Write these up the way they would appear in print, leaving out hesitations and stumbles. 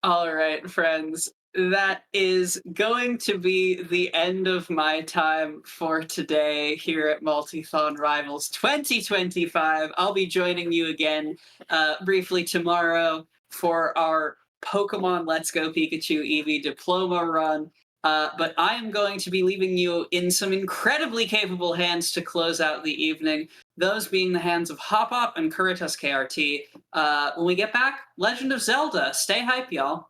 All right, friends. That is going to be the end of my time for today here at Multithon Rivals 2025. I'll be joining you again briefly tomorrow for our Pokemon Let's Go Pikachu Eevee Diploma run. But I am going to be leaving you in some incredibly capable hands to close out the evening, those being the hands of Hop and Kuritas KRT. When we get back, Legend of Zelda. Stay hype, y'all.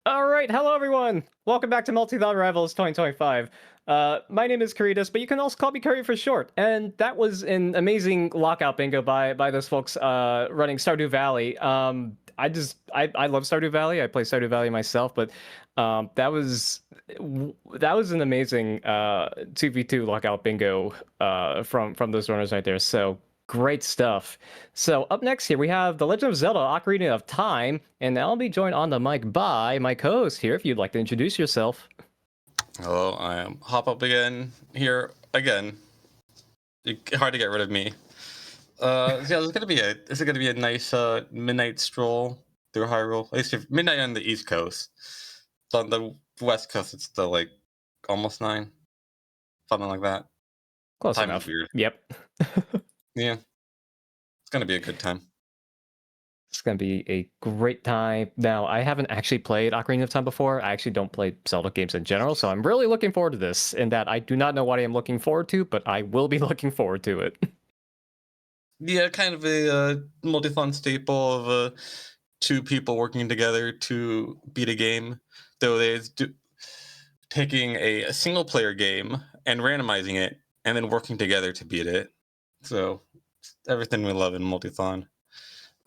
All right, hello everyone. Welcome back to Multithon Rivals 2025. My name is Karitas, but you can also call me Curry for short. And that was an amazing lockout bingo by those folks running Stardew Valley. I love Stardew Valley. I play Stardew Valley myself, but that was an amazing 2v2 lockout bingo from those runners right there. So great stuff. So up next here, we have The Legend of Zelda Ocarina of Time, and I'll be joined on the mic by my co-host here, if you'd like to introduce yourself. Hello, I am Hop Up again here again. Hard to get rid of me. Yeah, this is gonna be a nice midnight stroll through Hyrule. At least if midnight on the East Coast. So on the West Coast, it's still like almost 9, something like that. Close Time is enough. weird. Yep. Yeah, it's gonna be a good time. It's gonna be a great time. Now, I haven't actually played Ocarina of Time before. I actually don't play Zelda games in general, so I'm really looking forward to this. In that I do not know what I am looking forward to, but I will be looking forward to it. Yeah, kind of a multi-fun staple of two people working together to beat a game. Though taking a single player game and randomizing it and then working together to beat it. So everything we love in Multithon.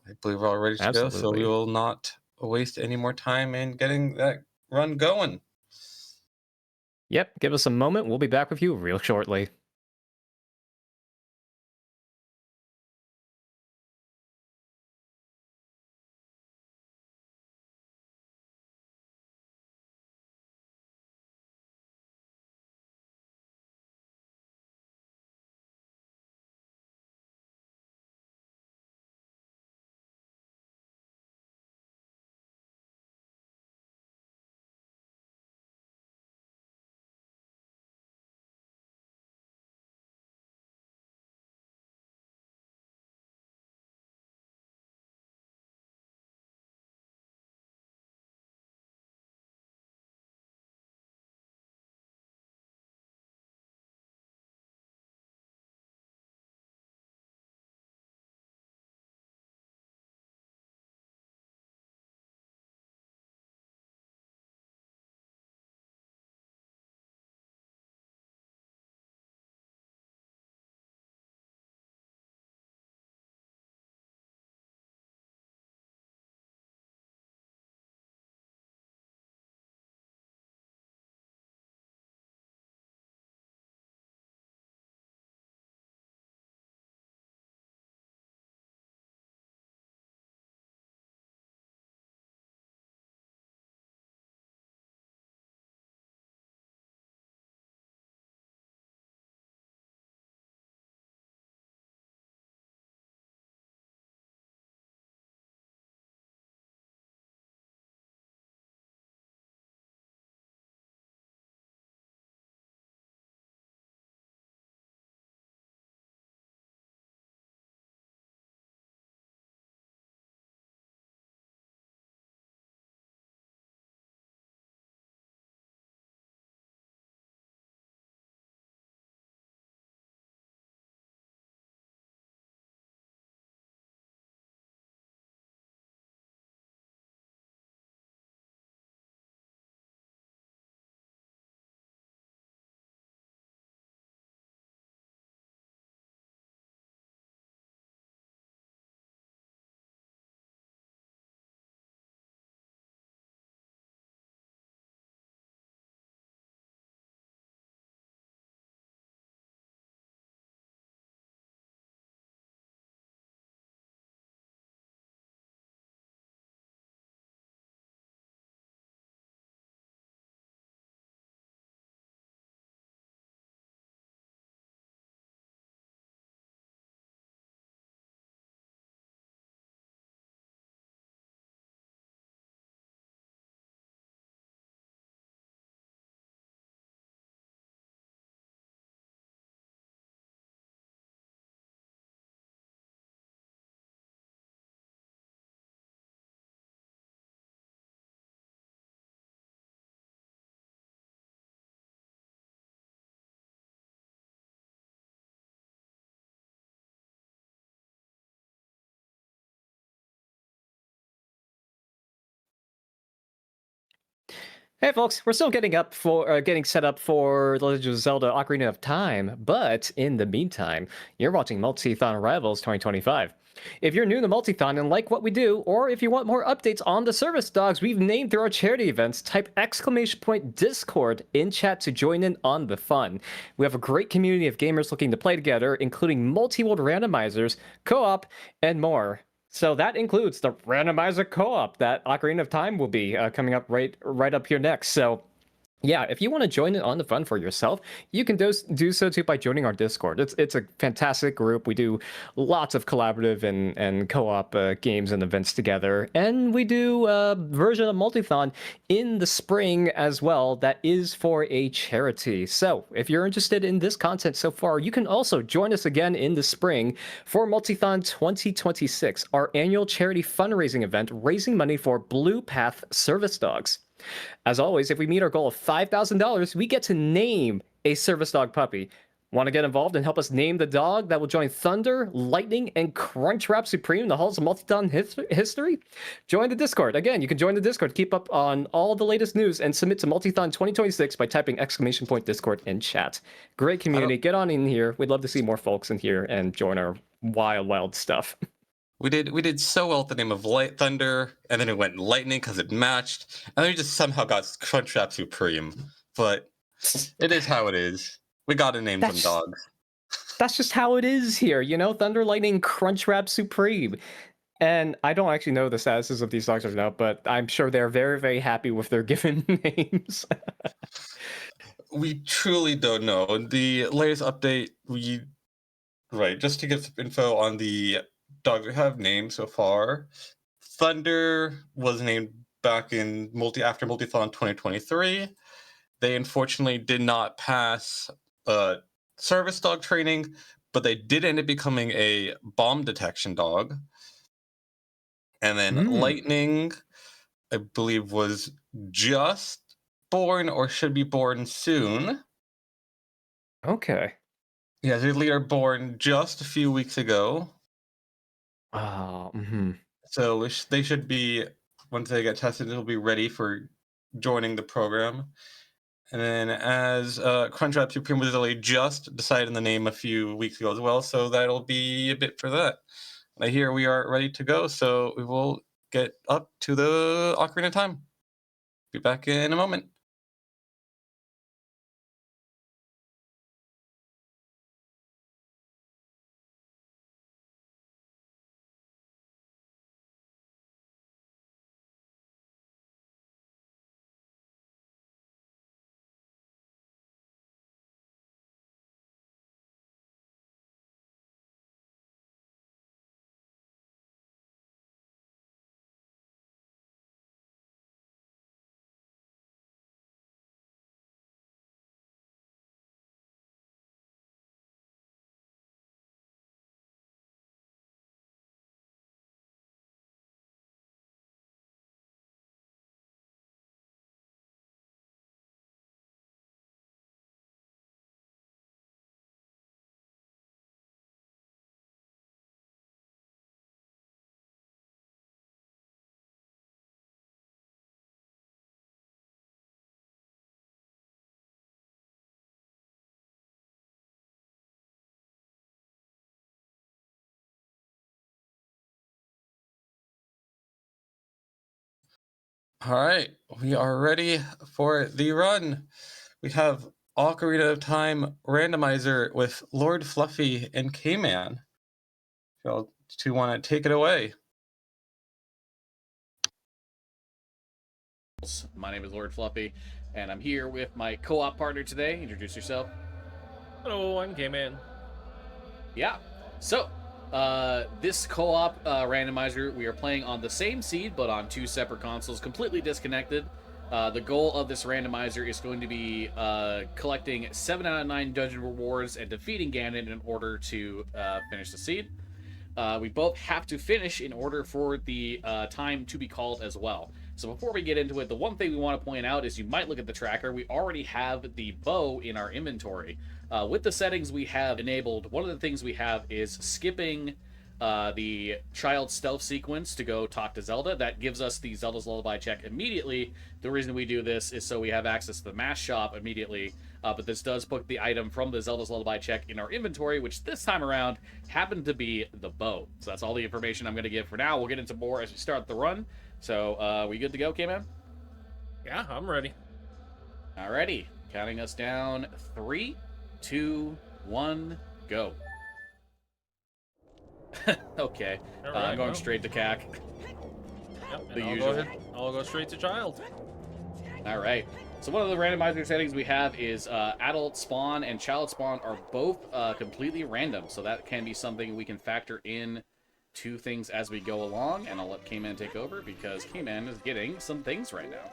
I believe we're all ready to go, so we Absolutely. will not waste any more time in getting that run going. Yep. Give us a moment. We'll be back with you real shortly. Hey folks, we're still getting set up for The Legend of Zelda: Ocarina of Time, but in the meantime, you're watching Multithon Rivals 2025. If you're new to Multithon and like what we do, or if you want more updates on the service dogs we've named through our charity events, type !Discord in chat to join in on the fun. We have a great community of gamers looking to play together, including multi-world randomizers, co-op, and more. So that includes the Randomizer co-op that Ocarina of Time will be coming up right up here next. So Yeah, if you want to join in on the fun for yourself, you can do so too by joining our Discord. It's a fantastic group. We do lots of collaborative and co-op games and events together, and we do a version of Multithon in the spring as well. That is for a charity. So if you're interested in this content so far, you can also join us again in the spring for Multithon 2026, our annual charity fundraising event, raising money for Blue Path service dogs. As always, if we meet our goal of $5,000, we get to name a service dog puppy. Want to get involved and help us name the dog that will join Thunder, Lightning, and Crunchwrap Supreme in the halls of Multithon history? Join the Discord. Again, you can join the Discord, keep up on all the latest news, and submit to Multithon 2026 by typing !Discord in chat. Great community. Get on in here. We'd love to see more folks in here and join our wild stuff. We did so well with the name of Light Thunder, and then it went Lightning because it matched, and then we just somehow got Crunchwrap Supreme. But it is how it is. We gotta name some dogs. That's just how it is here, you know? Thunder, Lightning, Crunchwrap Supreme. And I don't actually know the statuses of these dogs right now, but I'm sure they're very, very happy with their given names. We truly don't know. The latest update, just to give some info on the dogs we have named so far. Thunder was named back in after Multithon 2023. They unfortunately did not pass service dog training, but they did end up becoming a bomb detection dog. And then Lightning, I believe, was just born or should be born soon. Okay. Yeah, they were born just a few weeks ago. So they should be, once they get tested, they'll be ready for joining the program. And then as Crunchwrap Supreme was only just decided in the name a few weeks ago as well, so that'll be a bit for that. And I hear we are ready to go, so we will get up to the Ocarina time. Be back in a moment. All right, we are ready for the run. We have Ocarina of Time Randomizer with Lord Fluffy and Kman. Y'all two want to take it away? My name is Lord Fluffy, and I'm here with my co-op partner today. Introduce yourself. Hello, I'm Kman. Yeah. So, this co-op randomizer, we are playing on the same seed, but on two separate consoles, completely disconnected. The goal of this randomizer is going to be collecting 7 out of 9 dungeon rewards and defeating Ganon in order to finish the seed. We both have to finish in order for the time to be called as well. So before we get into it, the one thing we want to point out is you might look at the tracker. We already have the bow in our inventory. With the settings we have enabled, one of the things we have is skipping the child stealth sequence to go talk to Zelda. That gives us the Zelda's Lullaby check immediately. The reason we do this is so we have access to the mask shop immediately. But this does put the item from the Zelda's Lullaby check in our inventory, which this time around happened to be the bow. So that's all the information I'm going to give for now. We'll get into more as we start the run. So, we good to go, K-Man? Yeah, I'm ready. Alrighty. Counting us down. 3, 2, 1, go. Okay. All I'm right, going straight to CAC. Yep, The and usual. I'll go straight to child. Alright. So one of the randomizer settings we have is adult spawn and child spawn are both completely random. So that can be something we can factor in to things as we go along. And I'll let Kman take over because Kman is getting some things right now.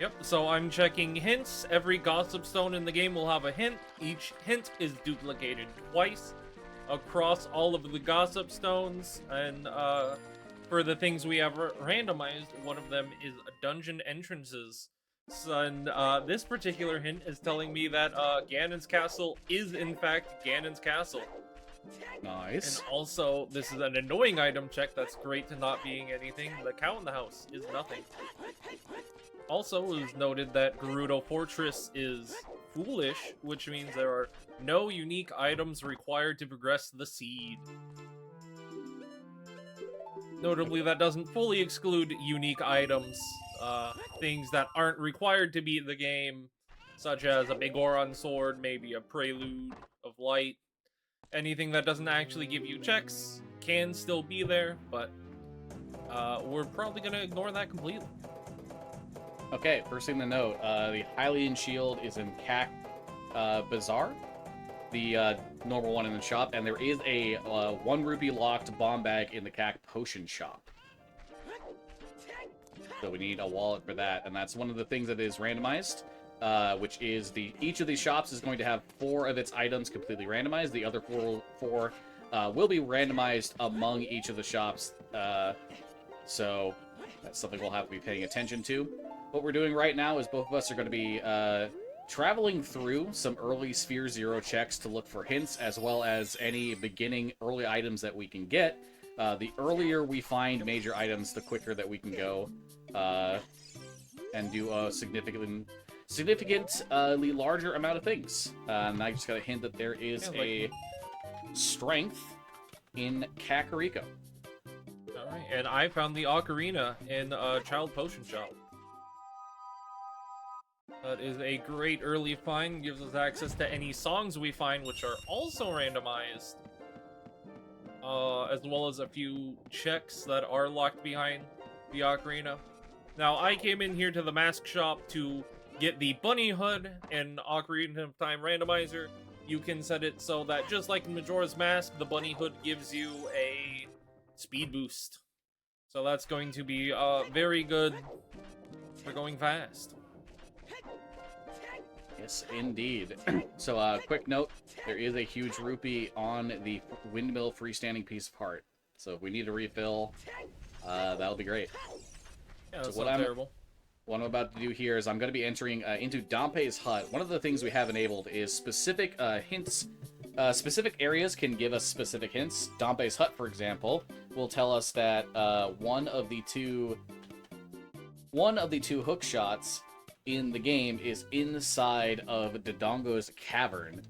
Yep, so I'm checking hints. Every gossip stone in the game will have a hint. Each hint is duplicated twice across all of the gossip stones. And for the things we have randomized, one of them is dungeon entrances. So, and this particular hint is telling me that Ganon's castle is in fact Ganon's castle. Nice. And also, this is an annoying item check that's great to not being anything. The cow in the house is nothing. Also, it was noted that Gerudo Fortress is foolish, which means there are no unique items required to progress the seed. Notably, that doesn't fully exclude unique items, things that aren't required to beat the game, such as a Begoron sword, maybe a Prelude of Light. Anything that doesn't actually give you checks can still be there, but we're probably going to ignore that completely. Okay, first thing to note, the Hylian shield is in Cac Bazaar, the normal one in the shop, and there is a 1 rupee locked bomb bag in the Cac potion shop. So we need a wallet for that, and that's one of the things that is randomized, which is each of these shops is going to have 4 of its items completely randomized. The other four will be randomized among each of the shops, so that's something we'll have to be paying attention to. What we're doing right now is both of us are going to be traveling through some early Sphere Zero checks to look for hints, as well as any beginning early items that we can get. The earlier we find major items, the quicker that we can go and do a significantly larger amount of things. And I just got a hint that there is a strength in Kakariko. Alright, and I found the Ocarina in a child potion shop. That is a great early find, gives us access to any songs we find, which are also randomized. As well as a few checks that are locked behind the Ocarina. Now, I came in here to the mask shop to get the bunny hood and Ocarina of Time randomizer. You can set it so that, just like in Majora's Mask, the bunny hood gives you a speed boost. So that's going to be very good for going fast. Yes, indeed. So, quick note, there is a huge rupee on the windmill freestanding piece of heart. So if we need a refill, that'll be great. Yeah, that's so not terrible. What I'm about to do here is I'm going to be entering into Dampé's hut. One of the things we have enabled is specific hints. Specific areas can give us specific hints. Dampé's hut, for example, will tell us that one of the two hook shots in the game is inside of Dodongo's cavern.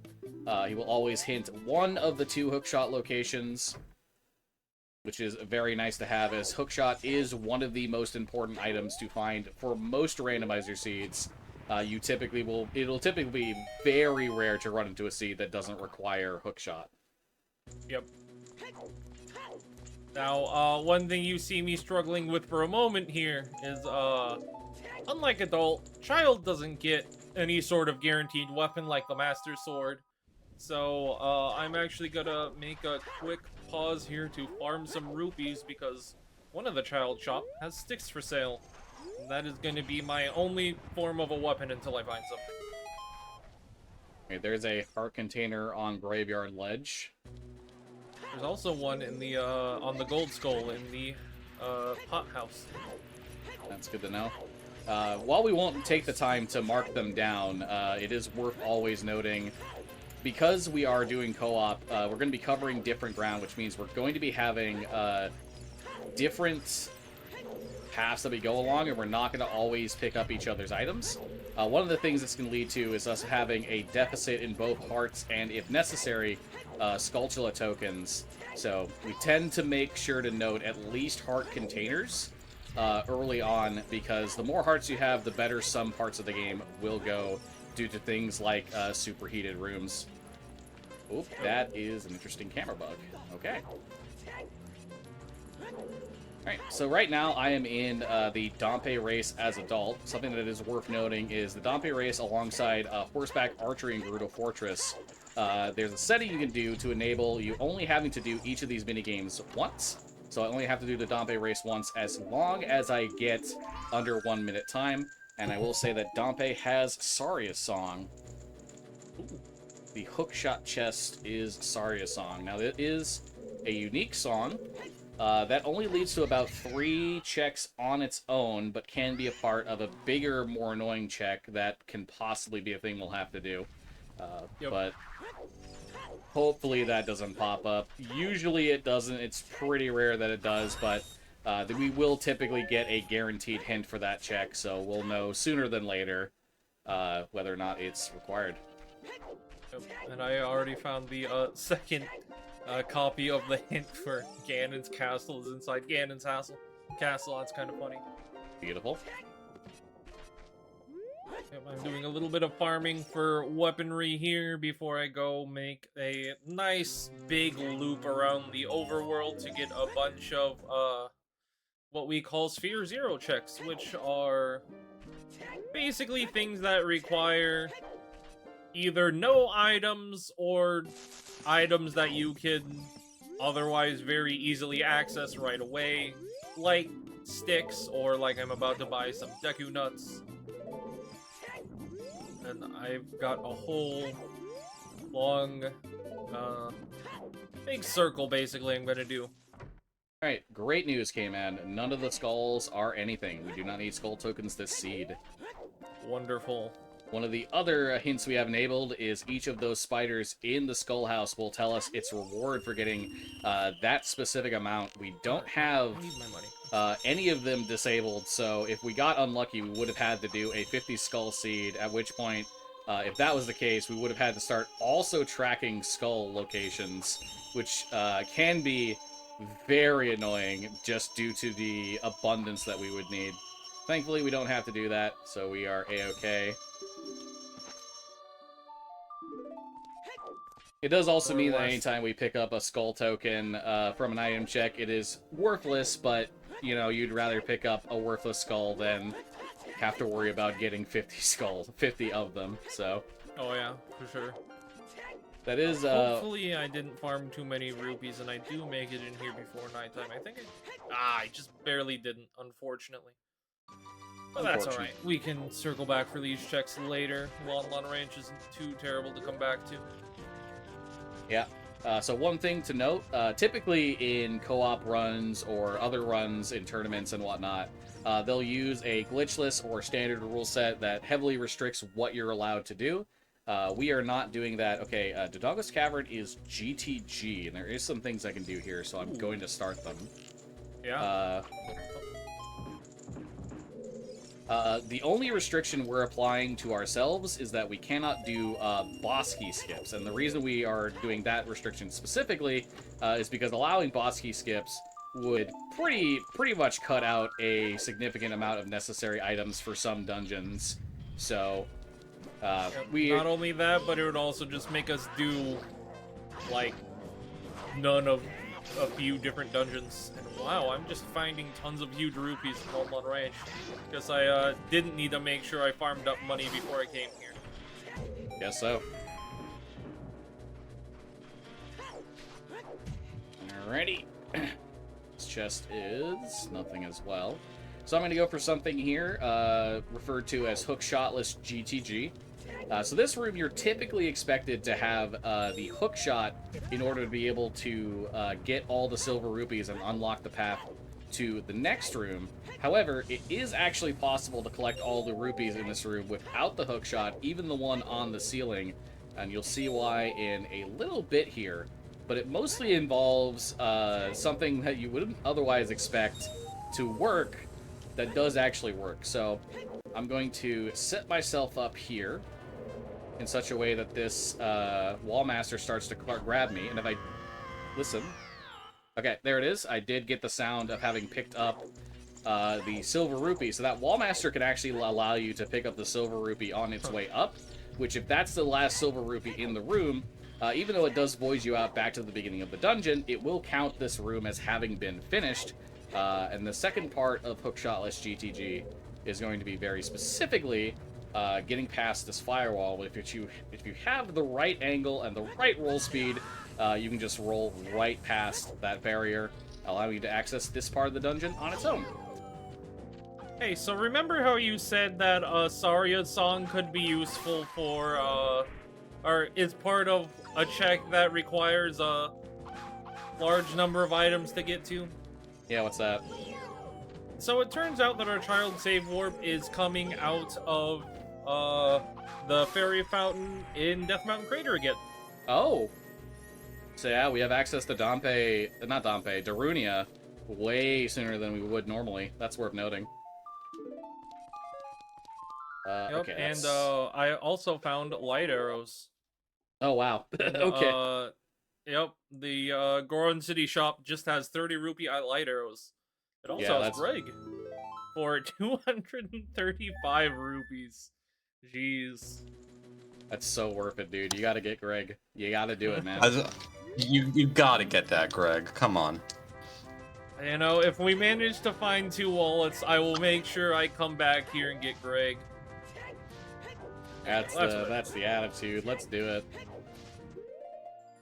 He will always hint one of the 2 hookshot locations, which is very nice to have, as hookshot is one of the most important items to find for most randomizer seeds. It'll typically be very rare to run into a seed that doesn't require hookshot. Yep. Now, one thing you see me struggling with for a moment here is, unlike adult, child doesn't get any sort of guaranteed weapon like the Master Sword. So, I'm actually gonna make a quick pause here to farm some rupees because one of the child shop has sticks for sale. And that is going to be my only form of a weapon until I find some. Okay, there's a heart container on Graveyard Ledge. There's also one in the, on the Gold Skull in the, pot house. That's good to know. While we won't take the time to mark them down, it is worth always noting, because we are doing co-op, we're going to be covering different ground, which means we're going to be having different paths that we go along, and we're not going to always pick up each other's items. One of the things this can lead to is us having a deficit in both hearts and, if necessary, Skulltula tokens. So we tend to make sure to note at least heart containers early on, because the more hearts you have, the better some parts of the game will go due to things like superheated rooms. Oop, that is an interesting camera bug. Okay. Alright, so right now I am in the Dompe race as adult. Something that is worth noting is the Dompe race alongside horseback archery and Gerudo Fortress. There's a setting you can do to enable you only having to do each of these minigames once. So I only have to do the Dompe race once as long as I get under 1 minute time. And I will say that Dompe has Saria's Song. Ooh. The hookshot chest is Saria's Song. Now, it is a unique song. That only leads to about 3 checks on its own, but can be a part of a bigger, more annoying check that can possibly be a thing we'll have to do. But hopefully that doesn't pop up. Usually it doesn't. It's pretty rare that it does, but we will typically get a guaranteed hint for that check, so we'll know sooner than later whether or not it's required. And I already found the second copy of the hint for Ganon's castle is inside Ganon's castle. That's kind of funny. Beautiful. Yep, I'm doing a little bit of farming for weaponry here before I go make a nice big loop around the overworld to get a bunch of what we call Sphere Zero checks, which are basically things that require either no items or items that you can otherwise very easily access right away, like sticks, or like I'm about to buy some Deku Nuts. And I've got a whole long, big circle, basically, I'm gonna do. Alright, great news, K-Man. None of the skulls are anything. We do not need skull tokens this seed. Wonderful. One of the other hints we have enabled is each of those spiders in the skull house will tell us its reward for getting that specific amount. We don't have I need my money. any of them disabled, so if we got unlucky, we would have had to do a 50 skull seed, at which point, if that was the case, we would have had to start also tracking skull locations, which can be very annoying just due to the abundance that we would need. Thankfully, we don't have to do that, so we are A-okay. It does also mean that anytime we pick up a skull token from an item check, it is worthless, but, you know, you'd rather pick up a worthless skull than have to worry about getting 50 of them, so. Oh yeah, for sure. That is, Hopefully I didn't farm too many rupees and I do make it in here before nighttime. I think I just barely didn't, unfortunately. But that's alright. We can circle back for these checks later. Lon Ranch isn't too terrible to come back to. Yeah. So one thing to note, typically in co-op runs or other runs in tournaments and whatnot, they'll use a glitchless or standard rule set that heavily restricts what you're allowed to do. We are not doing that. Okay, Dodongo's Cavern is GTG, and there is some things I can do here, so I'm going to start them. Yeah. The only restriction we're applying to ourselves is that we cannot do boss key skips, and the reason we are doing that restriction specifically is because allowing boss key skips would pretty much cut out a significant amount of necessary items for some dungeons. So not only that, but it would also just make us do like none of a few different dungeons. And wow, I'm just finding tons of huge rupees in Multithon Ranch. Guess I didn't need to make sure I farmed up money before I came here. Guess so. Alrighty. This chest is nothing as well. So I'm going to go for something here, referred to as Hookshotless GTG. So this room, you're typically expected to have the hookshot in order to be able to get all the silver rupees and unlock the path to the next room. However, it is actually possible to collect all the rupees in this room without the hookshot, even the one on the ceiling, and you'll see why in a little bit here. But it mostly involves something that you wouldn't otherwise expect to work that does actually work. So I'm going to set myself up here in such a way that this wall master starts to grab me, and if I listen, okay, there it is. I did get the sound of having picked up the silver rupee, so that wall master can actually allow you to pick up the silver rupee on its way up, which if that's the last silver rupee in the room, even though it does void you out back to the beginning of the dungeon, it will count this room as having been finished, And the second part of Hookshotless GTG is going to be very specifically getting past this firewall. If you have the right angle and the right roll speed, you can just roll right past that barrier, allowing you to access this part of the dungeon on its own. Hey, so remember how you said that Saria's song could be useful for, or is part of a check that requires a large number of items to get to? Yeah, what's that? So it turns out that our child save warp is coming out of, the fairy fountain in Death Mountain Crater again. Oh! So yeah, we have access to Darunia way sooner than we would normally. That's worth noting. Yep, Okay, and that's... I also found light arrows. Oh, wow. And, Okay. Yep, the Goron City shop just has 30 rupee light arrows. It also Yeah, has that's- Greg for 235 rupees. Jeez. That's so worth it, dude. You gotta get Greg. You gotta do it, man. You gotta get that, Greg. Come on. You know, if we manage to find 2 wallets, I will make sure I come back here and get Greg. That's That's the attitude. Let's do it.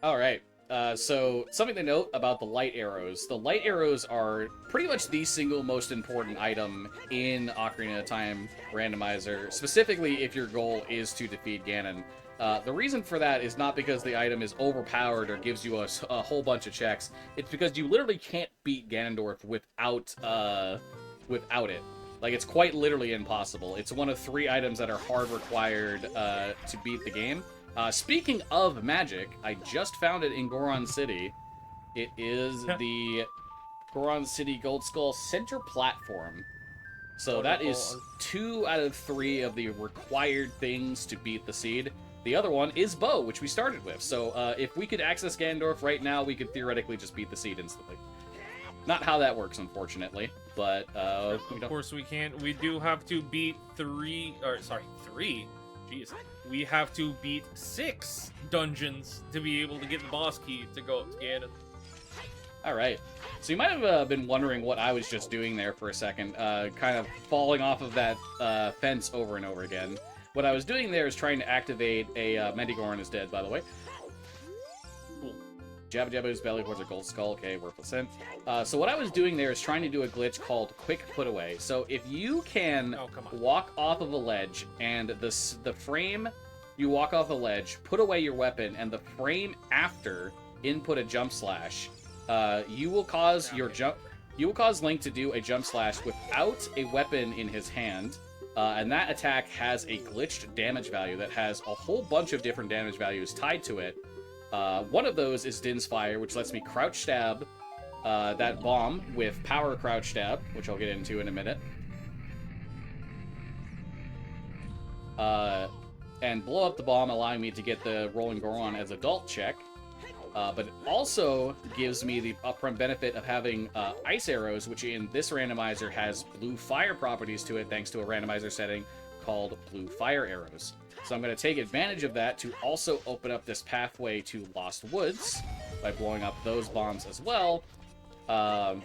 All right. So something to note about the light arrows. The light arrows are pretty much the single most important item in Ocarina of Time Randomizer, specifically if your goal is to defeat Ganon. The reason for that is not because the item is overpowered or gives you a whole bunch of checks. It's because you literally can't beat Ganondorf without it. Like, it's quite literally impossible. It's one of 3 items that are hard required to beat the game. Speaking of magic, I just found it in Goron City. It is the Goron City Gold Skull Center Platform. So that is 2 out of 3 of the required things to beat the seed. The other one is Bow, which we started with. So if we could access Ganondorf right now, we could theoretically just beat the seed instantly. Not how that works, unfortunately, but Of course we can't. We do have to beat 3. Jeez. We have to beat 6 dungeons to be able to get the boss key to go up to Ganon. Alright. So you might have been wondering what I was just doing there for a second, kind of falling off of that fence over and over again. What I was doing there is trying to activate a Mendigoron is dead, by the way. Cool. Jabba Jabba's belly towards a gold skull. Okay, worthless in. So what I was doing there is trying to do a glitch called Quick Put Away. So if you can walk off of a ledge and the frame you walk off a ledge, put away your weapon, and the frame after input a jump slash, you will cause Link to do a jump slash without a weapon in his hand. And that attack has a glitched damage value that has a whole bunch of different damage values tied to it. One of those is Din's Fire, which lets me crouch stab that bomb with power crouch stab, which I'll get into in a minute. And blow up the bomb, allowing me to get the Rolling Goron as adult check. But it also gives me the upfront benefit of having ice arrows, which in this randomizer has blue fire properties to it, thanks to a randomizer setting called blue fire arrows. So I'm going to take advantage of that to also open up this pathway to Lost Woods by blowing up those bombs as well. And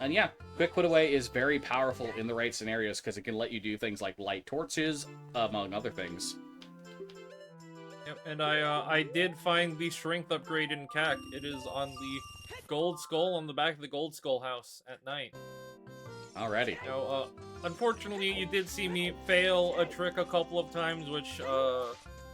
yeah, Quick Put Away is very powerful in the right scenarios because it can let you do things like light torches, among other things. Yep, and I did find the strength upgrade in CAC. It is on the gold skull on the back of the gold skull house at night. Alrighty. Now, unfortunately, you did see me fail a trick a couple of times, which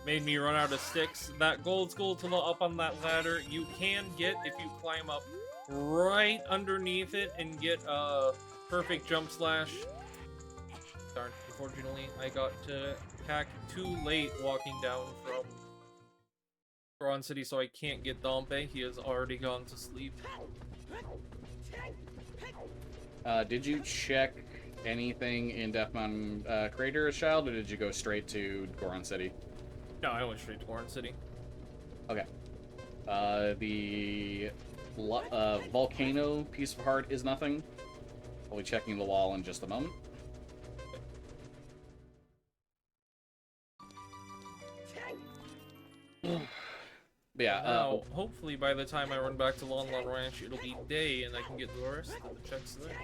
made me run out of sticks. That gold skull to the up on that ladder, you can get if you climb up right underneath it and get a perfect jump slash. Darn, unfortunately, I got to CAC too late walking down from Goron City, so I can't get Dompe. He has already gone to sleep. Did you check anything in Death Mountain Crater as child, or did you go straight to Goron City? No, I went straight to Goron City. Okay. The volcano piece of heart is nothing. I'll be checking the wall in just a moment. yeah. Now, hopefully by the time I run back to Lon Lon Ranch, it'll be day and I can get the rest of the checks there.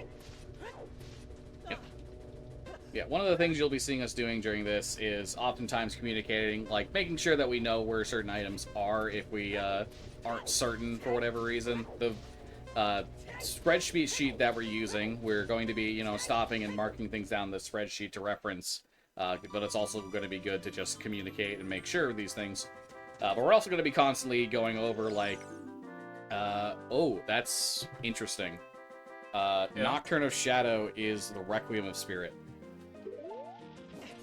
Yeah, one of the things you'll be seeing us doing during this is oftentimes communicating, like making sure that we know where certain items are if we aren't certain for whatever reason. The spreadsheet sheet that we're using, we're going to be, you know, stopping and marking things down the spreadsheet to reference, but it's also going to be good to just communicate and make sure of these things. But we're also going to be constantly going over, like, oh, that's interesting. Nocturne of Shadow is the Requiem of Spirit.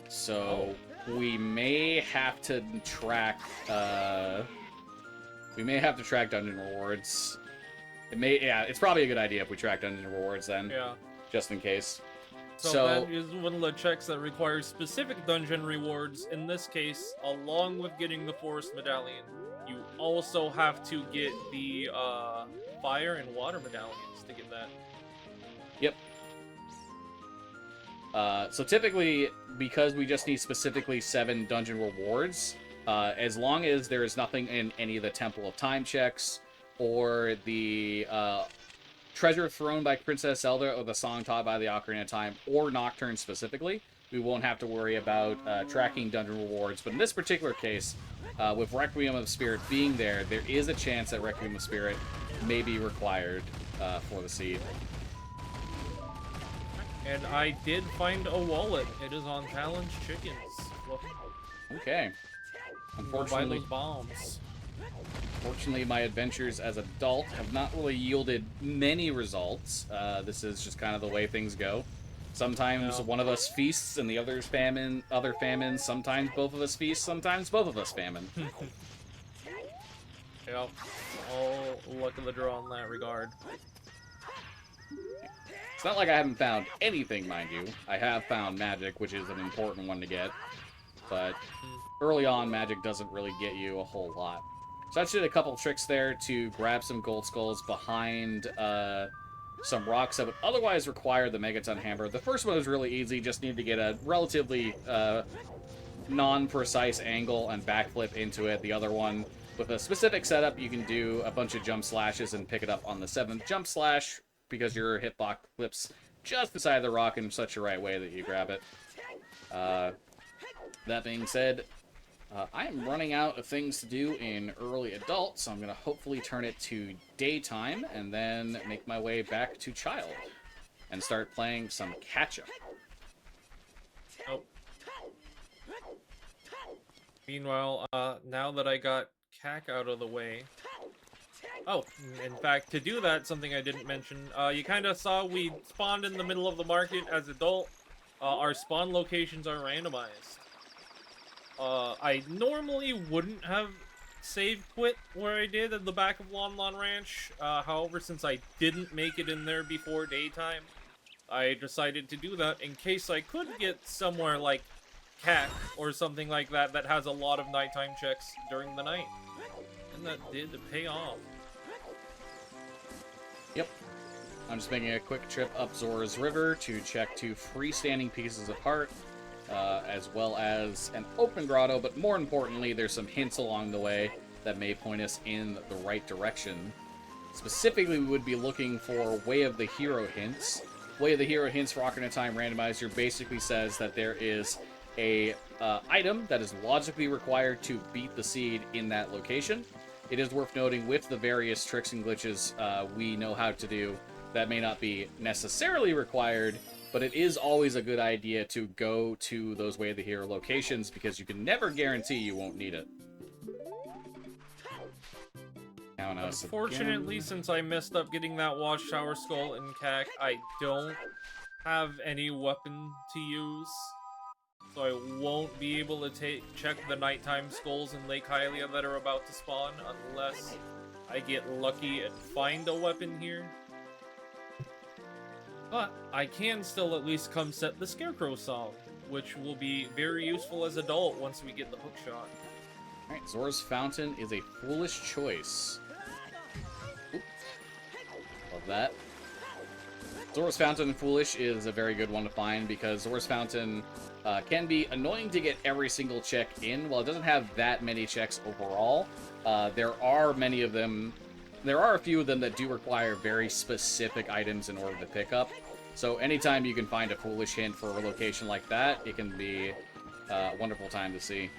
So we may have to track dungeon rewards. It's probably a good idea if we track dungeon rewards then. Yeah. Just in case. So that is one of the checks that requires specific dungeon rewards. In this case, along with getting the Forest Medallion, you also have to get the Fire and Water Medallions to get that. Yep. So typically, because we just need specifically 7 dungeon rewards, as long as there is nothing in any of the Temple of Time checks, or the treasure thrown by Princess Zelda, or the song taught by the Ocarina of Time, or Nocturne specifically, we won't have to worry about tracking dungeon rewards. But in this particular case, with Requiem of Spirit being there, there is a chance that Requiem of Spirit may be required for the seed. And I did find a wallet. It is on Talon's Chickens. Look, Okay. buy those bombs. Unfortunately, my adventures as an adult have not really yielded many results. This is just kind of the way things go. Sometimes one of us feasts and the other's famine. Other famines. Sometimes both of us feast. Sometimes both of us famine. Yep. All luck of the draw in that regard. It's not like I haven't found anything, mind you. I have found magic, which is an important one to get. But early on, magic doesn't really get you a whole lot. So I just did a couple tricks there to grab some gold skulls behind some rocks that would otherwise require the Megaton Hammer. The first one was really easy, just need to get a relatively non-precise angle and backflip into it. The other one, with a specific setup, you can do a bunch of jump slashes and pick it up on the 7th jump slash, because your hitbox flips just beside the rock in such a right way that you grab it. That being said, I am running out of things to do in early adult, so I'm going to hopefully turn it to daytime and then make my way back to child and start playing some catch-up. Oh. Meanwhile, now that I got Cac out of the way... Oh, in fact, to do that, something I didn't mention, you kind of saw we spawned in the middle of the market as adult. Our spawn locations are randomized. I normally wouldn't have save quit where I did at the back of Lon Lon Ranch. However, since I didn't make it in there before daytime, I decided to do that in case I could get somewhere like Cac or something like that that has a lot of nighttime checks during the night. And that did pay off. Yep. I'm just making a quick trip up Zora's River to check 2 freestanding pieces of heart, as well as an open grotto, but more importantly, there's some hints along the way that may point us in the right direction. Specifically, we would be looking for Way of the Hero hints. Way of the Hero hints for Ocarina of Time Randomizer basically says that there is a item that is logically required to beat the seed in that location. It is worth noting, with the various tricks and glitches we know how to do, that may not be necessarily required, but it is always a good idea to go to those Way of the Hero locations, because you can never guarantee you won't need it. Unfortunately, since I messed up getting that Watchtower Skull in Cac, I don't have any weapon to use. So I won't be able to check the nighttime skulls in Lake Hylia that are about to spawn unless I get lucky and find a weapon here. But I can still at least come set the Scarecrow song, which will be very useful as adult once we get the hookshot. Alright, Zora's Fountain is a foolish choice. Oop. Love that. Zora's Fountain and Foolish is a very good one to find because Zora's Fountain can be annoying to get every single check in. While it doesn't have that many checks overall, there are many of them. There are a few of them that do require very specific items in order to pick up. So anytime you can find a Foolish hint for a location like that, it can be a wonderful time to see.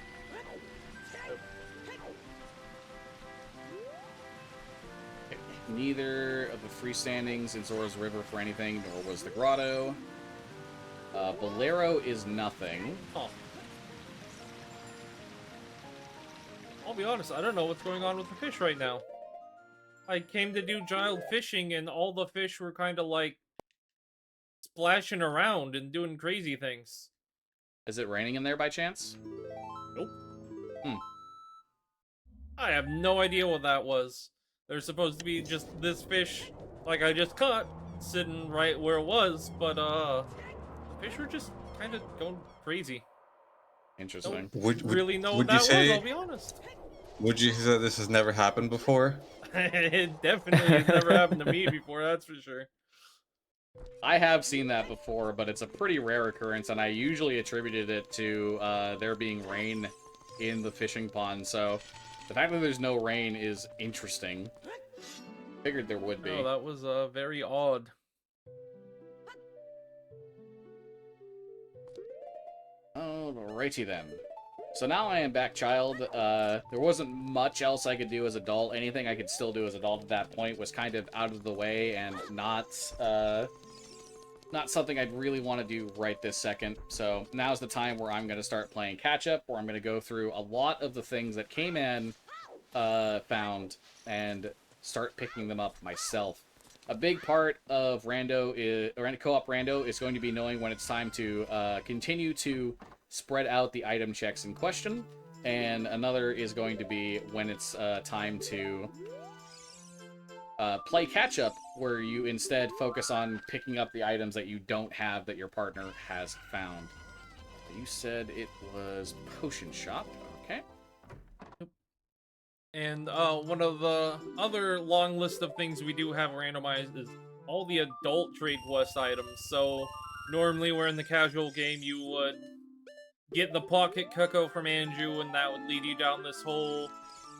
Neither of the freestandings in Zora's River for anything, nor was the grotto. Bolero is nothing. Oh. I'll be honest, I don't know what's going on with the fish right now. I came to do child fishing and all the fish were kind of like splashing around and doing crazy things. Is it raining in there by chance? Nope. Hmm. I have no idea what that was. There's supposed to be just this fish, like I just caught, sitting right where it was, but the fish were just kind of going crazy. Interesting. Don't really know what would you that say- was, I'll be honest. Would you say this has never happened before? It definitely has never happened to me before, that's for sure. I have seen that before, but it's a pretty rare occurrence, and I usually attributed it to there being rain in the fishing pond, so the fact that there's no rain is interesting. Figured there would be. Oh, that was very odd. Alrighty then. So now I am back child. There wasn't much else I could do as adult. Anything I could still do as adult at that point was kind of out of the way and not something I'd really want to do right this second. So now's the time where I'm going to start playing catch up, where I'm going to go through a lot of the things that Kman found and start picking them up myself. A big part of co-op rando is going to be knowing when it's time to continue to spread out the item checks in question, and another is going to be when it's time to play catch-up, where you instead focus on picking up the items that you don't have that your partner has found. You said it was Potion Shop, okay. And one of the other long list of things we do have randomized is all the adult trade quest items. So normally where in the casual game you would get the pocket cuckoo from Andrew, and that would lead you down this whole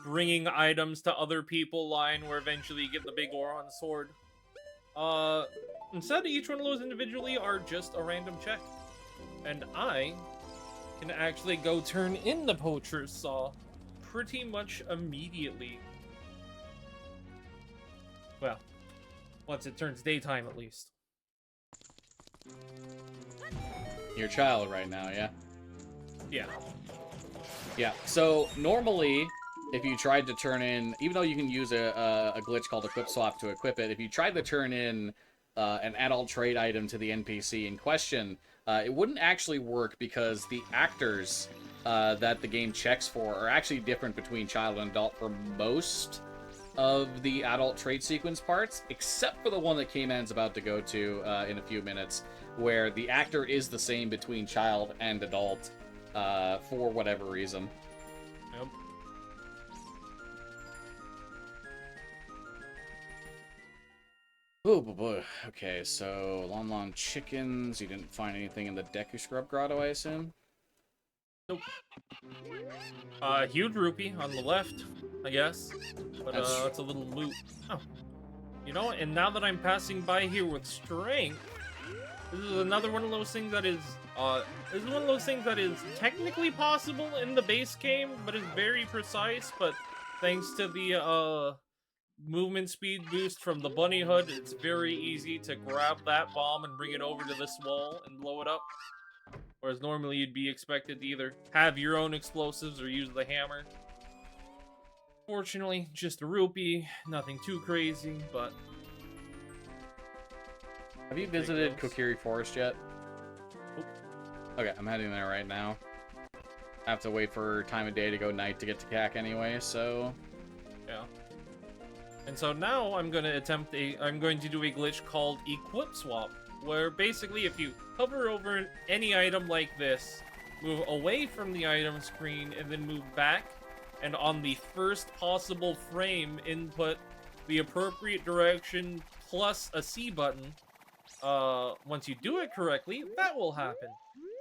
bringing items to other people line, where eventually you get the big Oron sword. Instead, each one of those individually are just a random check. And I can actually go turn in the Poacher's Saw pretty much immediately. Well, once it turns daytime at least. You're a child right now, yeah? Yeah. Yeah, so normally, if you tried to turn in, even though you can use a glitch called Equip Swap to equip it, if you tried to turn in an adult trade item to the NPC in question, it wouldn't actually work because the actors that the game checks for are actually different between child and adult for most of the adult trade sequence parts, except for the one that Kman's about to go to in a few minutes, where the actor is the same between child and adult for whatever reason. Yep. Oh boy. Okay, so Lon chickens. You didn't find anything in the Deku Scrub Grotto, I assume? Nope. Huge rupee on the left, I guess. But it's a little moot. Oh. You know, and now that I'm passing by here with strength, this is another one of those things that is technically possible in the base game, but is very precise, but thanks to the movement speed boost from the bunny hood, it's very easy to grab that bomb and bring it over to this wall and blow it up. Whereas normally you'd be expected to either have your own explosives or use the hammer. Fortunately, just a rupee, nothing too crazy, but... Have you visited Ridiculous. Kokiri Forest yet? Nope. Okay, I'm heading there right now. I have to wait for time of day to go night to get to CAC anyway, so... Yeah. And so now I'm going to do a glitch called Equip Swap, where basically if you hover over any item like this, move away from the item screen, and then move back, and on the first possible frame input the appropriate direction plus a C button, once you do it correctly, that will happen.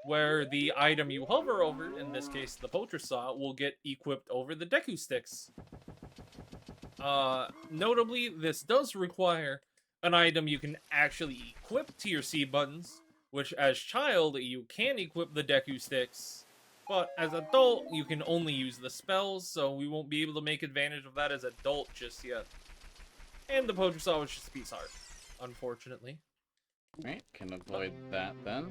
Where the item you hover over, in this case the poacher saw, will get equipped over the Deku sticks. Notably, this does require an item you can actually equip to your C buttons, which as child you can equip the Deku sticks, but as adult you can only use the spells, so we won't be able to make advantage of that as adult just yet. And the poacher saw was just a piece of art, unfortunately. Right, can avoid that then.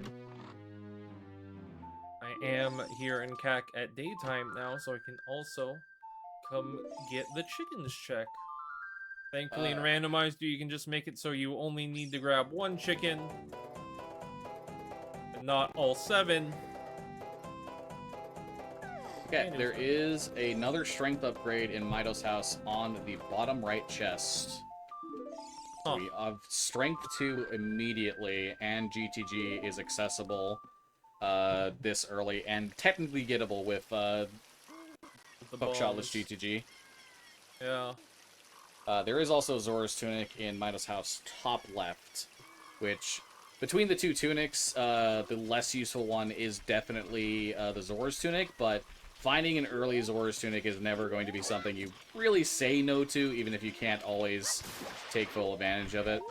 I am here in CAC at daytime now, so I can also come get the chickens check. Thankfully, in randomized, you can just make it so you only need to grab one chicken, and not all 7. Okay, there is another strength upgrade in Mido's house on the bottom right chest. Huh. We have strength 2 immediately, and GTG is accessible this early, and technically gettable with The Bookshotless bombs. GTG. Yeah. There is also Zora's Tunic in Mido's house top left, which, between the two tunics, the less useful one is definitely the Zora's Tunic, but finding an early Zora's Tunic is never going to be something you really say no to, even if you can't always take full advantage of it.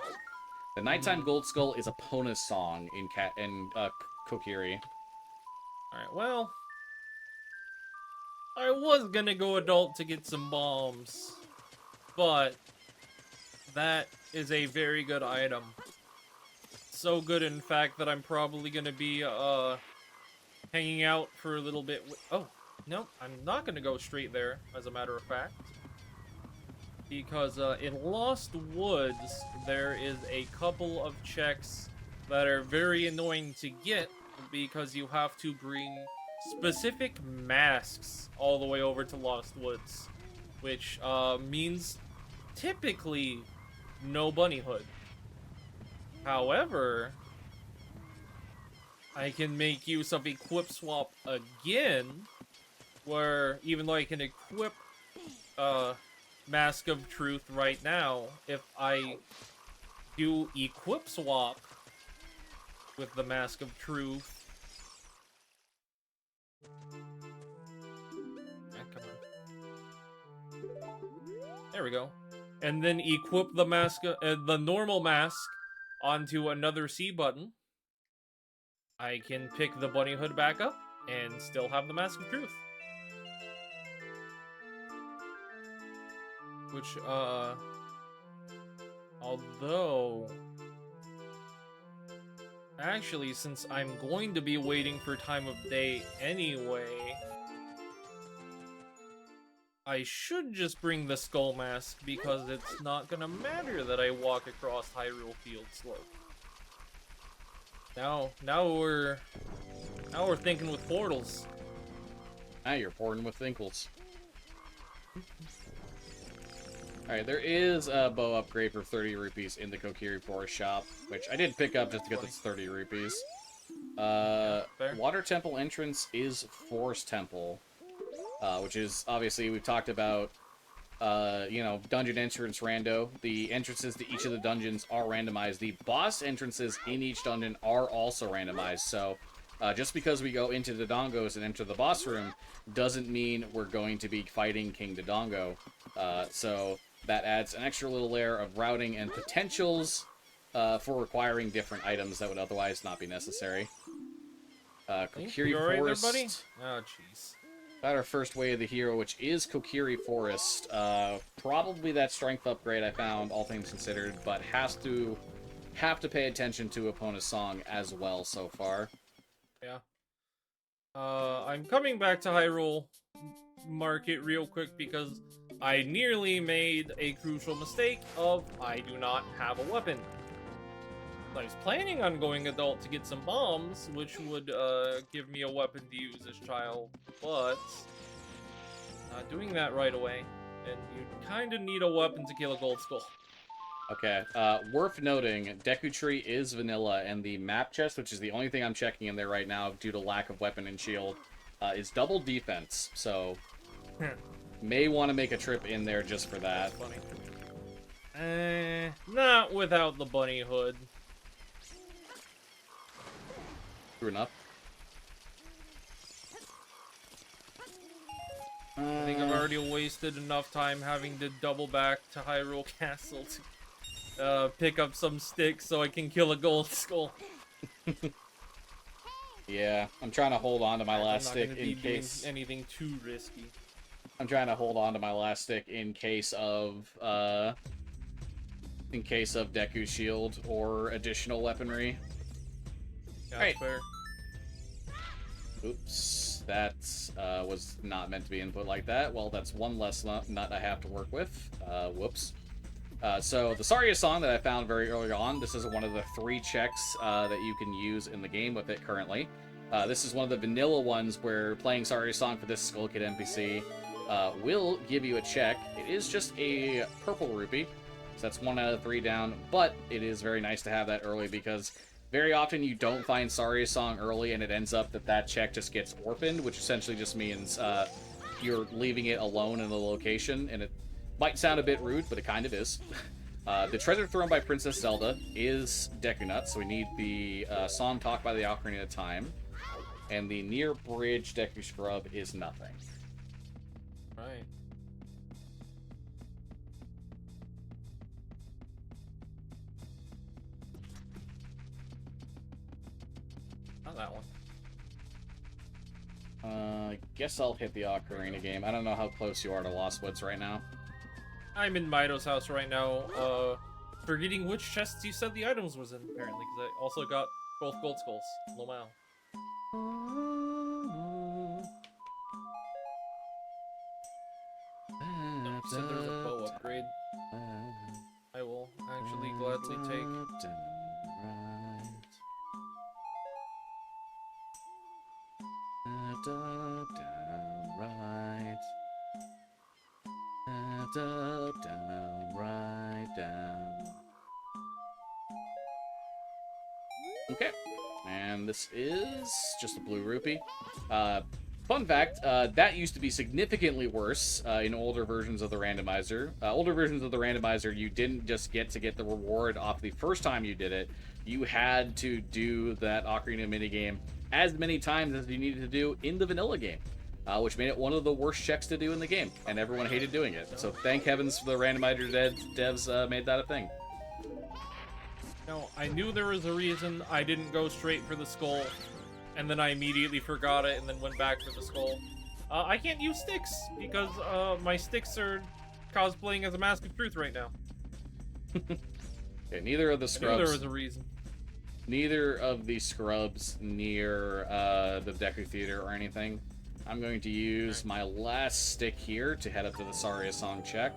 The Nighttime Gold Skull is a Pona's song in Kokiri. Alright, well, I was gonna go adult to get some bombs, but that is a very good item. So good, in fact, that I'm probably gonna be hanging out for a little bit. Oh, no, I'm not gonna go straight there, as a matter of fact, because in Lost Woods there is a couple of checks that are very annoying to get, because you have to bring specific masks all the way over to Lost Woods, which means typically no bunny hood. However, I can make use of equip swap again, where even though I can equip Mask of Truth right now, if I do equip swap with the Mask of Truth, come on. There we go. And then equip the mask, the normal mask, onto another C button, I can pick the bunny hood back up and still have the Mask of Truth. Which, although, actually, since I'm going to be waiting for time of day anyway, I should just bring the Skull Mask, because it's not gonna matter that I walk across Hyrule Field Slope. Now we're thinking with portals. Ah, you're porting with Thinkles. Alright, there is a bow upgrade for 30 rupees in the Kokiri Forest shop, which I did pick up just to get this 30 rupees. Fair. Water Temple entrance is Forest Temple, which is, obviously, we've talked about, you know, dungeon entrance rando. The entrances to each of the dungeons are randomized. The boss entrances in each dungeon are also randomized, so just because we go into Dodongos and enter the boss room doesn't mean we're going to be fighting King Dodongo. So that adds an extra little layer of routing and potentials for requiring different items that would otherwise not be necessary. Kokiri You alright there, Forest. buddy? Oh, jeez. Got our first way of the hero, which is Kokiri Forest. Probably that strength upgrade I found, all things considered, but have to pay attention to Epona's song as well so far. Yeah. I'm coming back to Hyrule Market real quick because I nearly made a crucial mistake of I do not have a weapon. I was planning on going adult to get some bombs, which would give me a weapon to use as child, but not doing that right away. And you kind of need a weapon to kill a gold skull. Okay, worth noting, Deku Tree is vanilla, and the map chest, which is the only thing I'm checking in there right now due to lack of weapon and shield, is double defense, so may want to make a trip in there just for that. Funny. Not without the bunny hood. True enough. I think I've already wasted enough time having to double back to Hyrule Castle to pick up some sticks so I can kill a gold skull. Yeah, I'm trying to hold on to my last I'm stick not in gonna be doing case. anything too risky. I'm trying to hold on to my last stick in case of Deku's shield or additional weaponry. That's Right. fair. Oops, that was not meant to be input like that. Well, that's one less nut I have to work with. Whoops. So the Saria song that I found very early on, this is one of the 3 checks that you can use in the game with it currently. This is one of the vanilla ones where playing Saria song for this Skull Kid NPC will give you a check. It is just a purple rupee, so that's 1 out of 3 down, but it is very nice to have that early because very often you don't find Saria song early and it ends up that check just gets orphaned, which essentially just means you're leaving it alone in the location, and it might sound a bit rude, but it kind of is. The treasure thrown by Princess Zelda is Deku Nut, so we need the song talked by the Ocarina of Time. And the near bridge Deku Scrub is nothing. Right. Not that one. I guess I'll hit the Ocarina game. I don't know how close you are to Lost Woods right now. I'm in Mido's house right now, forgetting which chests you said the items was in, apparently, because I also got both gold skulls. Lomao. You said there was a bow upgrade. I will actually gladly take. Okay, and this is just a blue rupee. Fun fact, that used to be significantly worse in older versions of the randomizer. Older versions of the randomizer, you didn't just get the reward off the first time you did it. You had to do that Ocarina minigame as many times as you needed to do in the vanilla game, which made it one of the worst checks to do in the game, and everyone hated doing it. So thank heavens for the randomizer devs made that a thing. No, I knew there was a reason I didn't go straight for the skull, and then I immediately forgot it and then went back for the skull. I can't use sticks because my sticks are cosplaying as a Mask of Truth right now. Okay, neither of the I knew there scrubs. was a reason. Neither of the scrubs near the Deku Theater or anything. I'm going to use my last stick here to head up to the Saria song check.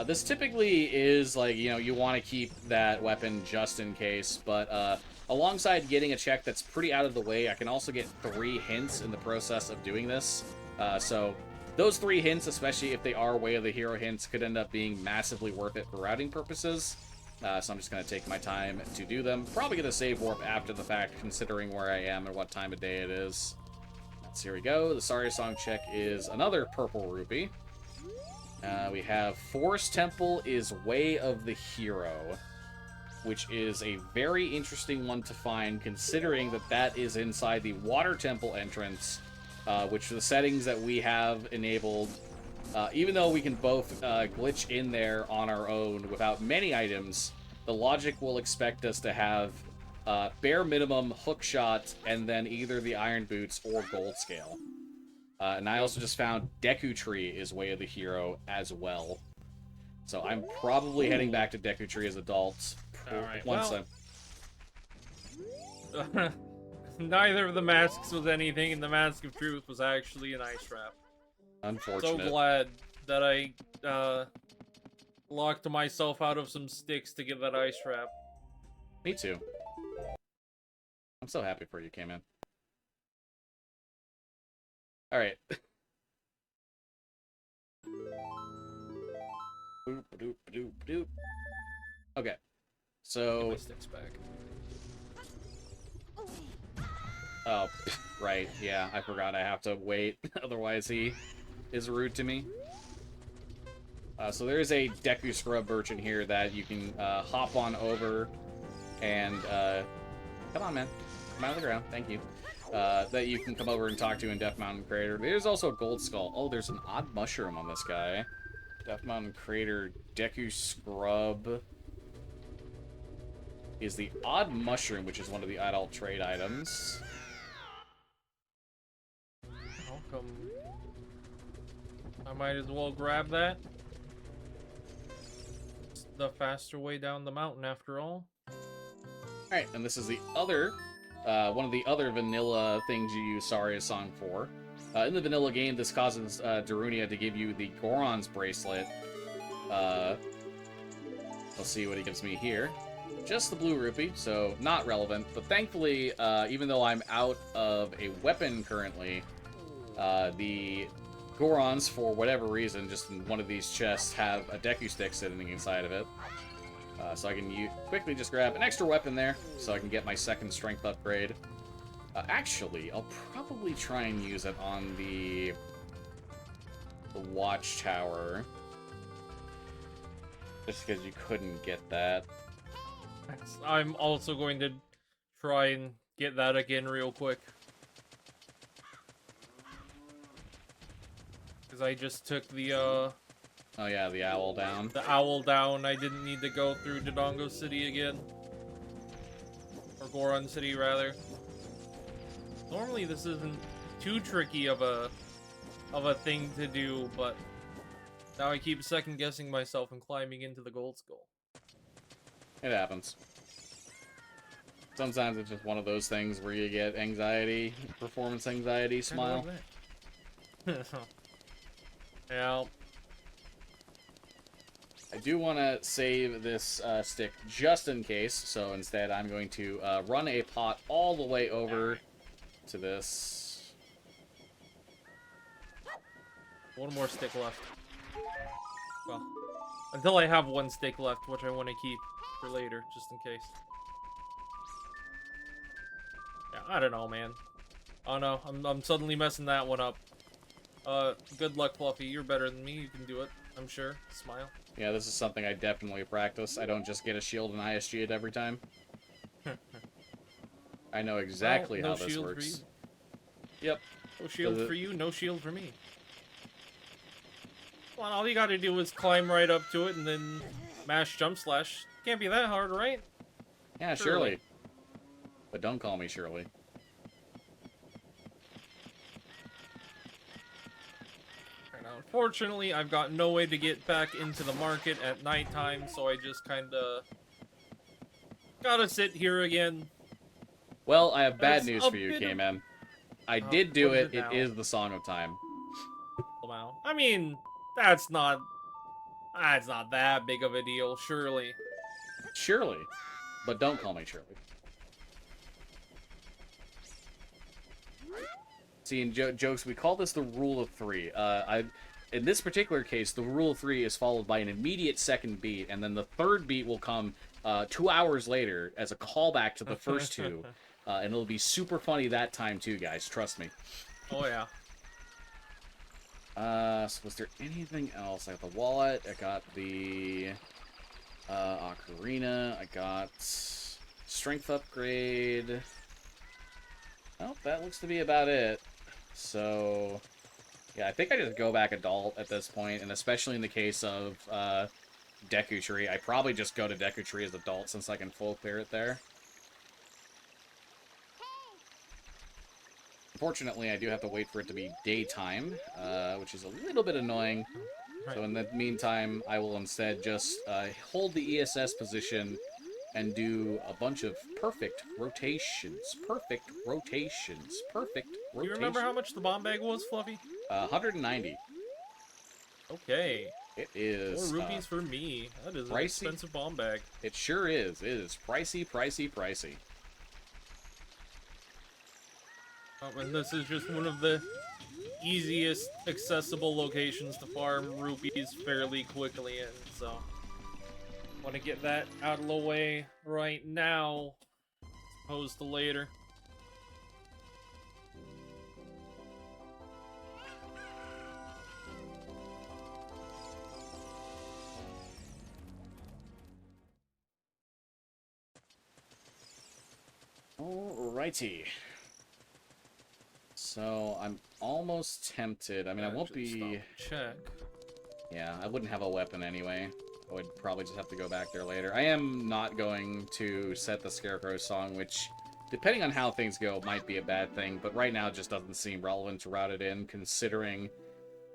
This typically is like, you want to keep that weapon just in case, but alongside getting a check that's pretty out of the way, I can also get 3 hints in the process of doing this. So those 3 hints, especially if they are Way of the Hero hints, could end up being massively worth it for routing purposes. So I'm just going to take my time to do them. Probably going to save warp after the fact, considering where I am and what time of day it is. So here we go. The Saria song check is another purple rupee. We have Forest Temple is Way of the Hero, which is a very interesting one to find, considering that is inside the Water Temple entrance, which the settings that we have enabled, even though we can both glitch in there on our own without many items, the logic will expect us to have bare minimum hook shot and then either the Iron Boots or Gold Scale. And I also just found Deku Tree is Way of the Hero as well. So I'm probably heading back to Deku Tree as adults. Alright, once well, neither of the masks was anything, and the Mask of Truth was actually an ice trap. Unfortunate. So glad that I locked myself out of some sticks to get that ice trap. Me too. I'm so happy for you, Kman. Alright. Okay. So... Get my sticks back. Oh, right. Yeah, I forgot I have to wait. Otherwise he is rude to me. So there is a Deku Scrub merchant here that you can hop on over and come on, man, come out of the ground. Thank you. That you can come over and talk to in Death Mountain Crater. There's also a Gold Skull. Oh, there's an odd mushroom on this guy. Death Mountain Crater Deku Scrub is the odd mushroom, which is one of the adult trade items. How come? I might as well grab that. It's the faster way down the mountain, after all. Alright, and this is the other, one of the other vanilla things you use Saria's song for. In the vanilla game, this causes Darunia to give you the Goron's bracelet. Let's see what he gives me here. Just the blue rupee, so not relevant. But thankfully, even though I'm out of a weapon currently, the Gorons, for whatever reason, just in one of these chests, have a Deku stick sitting inside of it. So I can quickly just grab an extra weapon there, so I can get my second strength upgrade. Actually, I'll probably try and use it on the watchtower. Just because you couldn't get that. I'm also going to try and get that again real quick. Because I just took the, Oh yeah, the owl down. the owl down. I didn't need to go through Dodongo City again. Or Goron City, rather. Normally this isn't too tricky of a thing to do, but now I keep second-guessing myself and climbing into the Gold Skull. It happens. Sometimes it's just one of those things where you get anxiety, performance anxiety, smile. Kinda like that. Yeah. I do want to save this stick just in case, so instead I'm going to run a pot all the way over to this. One more stick left. Well, until I have one stick left, which I want to keep for later, just in case. Yeah, I don't know, man. Oh no, I'm suddenly messing that one up. Good luck, Fluffy. You're better than me. You can do it, I'm sure. Smile. Yeah, this is something I definitely practice. I don't just get a shield and ISG it every time. I know exactly Well, no how this shield works. For you. Yep. No shield for you, no shield for me. Well, all you gotta do is climb right up to it and then mash jump slash. Can't be that hard, right? Yeah, Shirley. But don't call me Shirley. Right now, unfortunately, I've got no way to get back into the market at nighttime, so I just kinda gotta sit here again. Well, I have bad That's news a for you, bit of- K-Man. I Oh, did do what is it. it now? It is the Song of Time. Wow. I mean, that's not that big of a deal, surely. Shirley. But don't call me Shirley. See, in jokes, we call this the rule of three. In this particular case, the rule of three is followed by an immediate second beat, and then the third beat will come 2 hours later as a callback to the first two. And it'll be super funny that time too, guys. Trust me. Oh yeah. So was there anything else? I got the wallet. I got the Ocarina. I got strength upgrade. Oh, that looks to be about it. So, yeah, I think I just go back adult at this point, and especially in the case of Deku Tree, I probably just go to Deku Tree as adult since I can full clear it there. Unfortunately, I do have to wait for it to be daytime, which is a little bit annoying. So in the meantime, I will instead just hold the ESS position and do a bunch of perfect rotations. Perfect rotations. Perfect rotations. Do you remember how much the bomb bag was, Fluffy? 190. Okay. It is 4 rupees for me. That is an pricey. expensive bomb bag. It sure is. It is pricey, pricey, pricey. And this is just one of the easiest accessible locations to farm rupees fairly quickly in, so want to get that out of the way right now as opposed to later. Alrighty. So I'm almost tempted. I mean, I won't be. Check. Yeah, I wouldn't have a weapon anyway. I would probably just have to go back there later. I am not going to set the Scarecrow song, which, depending on how things go, might be a bad thing. But right now, it just doesn't seem relevant to route it in, considering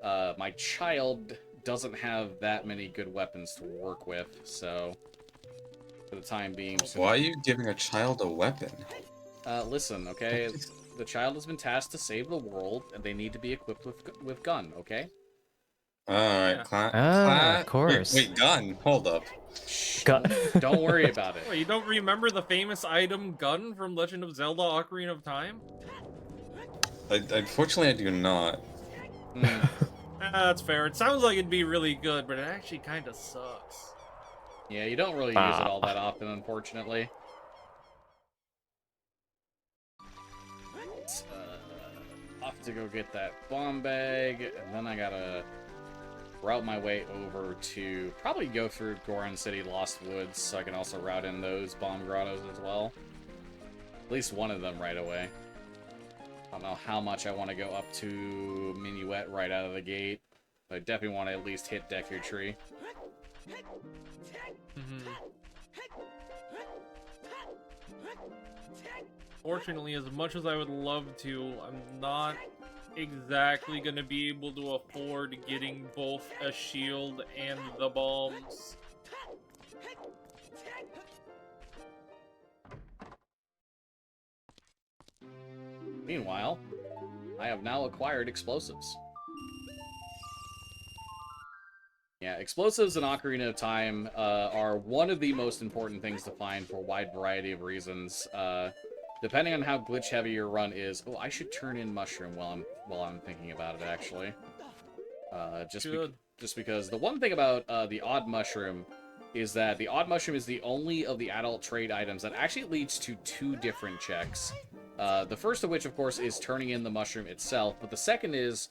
my child doesn't have that many good weapons to work with. So, for the time being, Why are you giving a child a weapon? listen, okay. The child has been tasked to save the world, and they need to be equipped with gun, okay? Alright, of course. Wait, gun. Hold up. Don't worry about it. Wait, you don't remember the famous item gun from Legend of Zelda: Ocarina of Time? Unfortunately, I do not. That's fair. It sounds like it'd be really good, but it actually kind of sucks. Yeah, you don't really use it all that often, unfortunately. Off to go get that bomb bag, and then I gotta route my way over to probably go through Goron City Lost Woods, so I can also route in those bomb grottos as well. At least one of them right away. I don't know how much I want to go up to Minuet right out of the gate, but I definitely want to at least hit Deku Tree. Fortunately, as much as I would love to, I'm not exactly going to be able to afford getting both a shield and the bombs. Meanwhile, I have now acquired explosives. Yeah, explosives in Ocarina of Time are one of the most important things to find for a wide variety of reasons. Depending on how glitch heavy your run is. Oh, I should turn in Mushroom while I'm thinking about it, actually. Just because the one thing about the Odd Mushroom is that the Odd Mushroom is the only of the adult trade items that actually leads to 2 different checks. The first of which, of course, is turning in the mushroom itself, but the second is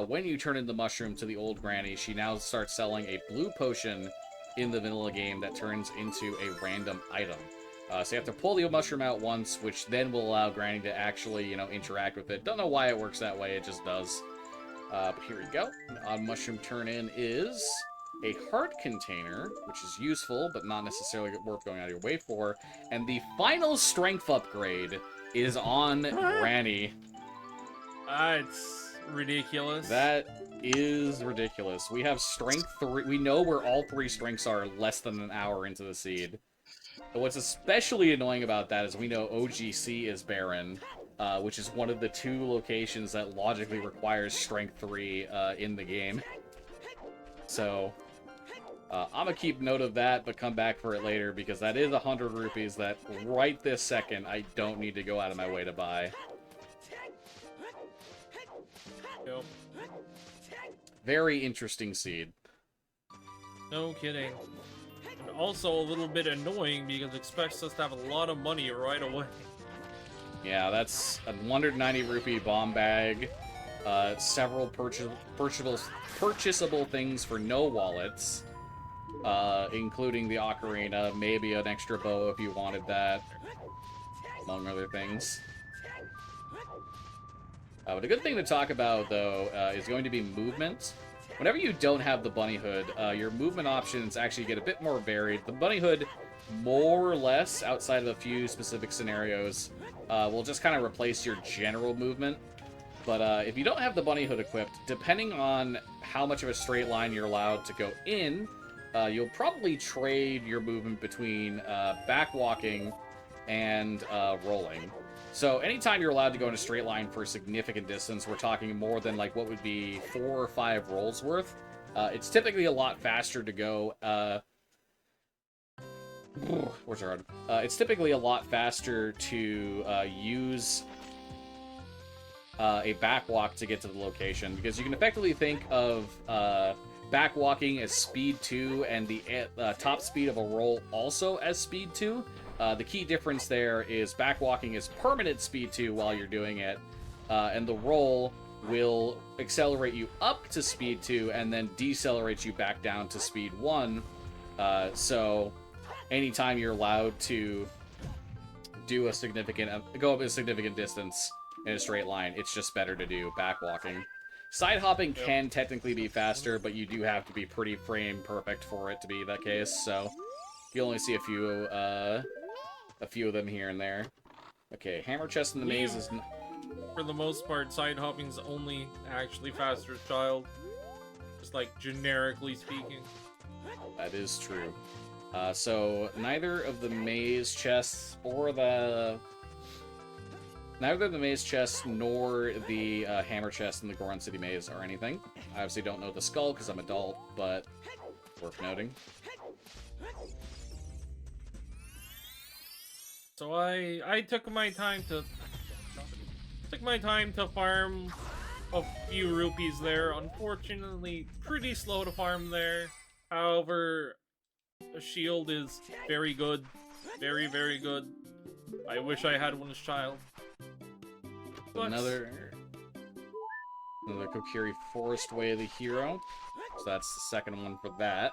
when you turn in the mushroom to the old granny, she now starts selling a blue potion in the vanilla game that turns into a random item. So you have to pull the mushroom out once, which then will allow Granny to actually, interact with it. Don't know why it works that way, it just does. But here we go. An Odd Mushroom turn-in is a heart container, which is useful, but not necessarily worth going out of your way for. And the final strength upgrade is on Granny. It's ridiculous. That is ridiculous. We have strength 3. We know where all 3 strengths are less than an hour into the seed. But what's especially annoying about that is we know OGC is barren, which is one of the 2 locations that logically requires strength 3 in the game. So, I'm gonna keep note of that, but come back for it later, because that is 100 rupees that right this second I don't need to go out of my way to buy. Yep. Very interesting seed. No kidding. And also a little bit annoying because it expects us to have a lot of money right away. Yeah, that's a 190 rupee bomb bag, several purchasable things for no wallets, including the ocarina, maybe an extra bow if you wanted that, among other things. But a good thing to talk about, though, is going to be movement. Whenever you don't have the bunny hood, your movement options actually get a bit more varied. The bunny hood, more or less, outside of a few specific scenarios, will just kind of replace your general movement. But if you don't have the bunny hood equipped, depending on how much of a straight line you're allowed to go in, you'll probably trade your movement between backwalking and rolling. So anytime you're allowed to go in a straight line for a significant distance, we're talking more than like what would be 4 or 5 rolls worth. It's typically a lot faster to go. Where's our? It's typically a lot faster to use a backwalk to get to the location, because you can effectively think of backwalking as speed 2 and the top speed of a roll also as speed 2. The key difference there is backwalking is permanent speed 2 while you're doing it, and the roll will accelerate you up to speed 2 and then decelerate you back down to speed 1. So anytime you're allowed to do a significant go up a significant distance in a straight line. It's just better to do backwalking. Side hopping can technically be faster, but you do have to be pretty frame perfect for it to be that case. So you only see a few of them here and there. Okay, hammer chest in the maze is. For the most part, side hopping's only actually faster as child. Just like generically speaking. That is true. So neither of the maze chests or neither the maze chest nor the hammer chest in the Goron City maze are anything. I obviously don't know the skull because I'm adult, but worth noting. So I took my time to farm a few rupees there. Unfortunately, pretty slow to farm there. However, a shield is very good. Very, very good. I wish I had one as child. But Another Kokiri Forest Way of the Hero. So that's the second one for that.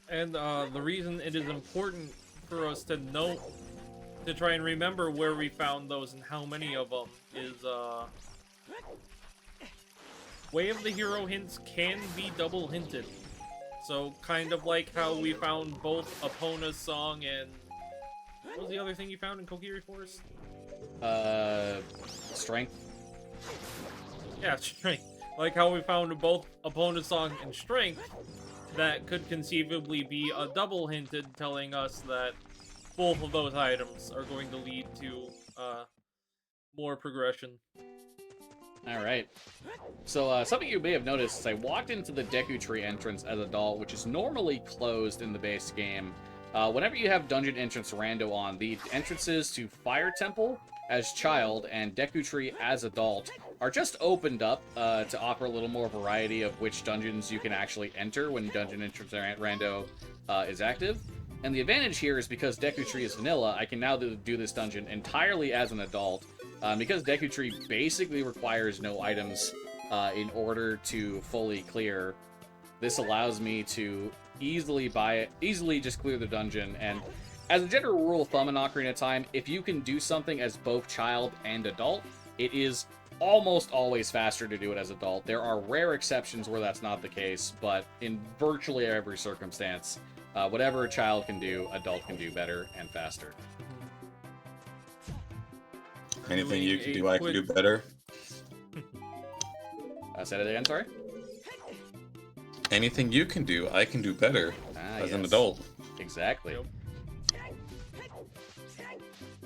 And the reason it is important for us to note, to try and remember where we found those and how many of them, is Way of the Hero hints can be double hinted. So kind of like how we found both Epona's song and what was the other thing you found in Kokiri Forest? Strength. Yeah, strength. Like how we found both Epona's song and strength. That could conceivably be a double hinted telling us that both of those items are going to lead to more progression. Alright. So, something you may have noticed is I walked into the Deku Tree entrance as a doll, which is normally closed in the base game. Whenever you have Dungeon Entrance Rando on, the entrances to Fire Temple as child and Deku Tree as adult are just opened up to offer a little more variety of which dungeons you can actually enter when Dungeon Entrance Rando is active. And the advantage here is because Deku Tree is vanilla, I can now do this dungeon entirely as an adult. Because Deku Tree basically requires no items in order to fully clear, this allows me to easily just clear the dungeon. And as a general rule of thumb in Ocarina of Time, if you can do something as both child and adult, it is almost always faster to do it as adult. There are rare exceptions where that's not the case, but in virtually every circumstance, whatever a child can do, adult can do better and faster. Anything you can do, I can do better. Say that again, sorry? Anything you can do, I can do better as an adult. Exactly. Yep.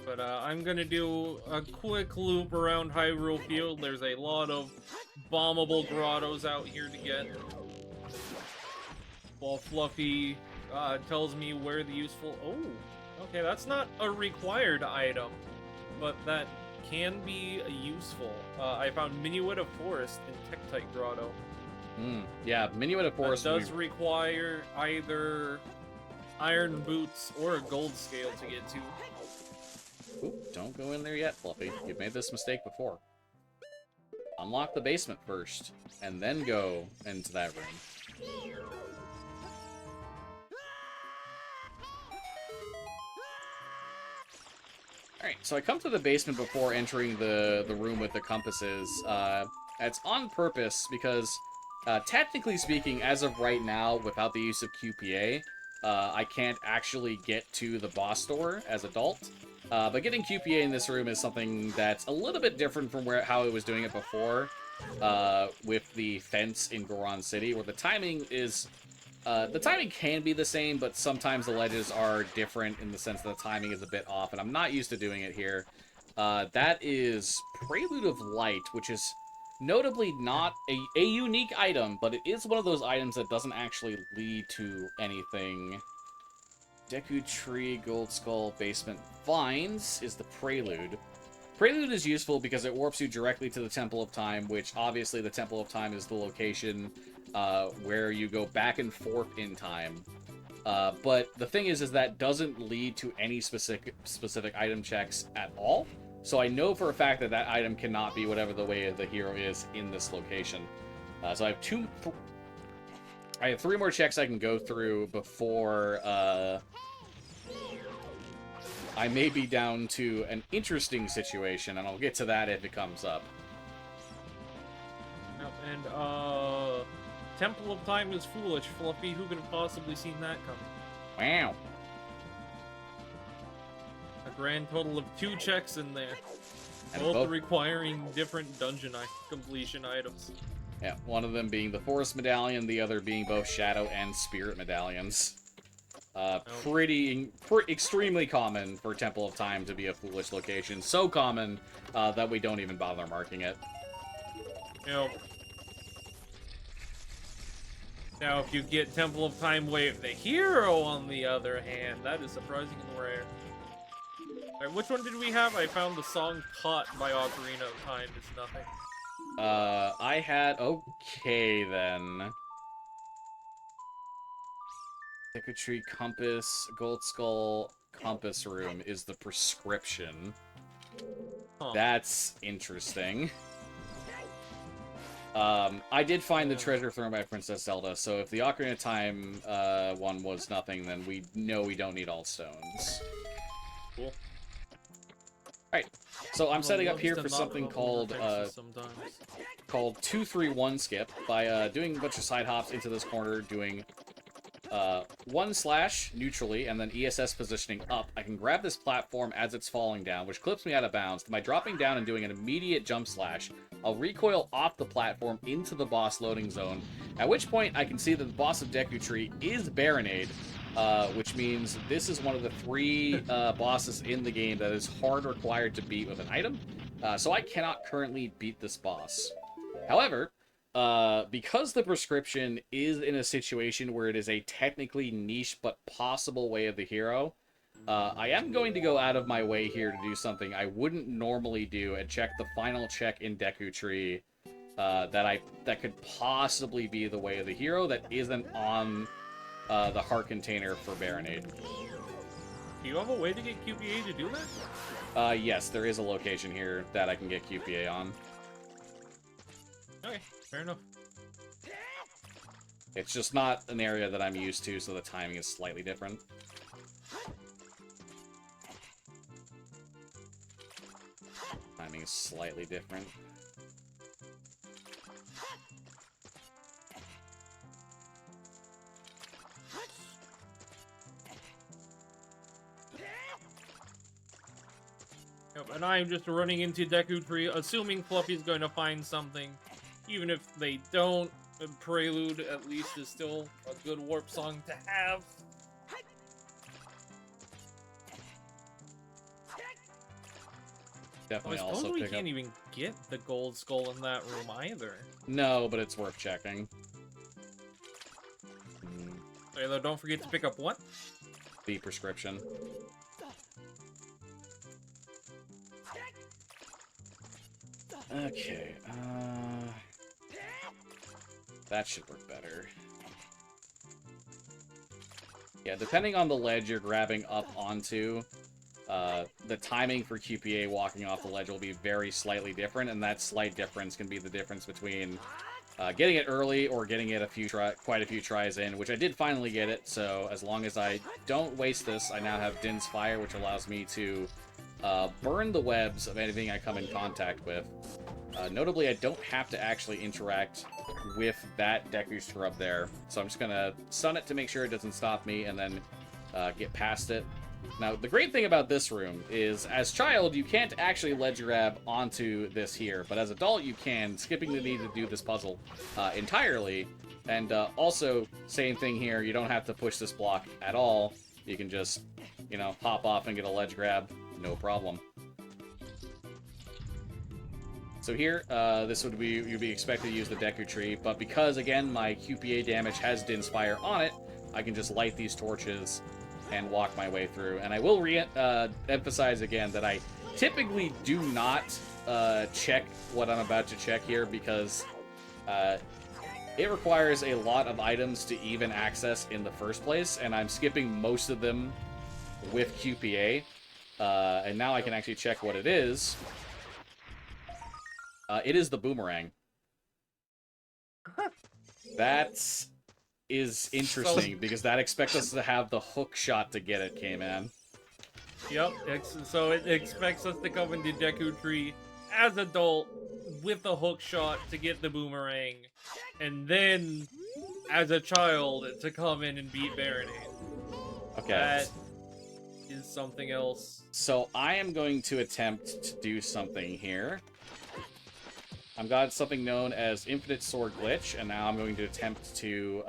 But I'm gonna do a quick loop around Hyrule Field. There's a lot of bombable grottos out here to get. While Fluffy tells me where the useful... Oh, okay, that's not a required item, but that can be useful. I found Minuet of Forest in Tektite Grotto. Yeah, Minuet of Forest does require either iron boots or a gold scale to get to. Ooh, don't go in there yet, Fluffy. You've made this mistake before. Unlock the basement first, and then go into that room. Alright, so I come to the basement before entering the room with the compasses. It's on purpose because, technically speaking, as of right now, without the use of QPA, I can't actually get to the boss door as adult. But getting QPA in this room is something that's a little bit different from how I was doing it before, with the fence in Goron City, where the timing is... the timing can be the same, but sometimes the ledges are different in the sense that the timing is a bit off, and I'm not used to doing it here. That is Prelude of Light, which is notably not a unique item, but it is one of those items that doesn't actually lead to anything. Deku Tree, Gold Skull, Basement Vines is the Prelude. Prelude is useful because it warps you directly to the Temple of Time, which obviously the Temple of Time is the location where you go back and forth in time. But the thing is that doesn't lead to any specific item checks at all. So I know for a fact that that item cannot be whatever the way of the hero is in this location. So I have I have 3 more checks I can go through before I may be down to an interesting situation, and I'll get to that if it comes up. Yep, and Temple of Time is foolish, Fluffy. Who could have possibly seen that coming? Wow. A grand total of 2 checks in there, And both requiring different dungeon completion items. Yeah, one of them being the Forest Medallion, the other being both Shadow and Spirit Medallions. Extremely common for Temple of Time to be a foolish location. So common that we don't even bother marking it. Yep. Now, if you get Temple of Time Wave the Hero, on the other hand, that is surprisingly rare. Alright, which one did we have? I found the song Caught by Ocarina of Time. It's nothing. I had... Okay, then. Deku Tree Compass, Gold Skull Compass Room is the prescription. Huh. That's interesting. I did find the treasure thrown by Princess Zelda, so if the Ocarina of Time one was nothing, then we know we don't need all stones. Cool. Alright, so I'm setting up here for something called 2-3-1 skip by doing a bunch of side hops into this corner, doing 1/ neutrally, and then ESS positioning up. I can grab this platform as it's falling down, which clips me out of bounds. By dropping down and doing an immediate jump slash, I'll recoil off the platform into the boss loading zone, at which point I can see that the boss of Deku Tree is Baronade, which means this is one of the 3 bosses in the game that is hard required to beat with an item, so I cannot currently beat this boss. However, because the prescription is in a situation where it is a technically niche but possible way of the hero, I am going to go out of my way here to do something I wouldn't normally do and check the final check in Deku Tree that could possibly be the way of the hero that isn't on the heart container for Baronade. Do you have a way to get QPA to do that? Yes, there is a location here that I can get QPA on. Okay, fair enough. It's just not an area that I'm used to, so the timing is slightly different. Timing is slightly different. Yep, and I'm just running into Deku Tree, assuming Fluffy's going to find something. Even if they don't, Prelude at least is still a good warp song to have. Definitely I also suppose we pick can't up... even get the gold skull in that room either. No, but it's worth checking. Okay, though, don't forget to pick up what? The prescription. Okay, that should work better. Yeah, depending on the ledge you're grabbing up onto, the timing for QPA walking off the ledge will be very slightly different, and that slight difference can be the difference between getting it early or getting it quite a few tries in, which I did finally get it, so as long as I don't waste this, I now have Din's Fire, which allows me to burn the webs of anything I come in contact with. Notably, I don't have to actually interact with that Deku Scrub there, so I'm just gonna stun it to make sure it doesn't stop me, and then get past it. Now, the great thing about this room is, as child, you can't actually ledge grab onto this here, but as adult, you can, skipping the need to do this puzzle entirely. And also, same thing here, you don't have to push this block at all. You can just, you know, hop off and get a ledge grab, no problem. So here, this would be, you'd be expected to use the Deku Tree, but because, again, my QPA damage has Din's Fire on it, I can just light these torches and walk my way through. And I will emphasize again that I typically do not check what I'm about to check here, because it requires a lot of items to even access in the first place, and I'm skipping most of them with QPA. And now I can actually check what it is. It is the boomerang. That's is interesting because that expects us to have the hook shot to get it, K-Man. Yep, so it expects us to come into Deku Tree as adult with the hook shot to get the boomerang, and then as a child to come in and beat Baronade. Okay. That is something else. So I am going to attempt to do something here. I've got something known as Infinite Sword Glitch, and now I'm going to attempt to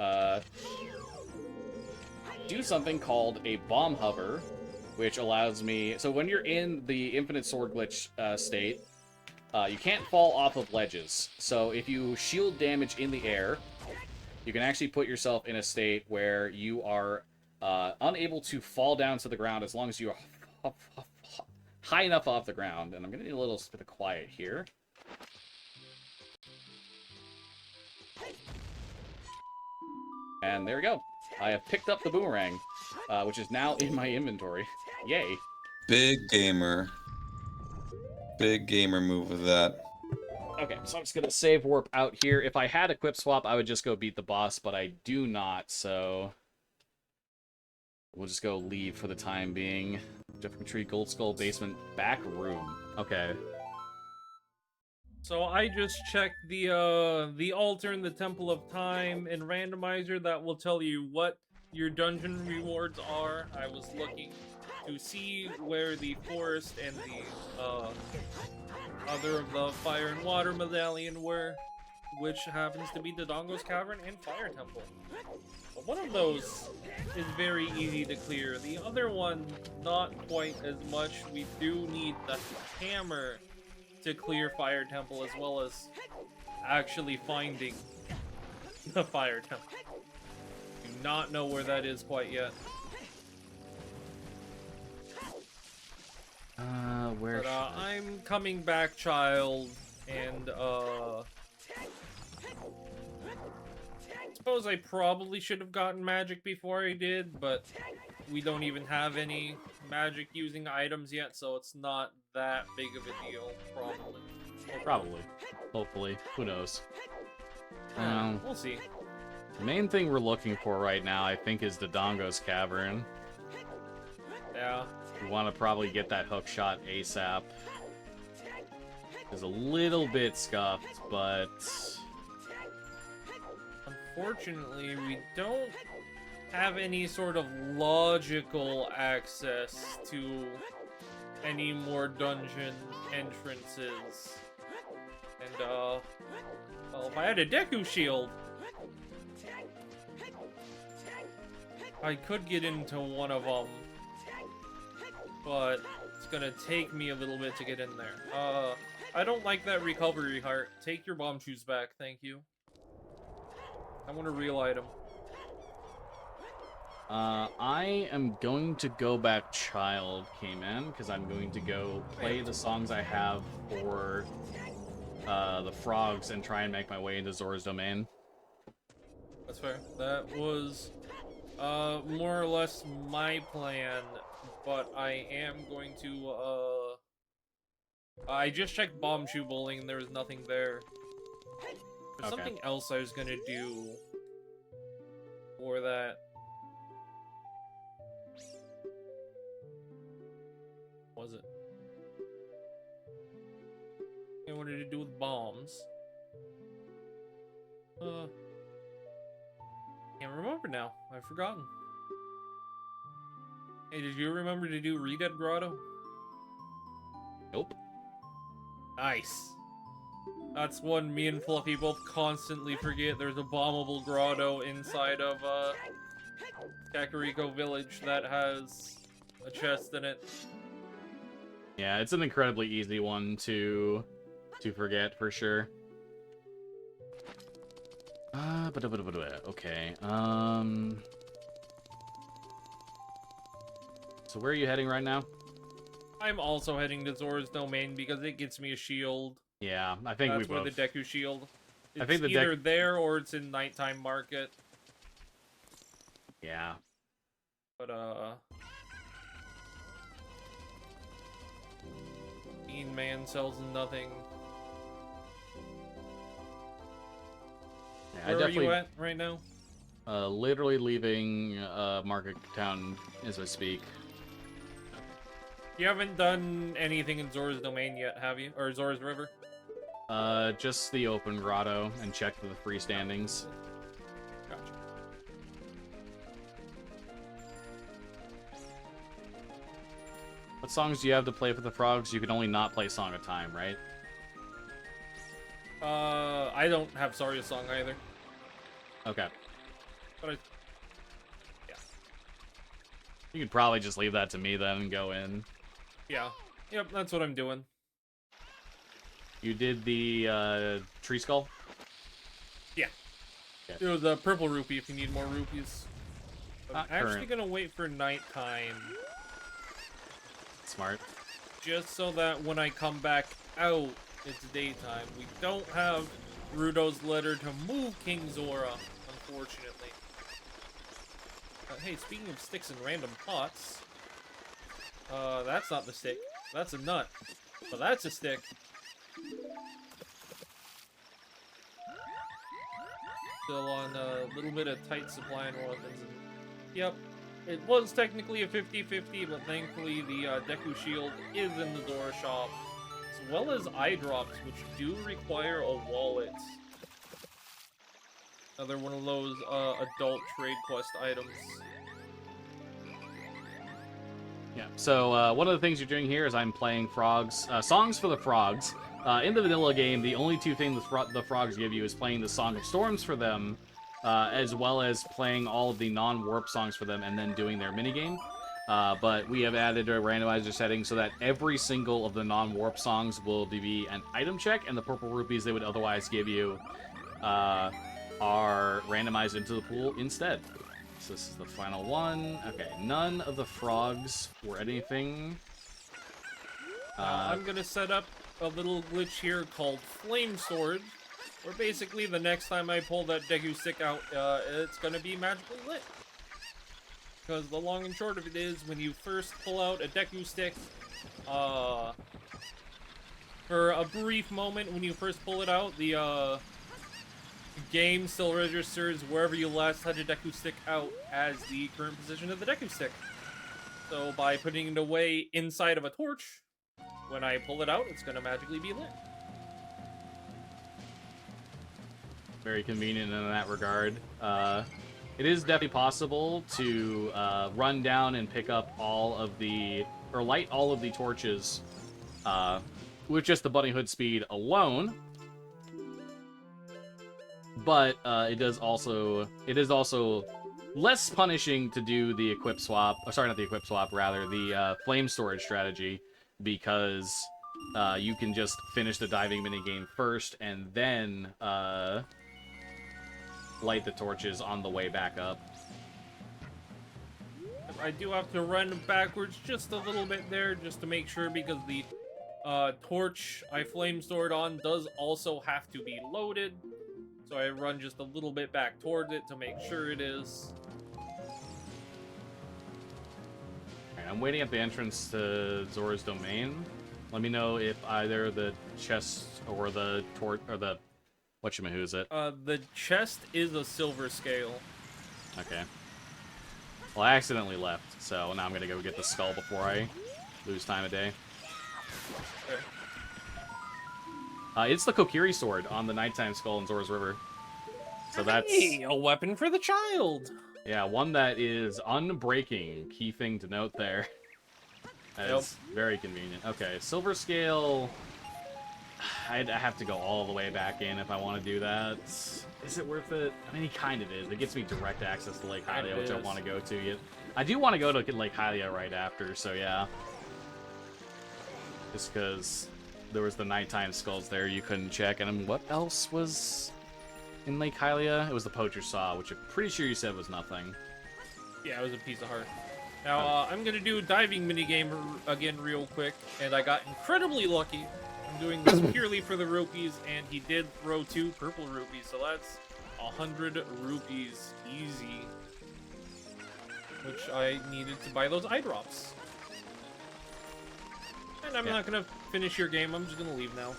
do something called a Bomb Hover, which allows me... So when you're in the Infinite Sword Glitch state, you can't fall off of ledges. So if you shield damage in the air, you can actually put yourself in a state where you are unable to fall down to the ground as long as you are high enough off the ground. And I'm going to need a little bit of quiet here. And there we go. I have picked up the boomerang, which is now in my inventory. Yay. Big gamer. Big gamer move with that. Okay, so I'm just going to save warp out here. If I had equip swap, I would just go beat the boss, but I do not, so... We'll just go leave for the time being. Jeffrey Tree, Gold Skull Basement, back room. Okay. So I just checked the altar in the Temple of Time and Randomizer that will tell you what your dungeon rewards are. I was looking to see where the forest and the other of the fire and water medallion were, which happens to be the Dodongo's Cavern and Fire Temple. But one of those is very easy to clear. The other one, not quite as much. We do need the hammer to clear Fire Temple, as well as actually finding the Fire Temple. Do not know where that is quite yet. Where? But I'm coming back, child, and I suppose I probably should have gotten magic before I did, but we don't even have any magic using items yet, so it's not that big of a deal, probably. Probably. Hopefully. Who knows? We'll see. The main thing we're looking for right now, I think, is the Dodongo's Cavern. Yeah. We want to probably get that hook shot ASAP. It's a little bit scuffed, but... Unfortunately, we don't have any sort of logical access to any more dungeon entrances. And, well, if I had a Deku Shield, I could get into one of them. But it's gonna take me a little bit to get in there. I don't like that recovery heart. Take your bomb shoes back, thank you. I want a real item. I am going to go back child, K-Man, because I'm going to go play the songs I have for the frogs and try and make my way into Zora's Domain. That's fair. That was more or less my plan, but I am going to I just checked Bomb Shoe Bowling and there was nothing there. There's something else I was gonna do for that. Was it? I wanted to do with bombs. Can't remember now. I've forgotten. Hey, did you remember to do Redead Grotto? Nope. Nice. That's one me and Fluffy both constantly forget. There's a bombable grotto inside of Kakariko Village that has a chest in it. Yeah, it's an incredibly easy one to forget for sure. Okay. So where are you heading right now? I'm also heading to Zora's Domain because it gets me a shield. Yeah, I think That's we where both. the Deku Shield. It's I think the either there or it's in Nighttime Market. Yeah. But Bean Man sells nothing. Yeah, Where are you at right now? Literally leaving Market Town as I speak. You haven't done anything in Zora's Domain yet, have you? Or Zora's River? Just the open grotto and check for the freestandings. Gotcha. What songs do you have to play for the frogs? You can only not play Song of Time, right? I don't have Saria's song either. Okay. But You could probably just leave that to me then and go in. yeah. Yep, that's what I'm doing. You did the tree skull? Yeah. Okay. There's a purple rupee if you need more rupees. I'm Not actually current. gonna wait for nighttime, Smart. just so that when I come back out, it's daytime. We don't have Rudo's letter to move King Zora, unfortunately. Hey, speaking of sticks and random pots, that's not the stick. That's a nut. But that's a stick. Still on a little bit of tight supply and weapons. Yep, it was technically a 50-50, but thankfully the Deku Shield is in the Zora shop, as well as eye drops, which do require a wallet. Another one of those adult trade quest items. Yeah, so one of the things you're doing here is I'm playing frogs, songs for the frogs. In the vanilla game, the only two things the frogs give you is playing the Song of Storms for them, as well as playing all of the non-warp songs for them and then doing their minigame. But we have added a randomizer setting so that every single of the non-warp songs will be an item check, and the purple rupees they would otherwise give you are randomized into the pool instead. So this is the final one. Okay, none of the frogs were anything. I'm gonna set up a little glitch here called Flame Sword, where basically the next time I pull that Deku stick out, it's gonna be magically lit. Because the long and short of it is, when you first pull out a Deku stick, for a brief moment when you first pull it out, the game still registers wherever you last had a Deku stick out as the current position of the Deku stick. So by putting it away inside of a torch, when I pull it out, it's gonna magically be lit. Very convenient in that regard. It is definitely possible to run down and pick up all of the, or light all of the torches with just the bunny hood speed alone. But it is also less punishing to do the equip swap. Oh, sorry, not the equip swap, rather the flame storage strategy, because you can just finish the diving minigame first and then light the torches on the way back up. I do have to run backwards just a little bit there, just to make sure, because the torch I flame stored on does also have to be loaded. So I run just a little bit back towards it to make sure it is. Alright, I'm waiting at the entrance to Zora's Domain. Let me know if either the chest or the torch or the whatchamahoo is it? The chest is a silver scale. Okay. Well, I accidentally left, so now I'm gonna go get the skull before I lose time of day. Okay. It's the Kokiri sword on the nighttime skull in Zora's River. So that's Hey, a weapon for the child. yeah, one that is unbreaking. Key thing to note there. That is very convenient. Okay, silver scale. I have to go all the way back in if I want to do that. Is it worth it? I mean, he kind of is. It gets me direct access to Lake Hylia, which I want to go to yet. I do want to go to Lake Hylia right after, so yeah. Just because there was the nighttime skulls there you couldn't check, and what else was in Lake Hylia? It was the Poacher Saw, which I'm pretty sure you said was nothing. Yeah, it was a piece of heart. Now, I'm gonna do a diving minigame again real quick, and I got incredibly lucky. I'm doing this purely for the rupees, and he did throw 2 purple rupees, so that's 100 rupees easy. Which I needed to buy those eye drops. And I'm not gonna finish your game, I'm just gonna leave now.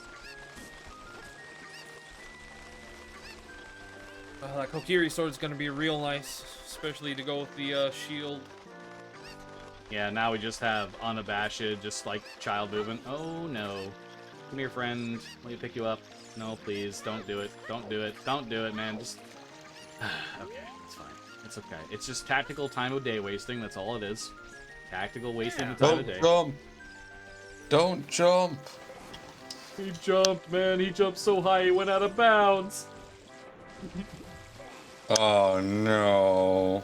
That Kokiri sword's gonna be real nice, especially to go with the shield. Yeah, now we just have unabashed, just like child movement. Oh no. Come here, friend. Let me pick you up. No, please, don't do it. Don't do it. Don't do it, man. Just... okay, it's fine. It's okay. It's just tactical time of day wasting. That's all it is. Tactical wasting the time of day. Don't jump! Don't jump! He jumped, man. He jumped so high he went out of bounds. Oh no.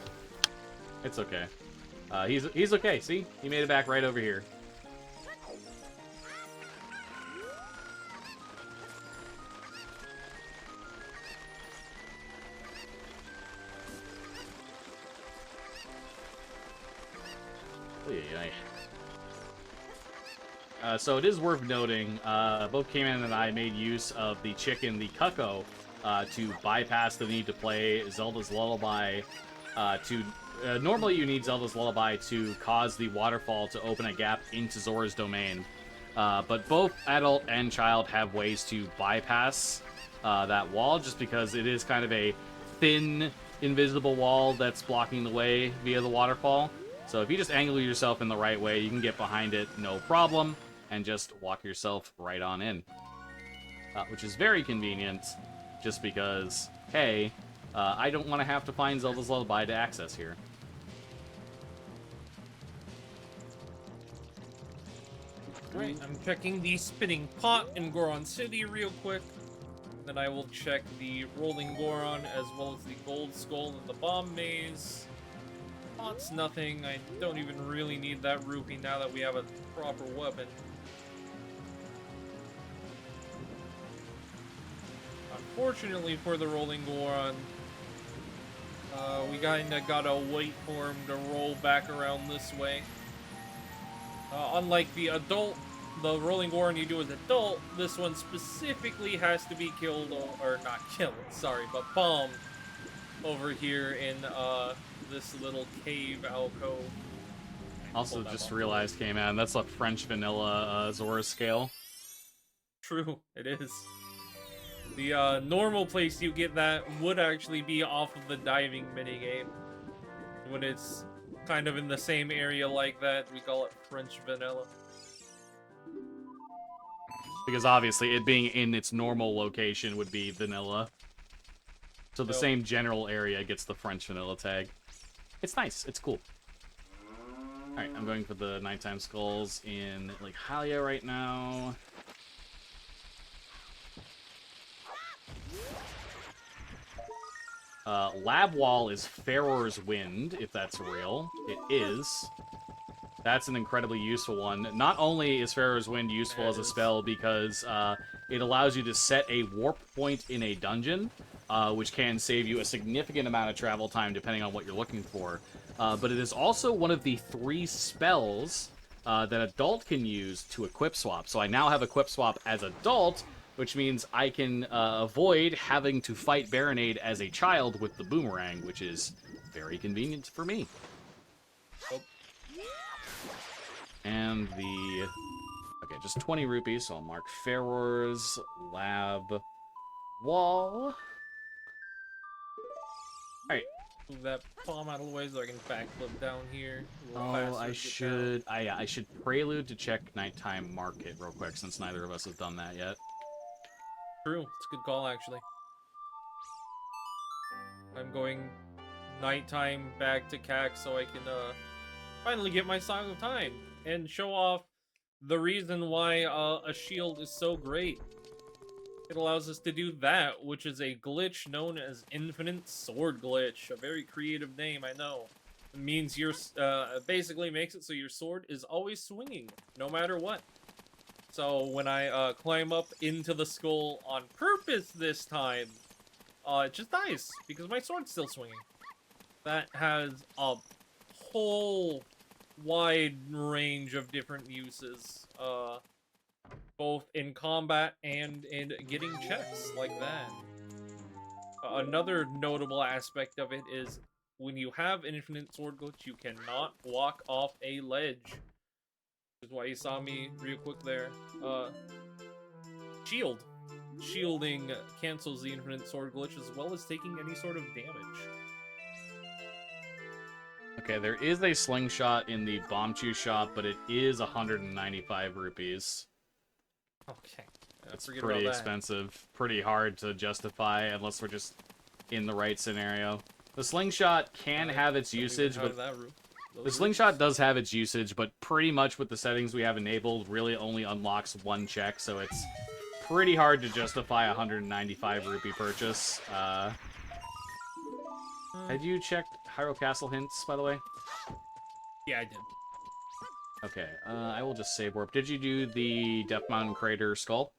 It's okay. He's okay. See? He made it back right over here. So it is worth noting, both Kman and I made use of the chicken, the Cucko, to bypass the need to play Zelda's Lullaby. Normally you need Zelda's Lullaby to cause the waterfall to open a gap into Zora's domain. But both adult and child have ways to bypass that wall, just because it is kind of a thin, invisible wall that's blocking the way via the waterfall. So if you just angle yourself in the right way, you can get behind it, no problem, and just walk yourself right on in. Which is very convenient, just because, hey, I don't want to have to find Zelda's Lullaby to access here. Right, I'm checking the spinning pot in Goron City real quick. Then I will check the rolling Goron as well as the gold skull in the bomb maze. Pot's nothing. I don't even really need that rupee now that we have a proper weapon. Unfortunately for the rolling Goron, we kinda gotta wait for him to roll back around this way. Unlike the adult, the rolling Goron you do as adult, this one specifically has to be killed, or not killed, sorry, but bombed over here in this little cave alcove. Also just realized, K-Man, that's a French vanilla Zora scale. True, it is. The normal place you get that would actually be off of the diving minigame. When it's kind of in the same area like that, we call it French vanilla. Because obviously it being in its normal location would be vanilla. So the same general area gets the French vanilla tag. It's nice, it's cool. Alright, I'm going for the nighttime skulls in Lake Hylia right now. Lab Wall is Faror's Wind, if that's real. It is. That's an incredibly useful one. Not only is Faror's Wind useful as a spell because it allows you to set a warp point in a dungeon, which can save you a significant amount of travel time depending on what you're looking for. But it is also one of the 3 spells that adult can use to equip swap. So I now have equip swap as adult, which means I can avoid having to fight Baronade as a child with the boomerang, which is very convenient for me. And the... okay, just 20 rupees, so I'll mark Faror's Lab Wall. Alright. Move that bomb out of the way so I can backflip down here. Oh, I should prelude to check Nighttime Market real quick, since neither of us have done that yet. True, it's a good call actually. I'm going nighttime back to CAC so I can finally get my Song of Time and show off the reason why a shield is so great. It allows us to do that, which is a glitch known as Infinite Sword Glitch. A very creative name, I know. It means your basically makes it so your sword is always swinging, no matter what. So when I climb up into the skull on purpose this time, it just dies because my sword's still swinging. That has a whole wide range of different uses, both in combat and in getting checks like that. Another notable aspect of it is when you have an Infinite Sword Glitch, you cannot walk off a ledge. Which is why you saw me real quick there. Shield. shielding cancels the infinite sword glitch as well as taking any sort of damage. Okay, there is a slingshot in the bomb chew shop, but it is 195 rupees. Okay. It's Forget pretty about that. expensive. Pretty hard to justify unless we're just in the right scenario. The slingshot can have its usage, but the slingshot does have its usage, but pretty much with the settings we have enabled, really only unlocks one check, so it's pretty hard to justify a 195 rupee purchase. Have you checked Hyrule Castle hints, by the way? Yeah, I did. Okay, I will just save warp. Did you do the Death Mountain Crater skull?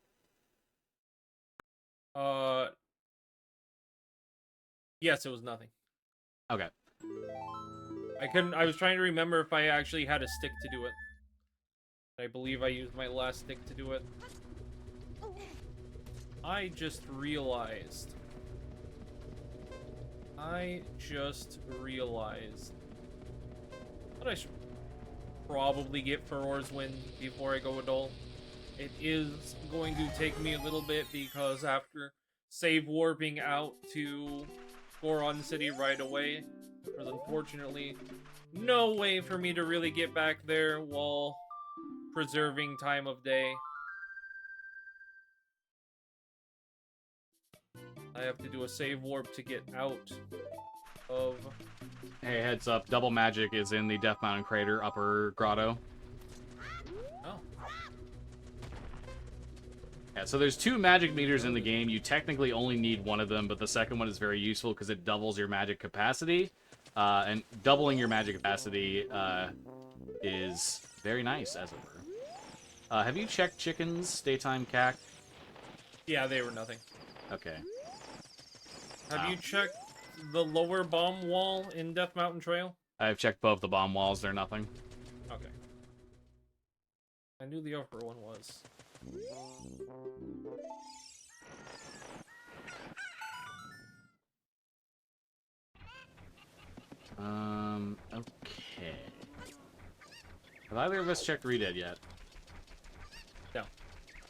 Yes, it was nothing. Okay. I was trying to remember if I actually had a stick to do it. I believe I used my last stick to do it. I just realized that I should probably get Furor's Win before I go adult. It is going to take me a little bit because after save warping out to Goron City right away, there's unfortunately no way for me to really get back there while preserving time of day. I have to do a save warp to get out of... Hey, heads up. Double magic is in the Death Mountain Crater upper grotto. Oh. Yeah, so there's 2 magic meters in the game. You technically only need one of them, but the second one is very useful because it doubles your magic capacity. And doubling your magic capacity is very nice, as it were. Have you checked Chicken's daytime CAC? Yeah, they were nothing. Okay. Have you checked the lower bomb wall in Death Mountain Trail? I've checked both the bomb walls. They're nothing. Okay. I knew the upper one was. Okay. Have either of us checked Redead yet? No.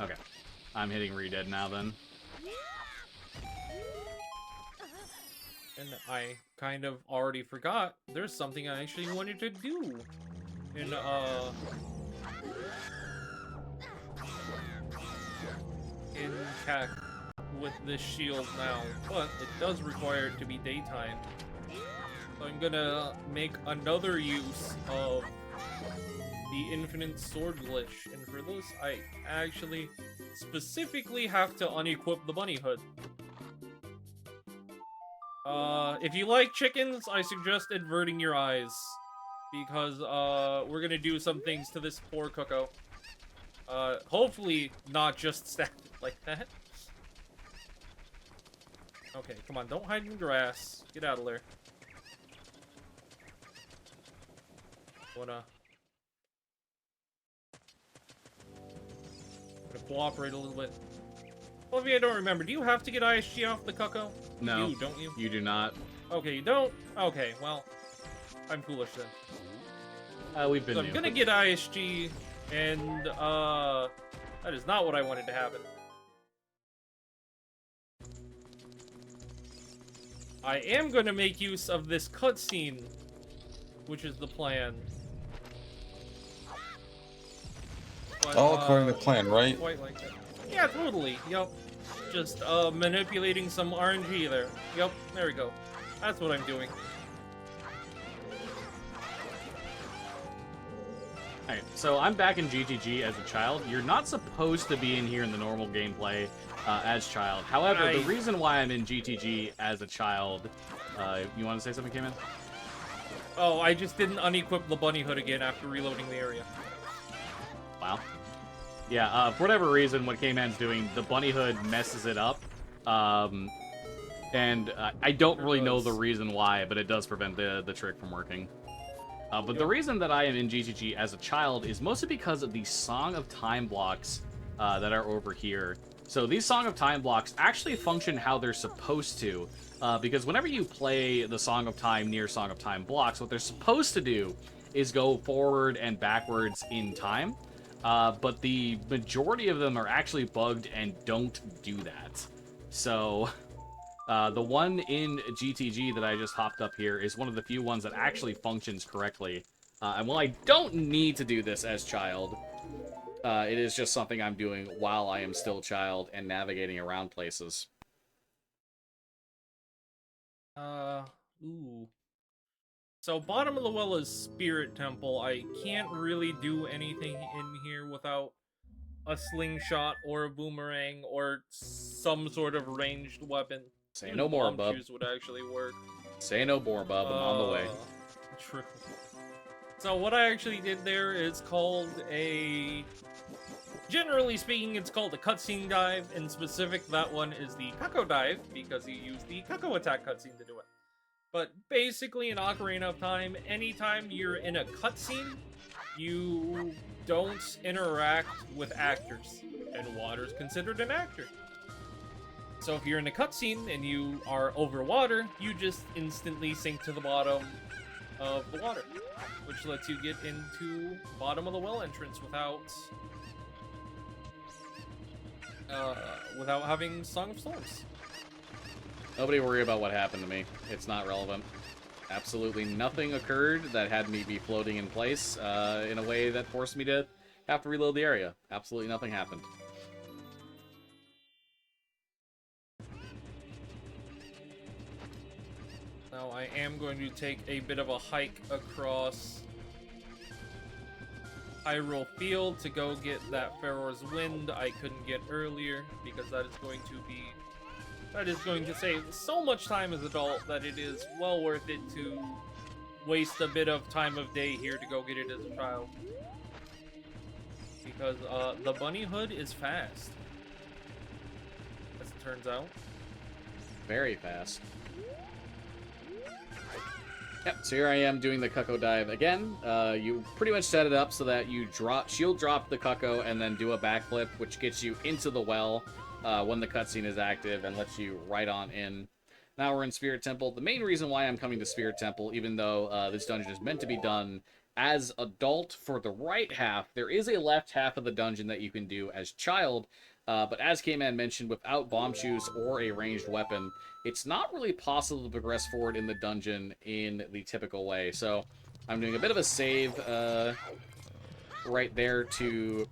Okay. I'm hitting Redead now, then. And I kind of already forgot there's something I actually wanted to do in CAC with this shield now, but it does require it to be daytime. So I'm gonna make another use of the infinite sword glitch, and for this I actually specifically have to unequip the bunny hood. If you like chickens, I suggest averting your eyes, because we're gonna do some things to this poor Cucco. Hopefully not just stab it like that. Okay, come on, don't hide in the grass. Get out of there. Gonna cooperate a little bit. Olivia, I don't remember. Do you have to get ISG off the Cucco? No. You do, don't you? You do not. Okay, you don't? Okay, well, I'm foolish then. We've been So I'm gonna get ISG, and, that is not what I wanted to happen. I am gonna make use of this cutscene, which is the plan. But, All according to plan, right? Quite like that. Yeah, totally. Yup. Just manipulating some RNG there. Yup, there we go. That's what I'm doing. Alright, so I'm back in GTG as a child. You're not supposed to be in here in the normal gameplay as child. However, the reason why I'm in GTG as a child... you want to say something, Kman? Oh, I just didn't unequip the bunny hood again after reloading the area. Wow. Yeah, for whatever reason, what Kman's doing, the bunny hood messes it up. And I don't really know the reason why, but it does prevent the trick from working. But the reason that I am in GTG as a child is mostly because of the Song of Time blocks that are over here. So these Song of Time blocks actually function how they're supposed to. Because whenever you play the Song of Time near Song of Time blocks, what they're supposed to do is go forward and backwards in time. but the majority of them are actually bugged and don't do that. So the one in GTG that I just hopped up here is one of the few ones that actually functions correctly. And while I don't need to do this as child, it is just something I'm doing while I am still child and navigating around places. Ooh. So bottom of the well is Spirit Temple. I can't really do anything in here without a slingshot or a boomerang or some sort of ranged weapon. Say Even no more, bomb bub. shoes would actually work. Say no more, bub. I'm on the way. True. So what I actually did there is called a... Generally speaking, it's called a cutscene dive. In specific, that one is the Cucko dive, because you use the Cucko attack cutscene to do it. But basically, in Ocarina of Time, anytime you're in a cutscene, you don't interact with actors, and water's considered an actor. So if you're in a cutscene and you are over water, you just instantly sink to the bottom of the water, which lets you get into bottom of the well entrance without having Song of Storms. Nobody worry about what happened to me. It's not relevant. Absolutely nothing occurred that had me be floating in place in a way that forced me to have to reload the area. Absolutely nothing happened. Now I am going to take a bit of a hike across Hyrule Field to go get that Pharaoh's Wind I couldn't get earlier, because that is going to save so much time as an adult that it is well worth it to waste a bit of time of day here to go get it as a child. Because the bunny hood is fast, as it turns out. Very fast. Yep, so here I am doing the Cucko dive again. You pretty much set it up so that you shield drop the Cucko and then do a backflip, which gets you into the well when the cutscene is active and lets you right on in. Now we're in Spirit Temple. The main reason why I'm coming to Spirit Temple, even though this dungeon is meant to be done as adult for the right half, there is a left half of the dungeon that you can do as child. But as Kman mentioned, without bomb shoes or a ranged weapon, it's not really possible to progress forward in the dungeon in the typical way. So I'm doing a bit of a save right there to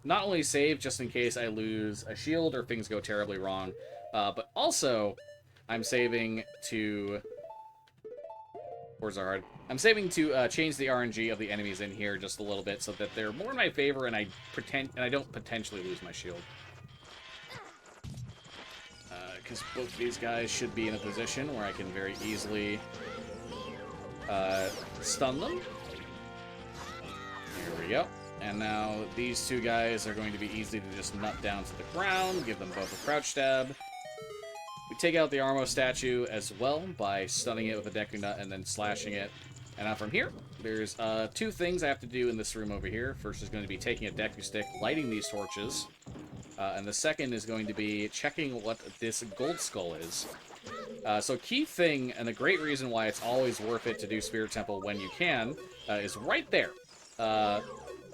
not only save just in case I lose a shield or things go terribly wrong, but also I'm saving to... Where's our hard? I'm saving to change the RNG of the enemies in here just a little bit so that they're more in my favor and I don't potentially lose my shield. Because both of these guys should be in a position where I can very easily stun them. Here we go. And now these two guys are going to be easy to just nut down to the ground, give them both a crouch stab. We take out the Armo statue as well by stunning it with a Deku Nut and then slashing it. And now from here, there's two things I have to do in this room over here. First is going to be taking a Deku Stick, lighting these torches. And the second is going to be checking what this gold skull is. So key thing, and the great reason why it's always worth it to do Spirit Temple when you can, is right there.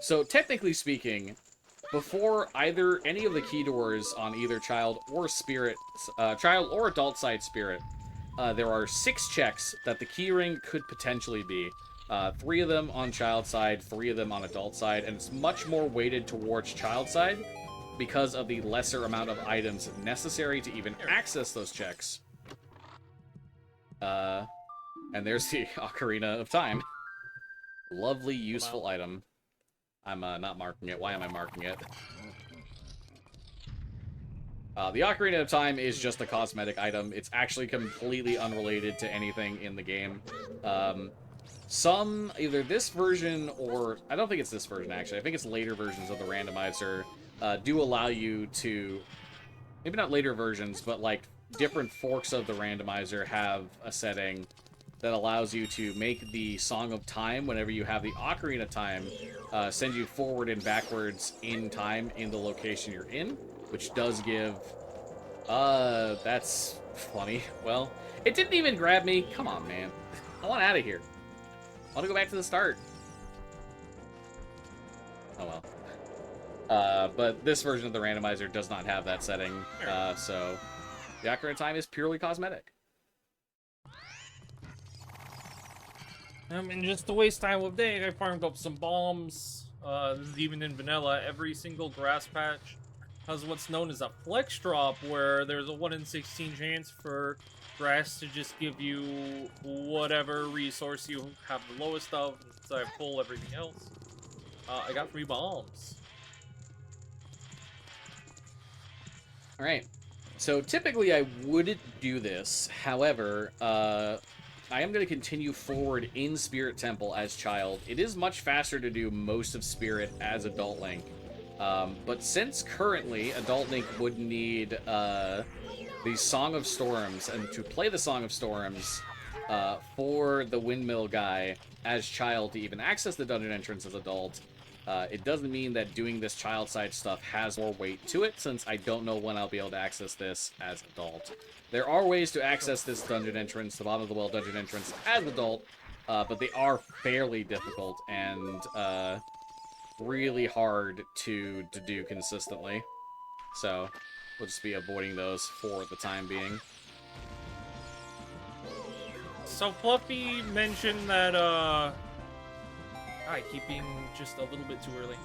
So technically speaking, before any of the key doors on either child or spirit, child or adult side spirit, there are 6 checks that the key ring could potentially be. 3 of them on child side, 3 of them on adult side, and it's much more weighted towards child side because of the lesser amount of items necessary to even access those checks. And there's the Ocarina of Time. Lovely, useful item. I'm not marking it. Why am I marking it? The Ocarina of Time is just a cosmetic item. It's actually completely unrelated to anything in the game. Either this version or... I don't think it's this version, actually. I think it's later versions of the randomizer do allow you to... Maybe not later versions, but like different forks of the randomizer have a setting that allows you to make the Song of Time, whenever you have the Ocarina Time, send you forward and backwards in time in the location you're in, which does give... that's funny. Well, it didn't even grab me. Come on, man. I want out of here. I want to go back to the start. Oh, well. But this version of the randomizer does not have that setting, so the Ocarina of Time is purely cosmetic. And just to waste time with day, I farmed up some bombs. This is even in vanilla. Every single grass patch has what's known as a flex drop, where there's a 1 in 16 chance for grass to just give you whatever resource you have the lowest of, and since I have full everything else. I got 3 bombs. Alright, so typically I wouldn't do this, however, I am going to continue forward in Spirit Temple as Child. It is much faster to do most of Spirit as Adult Link, but since currently Adult Link would need the Song of Storms, and to play the Song of Storms for the Windmill guy as Child to even access the dungeon entrance as Adult, it doesn't mean that doing this child side stuff has more weight to it, since I don't know when I'll be able to access this as Adult. There are ways to access this dungeon entrance, the Bottom of the Well dungeon entrance, as Adult, but they are fairly difficult and really hard to do consistently. So we'll just be avoiding those for the time being. So Fluffy mentioned that, I keep being just a little bit too early.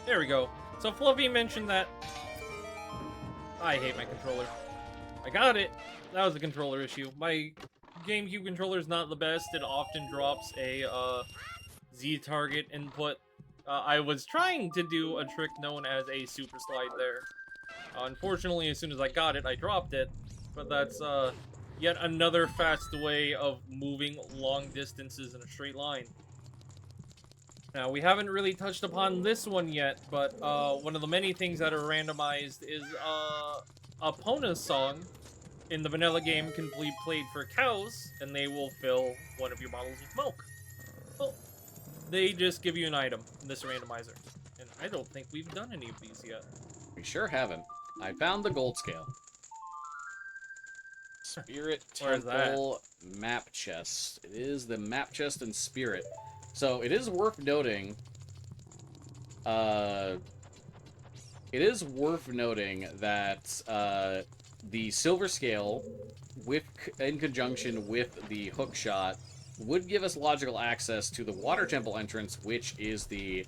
There we go. So Fluffy mentioned that... I hate my controller. I got it! That was a controller issue. My GameCube controller is not the best. It often drops a Z-target input. I was trying to do a trick known as a super slide there. Unfortunately, as soon as I got it, I dropped it. But that's yet another fast way of moving long distances in a straight line. Now, we haven't really touched upon this one yet, but one of the many things that are randomized is Epona's song in the vanilla game can be played for cows, and they will fill one of your bottles of milk. Well, they just give you an item in this randomizer, and I don't think we've done any of these yet. We sure haven't. I found the gold scale. Spirit Where's that? Temple map chest. It is the map chest in Spirit. So it is worth noting. It is worth noting that the silver scale, in conjunction with the hook shot, would give us logical access to the water temple entrance, which is the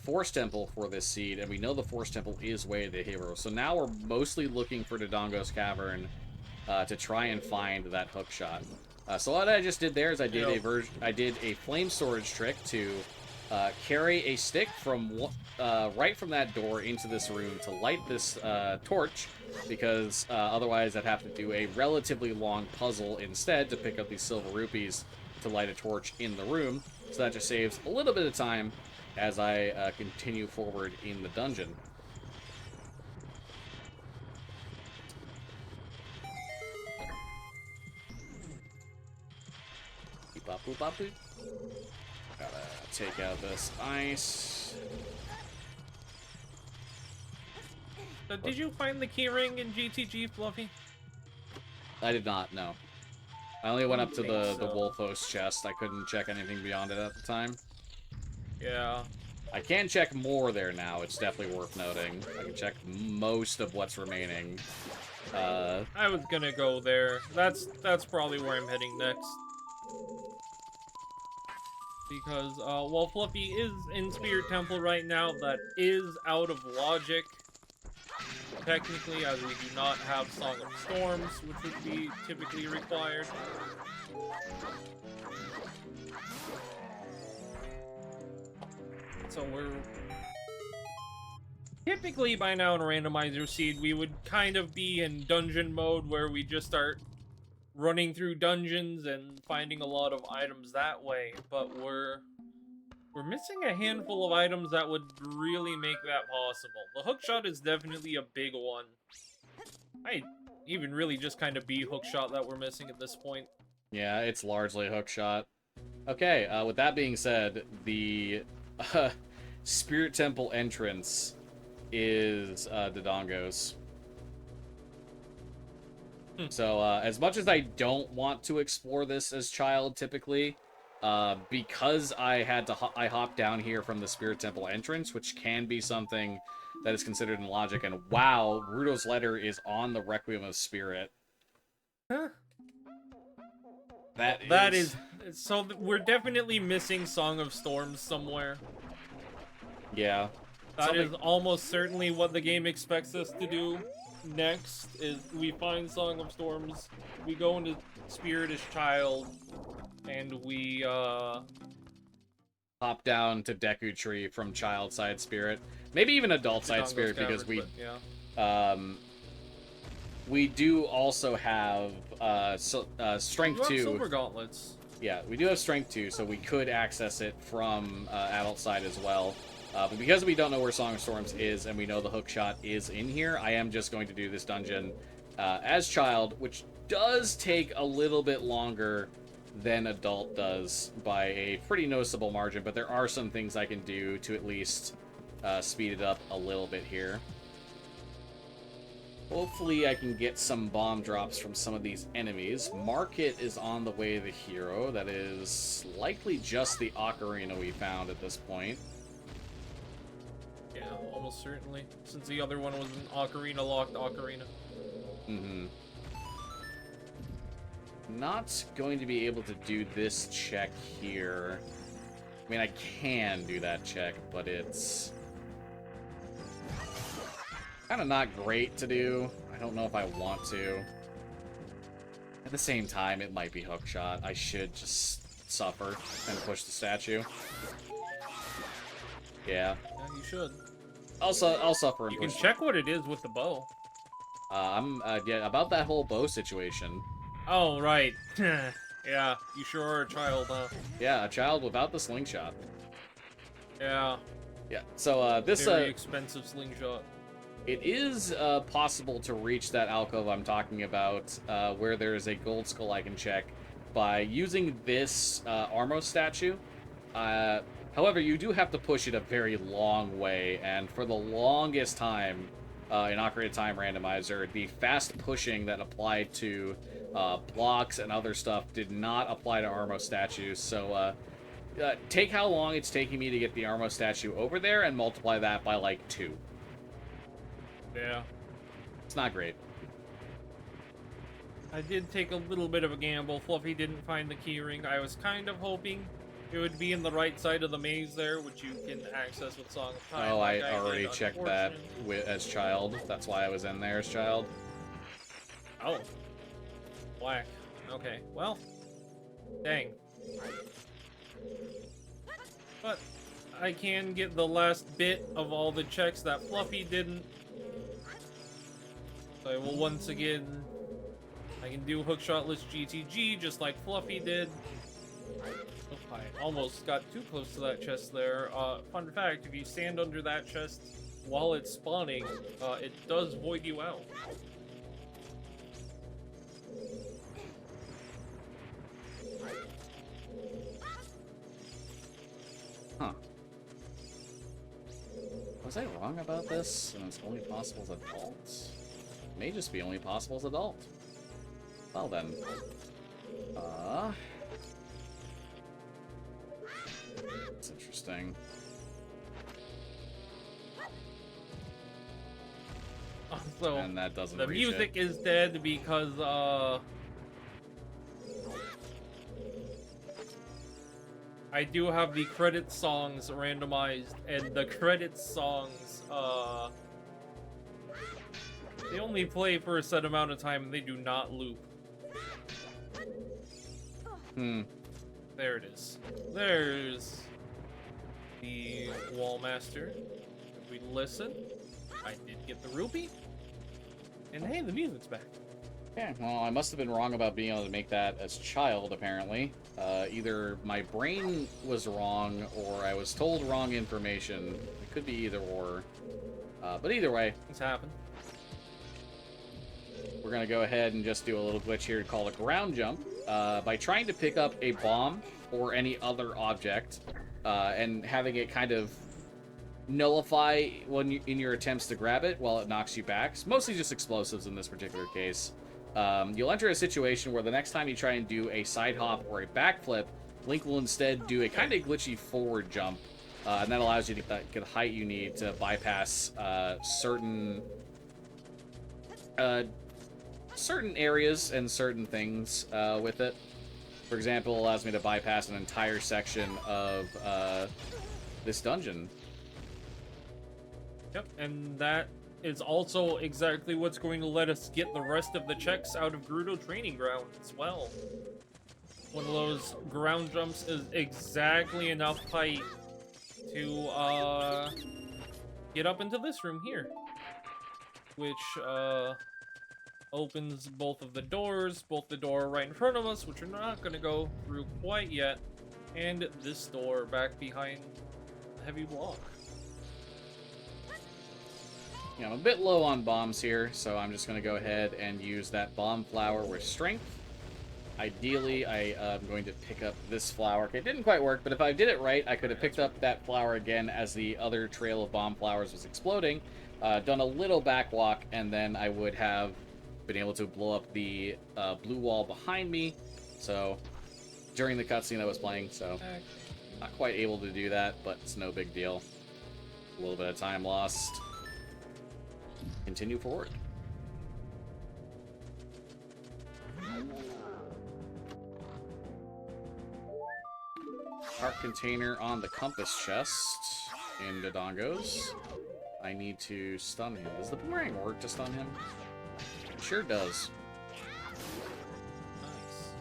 force temple for this seed, and we know the force temple is Way of the Hero. So now we're mostly looking for Dodongo's Cavern to try and find that hook shot. So what I just did there is I did a flame storage trick to carry a stick from right from that door into this room to light this torch, because otherwise I'd have to do a relatively long puzzle instead to pick up these silver rupees to light a torch in the room. So that just saves a little bit of time as I continue forward in the dungeon. Boop, boop, boop, boop. Gotta take out this ice. So did you find the keyring in GTG, Fluffy? I did not, no. I only went up to the so. Wolfos chest. I couldn't check anything beyond it at the time. Yeah. I can check more there now. It's definitely worth noting. I can check most of what's remaining. I was gonna go there. That's probably where I'm heading next. Because, while Fluffy is in Spirit Temple right now, that is out of logic. Technically, as we do not have Song of Storms, which would be typically required. So we're... Typically, by now in a randomizer seed, we would kind of be in dungeon mode, where we just start running through dungeons and finding a lot of items that way, but we're missing a handful of items that would really make that possible. The hookshot is definitely a big one. I even really just kind of be hookshot that we're missing at this point. Yeah, it's largely hookshot. Okay, with that being said, the Spirit Temple entrance is Dodongo's. So, as much as I don't want to explore this as child, typically, because I had to I hopped down here from the Spirit Temple entrance, which can be something that is considered in logic. And wow, Rudo's letter is on the Requiem of Spirit. Huh? That is so we're definitely missing Song of Storms somewhere. yeah. That is almost certainly what the game expects us to do next, is we find Song of Storms, we go into Spiritish Child, and we, hop down to Deku Tree from Child Side Spirit. Maybe even Adult Side Spirit, because we... yeah. We do also have Strength 2. Silver Gauntlets. Yeah, we do have Strength 2, so we could access it from Adult Side as well. But because we don't know where Song of Storms is, and we know the hookshot is in here, I am just going to do this dungeon as Child, which does take a little bit longer than Adult does by a pretty noticeable margin, but there are some things I can do to at least speed it up a little bit here. Hopefully I can get some bomb drops from some of these enemies. Market is on the way to the hero. That is likely just the Ocarina we found at this point. Yeah, almost certainly. Since the other one was an Ocarina-locked Ocarina. Mm-hmm. Not going to be able to do this check here. I mean, I can do that check, but it's kind of not great to do. I don't know if I want to. At the same time, it might be hookshot. I should just suffer and push the statue. Yeah. Yeah, you should. I'll suffer and You can push. check what it is with the bow. Yeah, about that whole bow situation. Oh, right. Yeah, you sure are a child, huh? Yeah, a child without the slingshot. Yeah. Yeah, so this Very expensive slingshot. it is possible to reach that alcove I'm talking about, where there is a gold skull I can check by using this Armo statue. However, you do have to push it a very long way, and for the longest time in Ocarina of Time Randomizer, the fast pushing that applied to blocks and other stuff did not apply to Armo statues. So take how long it's taking me to get the Armo statue over there and multiply that by like 2. Yeah. It's not great. I did take a little bit of a gamble. Fluffy didn't find the keyring. I was kind of hoping it would be in the right side of the maze there, which you can access with Song of Time. Oh, like I already did, checked that as Child. That's why I was in there as Child. Oh. Black. Okay, well. Dang. But I can get the last bit of all the checks that Fluffy didn't. So I will once again... I can do hookshotless GTG just like Fluffy did. Oh, I almost got too close to that chest there. Fun fact, if you stand under that chest while it's spawning, it does void you out. Huh. Was I wrong about this? And it's only possible as adults? It may just be only possible as adult. Well then. That's interesting. So And that doesn't the reach music it. is dead because I do have the credit songs randomized, and the credit songs they only play for a set amount of time and they do not loop. There it is. There's the Wallmaster. If we listen, I did get the rupee. And hey, the music's back. Yeah, well, I must have been wrong about being able to make that as Child, apparently. Either my brain was wrong, or I was told wrong information. It could be either or. But either way, It's happened. we're going to go ahead and just do a little glitch here called a ground jump. By trying to pick up a bomb or any other object, and having it kind of nullify when in your attempts to grab it while it knocks you back. It's mostly just explosives in this particular case. You'll enter a situation where the next time you try and do a side hop or a backflip, Link will instead do a kind of glitchy forward jump, and that allows you to get the height you need to bypass certain areas and certain things with it. For example, it allows me to bypass an entire section of this dungeon. Yep, and that is also exactly what's going to let us get the rest of the checks out of Gerudo Training Ground as well. One of those ground jumps is exactly enough height to get up into this room here, which opens both of the doors, both the door right in front of us, which we're not going to go through quite yet, and this door back behind the heavy block. Yeah, I'm a bit low on bombs here, so I'm just going to go ahead and use that bomb flower with strength. Ideally, I am going to pick up this flower. Okay, it didn't quite work, but if I did it right, I could have picked up that flower again as the other trail of bomb flowers was exploding, done a little backwalk, and then I would have been able to blow up the blue wall behind me, so during the cutscene I was playing, so not quite able to do that, but it's no big deal. A little bit of time lost. Continue forward. Heart container on the compass chest in Dodongos. I need to stun him. Does the boomerang work to stun him? It sure does. Nice.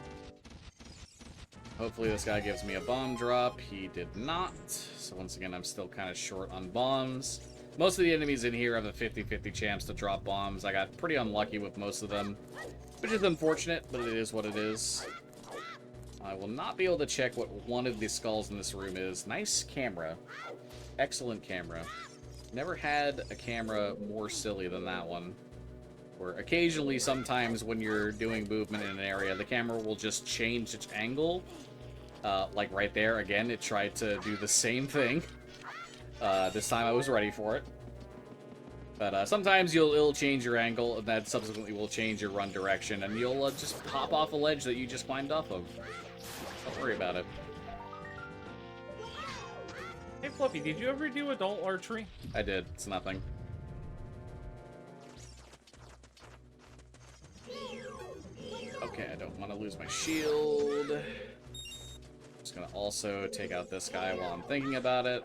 Hopefully this guy gives me a bomb drop. He did not. So once again, I'm still kind of short on bombs. Most of the enemies in here have a 50-50 chance to drop bombs. I got pretty unlucky with most of them, which is unfortunate, but it is what it is. I will not be able to check what one of the skulls in this room is. Nice camera. Excellent camera. Never had a camera more silly than that one. Where occasionally, sometimes when you're doing movement in an area, the camera will just change its angle. Like right there, again, it tried to do the same thing. This time I was ready for it. But sometimes it'll change your angle, and that subsequently will change your run direction, and you'll just hop off a ledge that you just climbed off of. Don't worry about it. Hey Fluffy, did you ever do adult archery? I did. It's nothing. Okay, I don't want to lose my shield. Just gonna also take out this guy while I'm thinking about it.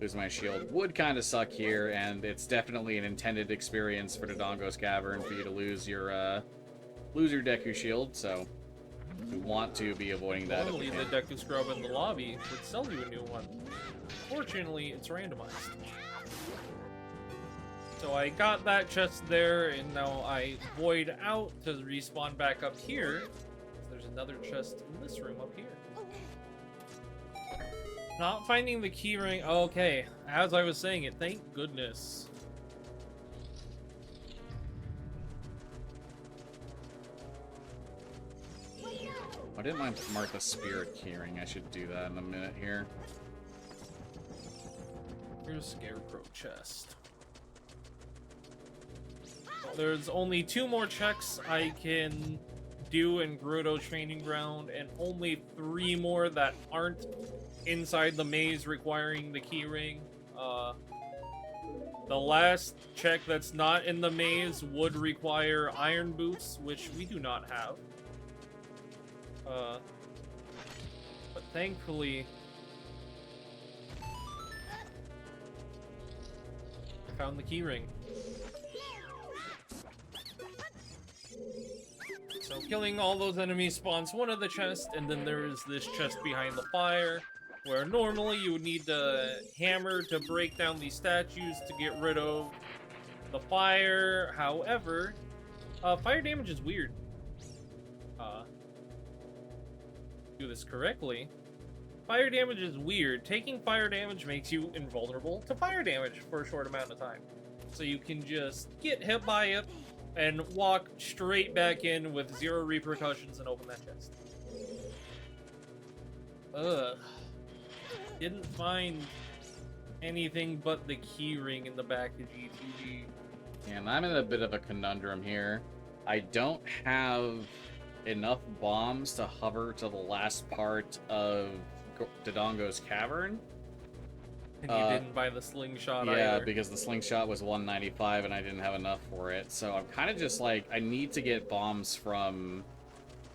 Lose my shield would kind of suck here, and it's definitely an intended experience for Dodongo's Cavern for you to lose your Deku shield, so we want to be avoiding that. Normally the Deku Scrub in the lobby would sell you a new one. Fortunately, it's randomized. So I got that chest there, and now I void out to respawn back up here. There's another chest in this room up here. Not finding the keyring. Okay, as I was saying it, thank goodness. I didn't mind mark the spirit keyring. I should do that in a minute here. Here's Scarecrow chest. There's only 2 more checks I can do in Gerudo Training Ground, and only 3 more that aren't inside the maze requiring the keyring. The last check that's not in the maze would require iron boots, which we do not have. But thankfully, I found the keyring. So killing all those enemies spawns one of the chests, and then there is this chest behind the fire, where normally you would need the hammer to break down these statues to get rid of the fire. However, fire damage is weird. Do this correctly. Fire damage is weird. Taking fire damage makes you invulnerable to fire damage for a short amount of time. So you can just get hit by it and walk straight back in with 0 repercussions and open that chest. Ugh. Didn't find anything but the keyring in the back of GTG. And I'm in a bit of a conundrum here. I don't have enough bombs to hover to the last part of Dodongo's cavern. And you didn't buy the slingshot Yeah, either. because the slingshot was 195 and I didn't have enough for it. So I'm kind of just like, I need to get bombs from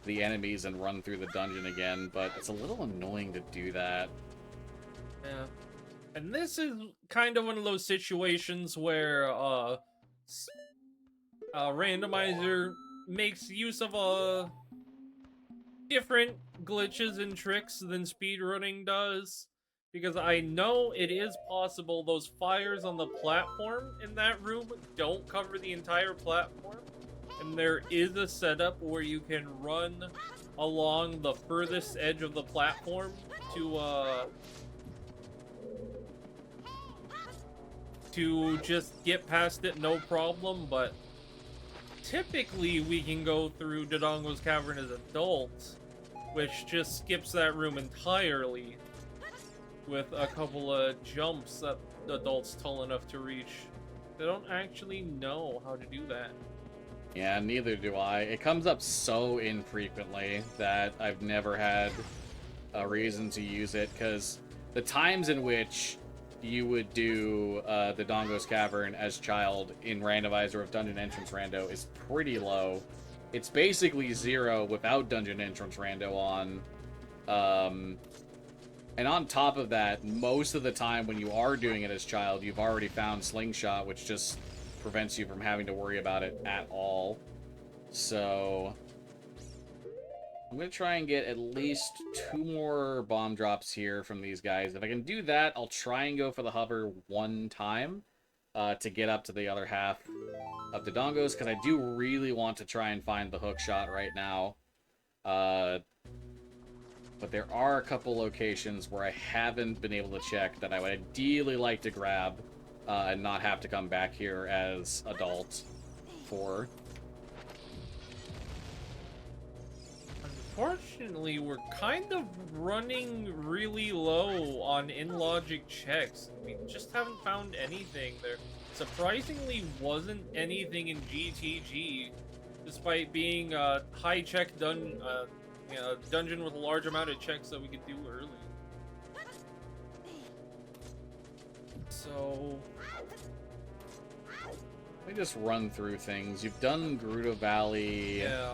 the enemies and run through the dungeon again, but it's a little annoying to do that. Yeah. And this is kind of one of those situations where Randomizer makes use of different glitches and tricks than speedrunning does. Because I know it is possible those fires on the platform in that room don't cover the entire platform. And there is a setup where you can run along the furthest edge of the platform to just get past it no problem, but typically we can go through Dodongo's Cavern as adults, which just skips that room entirely with a couple of jumps that the adult's tall enough to reach. They don't actually know how to do that. Yeah, neither do I. It comes up so infrequently that I've never had a reason to use it, because the times in which you would do the Dodongo's Cavern as child in Randomizer of Dungeon Entrance Rando is pretty low. It's basically 0 without Dungeon Entrance Rando on. And on top of that, most of the time when you are doing it as child, you've already found Slingshot, which just prevents you from having to worry about it at all. So I'm going to try and get at least 2 more bomb drops here from these guys. If I can do that, I'll try and go for the hover one time to get up to the other half of the Dodongos, because I do really want to try and find the hook shot right now. But there are a couple locations where I haven't been able to check that I would ideally like to grab and not have to come back here as adult for. Unfortunately, we're kind of running really low on in-logic checks. We just haven't found anything. There surprisingly wasn't anything in GTG, despite being a high check dungeon with a large amount of checks that we could do early. So Let me just run through things. You've done Gerudo Valley. yeah,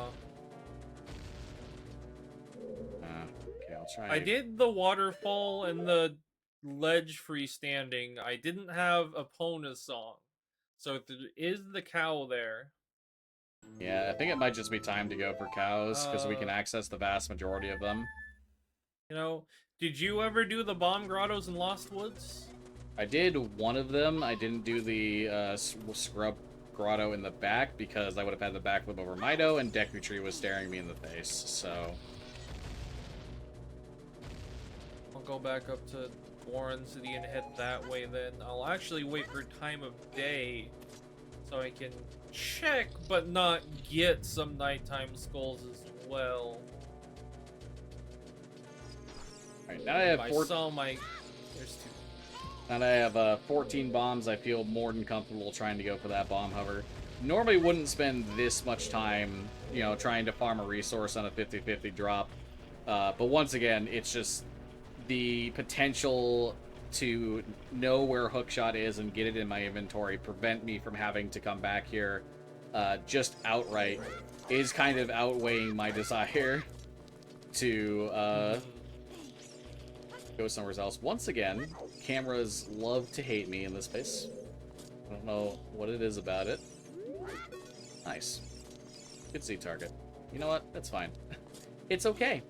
Okay, I'll try. I did the waterfall and the ledge freestanding. I didn't have Epona's song, so there is the cow there. Yeah, I think it might just be time to go for cows, because we can access the vast majority of them. You know, did you ever do the bomb grottos in Lost Woods? I did one of them. I didn't do the scrub grotto in the back, because I would have had the backflip over Mido, and Deku Tree was staring me in the face, so... I'll go back up to Warren City and head that way then. I'll actually wait for time of day so I can check but not get some nighttime skulls as well. Alright, now I have I 14. saw my... There's 2. Now that I have 14 bombs, I feel more than comfortable trying to go for that bomb hover. Normally wouldn't spend this much time, you know, trying to farm a resource on a 50-50 drop. But once again, it's just the potential to know where hookshot is and get it in my inventory, prevent me from having to come back here just outright, is kind of outweighing my desire to go somewhere else. Once again, cameras love to hate me in this space. I don't know what it is about it. Nice. Good see target. You know what? That's fine. It's okay.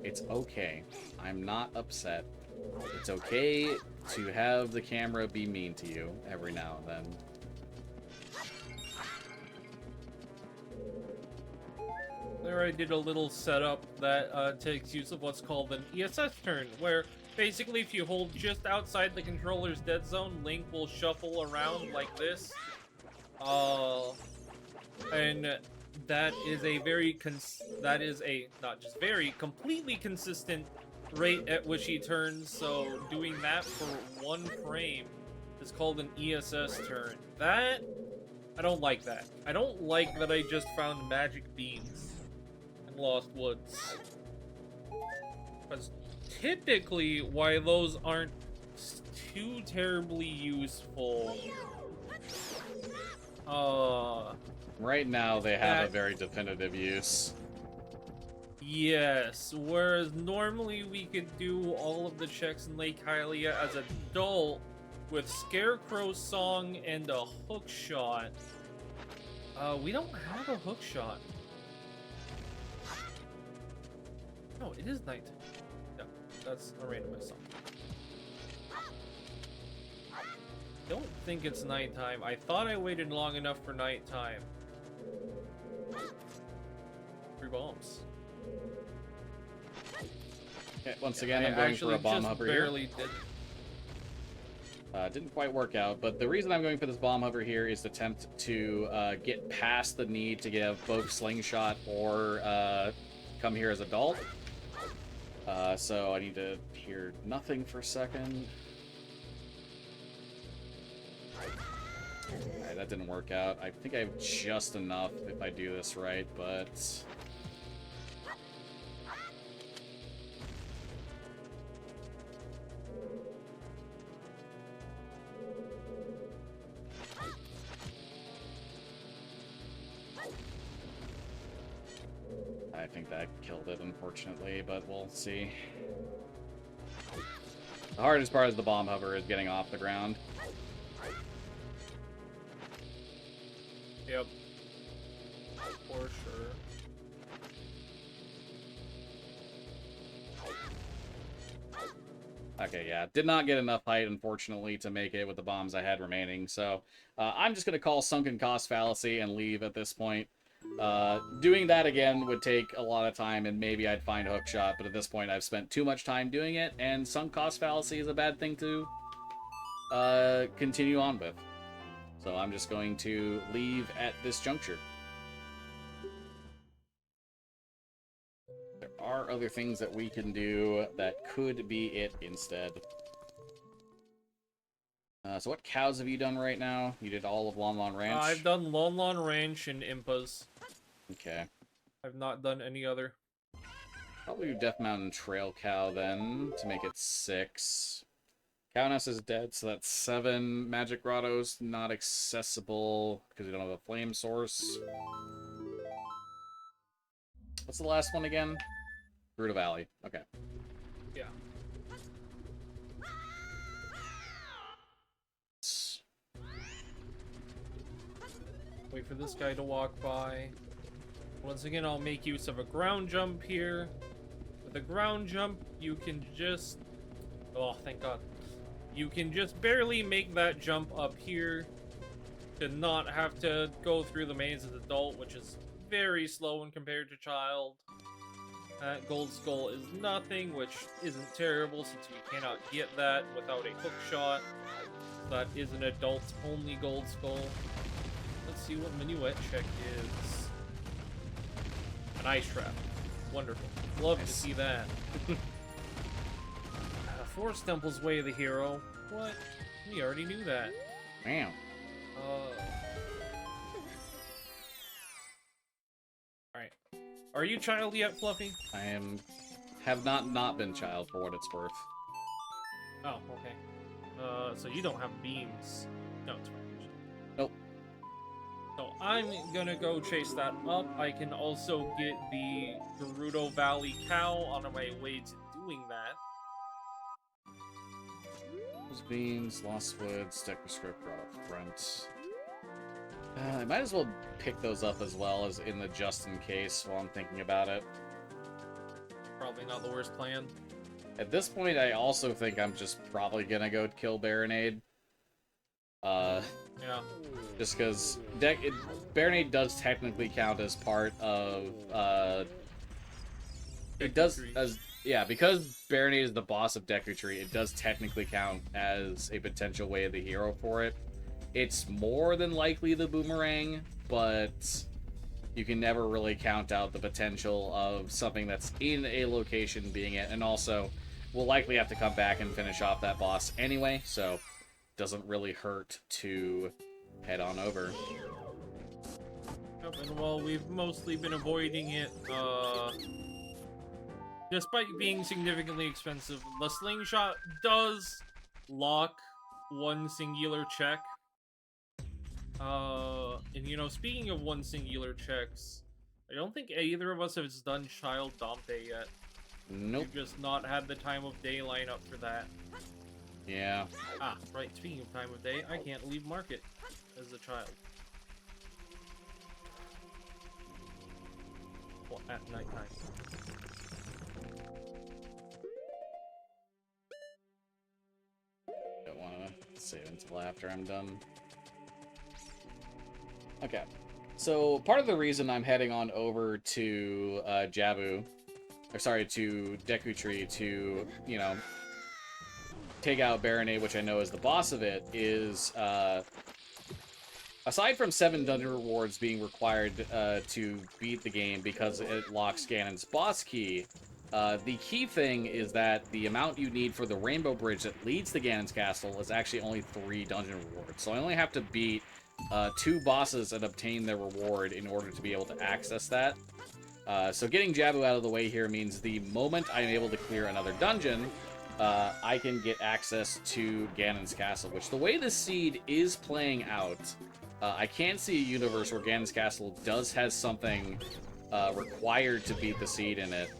It's okay. I'm not upset. It's okay to have the camera be mean to you every now and then. There I did a little setup that takes use of what's called an ESS turn, where basically if you hold just outside the controller's dead zone, Link will shuffle around like this. And that is a not just very, completely consistent rate at which he turns, so doing that for 1 frame is called an ESS turn. I don't like that. I don't like that I just found magic beans. And Lost Woods. Because typically, why those aren't too terribly useful. Right now, they have a very definitive use. Yes, whereas normally we could do all of the checks in Lake Hylia as adult with Scarecrow's Song and a hook shot. We don't have a hook shot. No, it is night. No, that's a randomized song. Don't think it's nighttime. I thought I waited long enough for nighttime. 3 bombs. Okay, once again, I'm going for a bomb hover here. Barely did. Didn't quite work out, but the reason I'm going for this bomb hover here is to attempt to get past the need to give both slingshot or come here as adult. So I need to hear nothing for a second. Alright, that didn't work out. I think I have just enough if I do this right, but... I think that killed it, unfortunately, but we'll see. The hardest part is the bomb hover is getting off the ground. Yep. For sure. Okay, yeah. Did not get enough height, unfortunately, to make it with the bombs I had remaining. So I'm just going to call Sunken Cost Fallacy and leave at this point. Doing that again would take a lot of time, and maybe I'd find a hookshot, but at this point I've spent too much time doing it, and Sunk Cost Fallacy is a bad thing to continue on with. So I'm just going to leave at this juncture. There are other things that we can do that could be it instead. So what cows have you done right now? You did all of Lon Lon Ranch? I've done Lon Lon Ranch and Impas. Okay. I've not done any other. Probably do Death Mountain Trail Cow then, to make it 6. Cowness is dead, so that's 7. Magic Grotto's not accessible because we don't have a flame source. What's the last one again? Gerudo Valley. Okay. Yeah. Wait for this guy to walk by. Once again, I'll make use of a ground jump here. With a ground jump, you can just... Oh, thank God. You can just barely make that jump up here to not have to go through the maze as adult, which is very slow when compared to child. Gold Skull is nothing, which isn't terrible since we cannot get that without a hook shot. That is an adult-only Gold Skull. Let's see what Minuet check is. An ice trap. Wonderful. Love to see that. Forest Temple's Way of the Hero. What? We already knew that. Damn. Alright. Are you child yet, Fluffy? I have not been child for what it's worth. Oh, okay. So you don't have beams. No, it's fine. Nope. So I'm gonna go chase that up. I can also get the Gerudo Valley Cow on my way to doing that. Those beams, Lost Woods, Decker Script brought up front. I might as well pick those up as well as in the just in case while I'm thinking about it. Probably not the worst plan. At this point, I also think I'm just probably gonna go kill Baronade. Yeah. Just because Baronade does technically count as part of it does as because Baronade is the boss of Deku Tree, it does technically count as a potential way of the hero for it. It's more than likely the boomerang, but you can never really count out the potential of something that's in a location being it, and also we'll likely have to come back and finish off that boss anyway, so it doesn't really hurt to head on over. Yep, and while we've mostly been avoiding it, despite being significantly expensive, the slingshot does lock one singular check. And you know, speaking of one singular checks, I don't think either of us has done Child Dante yet. Nope. We've just not had the time of day line up for that. Yeah. Ah, right, speaking of time of day, I can't leave market as a child. Well, at nighttime. Don't want to save until after I'm done. Okay. So part of the reason I'm heading on over to to Deku Tree to, you know, take out Baronade, which I know is the boss of it, is aside from 7 dungeon rewards being required to beat the game because it locks Ganon's boss key, the key thing is that the amount you need for the Rainbow Bridge that leads to Ganon's castle is actually only 3 dungeon rewards. So I only have to beat 2 bosses and obtain their reward in order to be able to access that. So getting Jabu out of the way here means the moment I'm able to clear another dungeon, I can get access to Ganon's castle, which the way this seed is playing out, I can see a universe where Ganon's castle does have something required to beat the seed in it.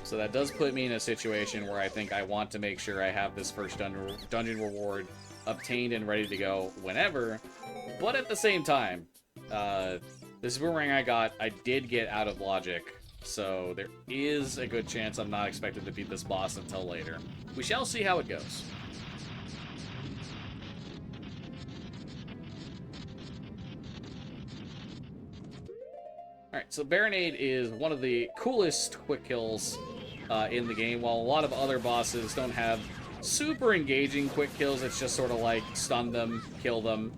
So that does put me in a situation where I think I want to make sure I have this first dungeon reward obtained and ready to go whenever. But at the same time, this boomerang I did get out of logic. So there is a good chance I'm not expected to beat this boss until later. We shall see how it goes. Alright, so Baronade is one of the coolest quick kills in the game. While a lot of other bosses don't have super engaging quick kills, it's just sort of like stun them, kill them,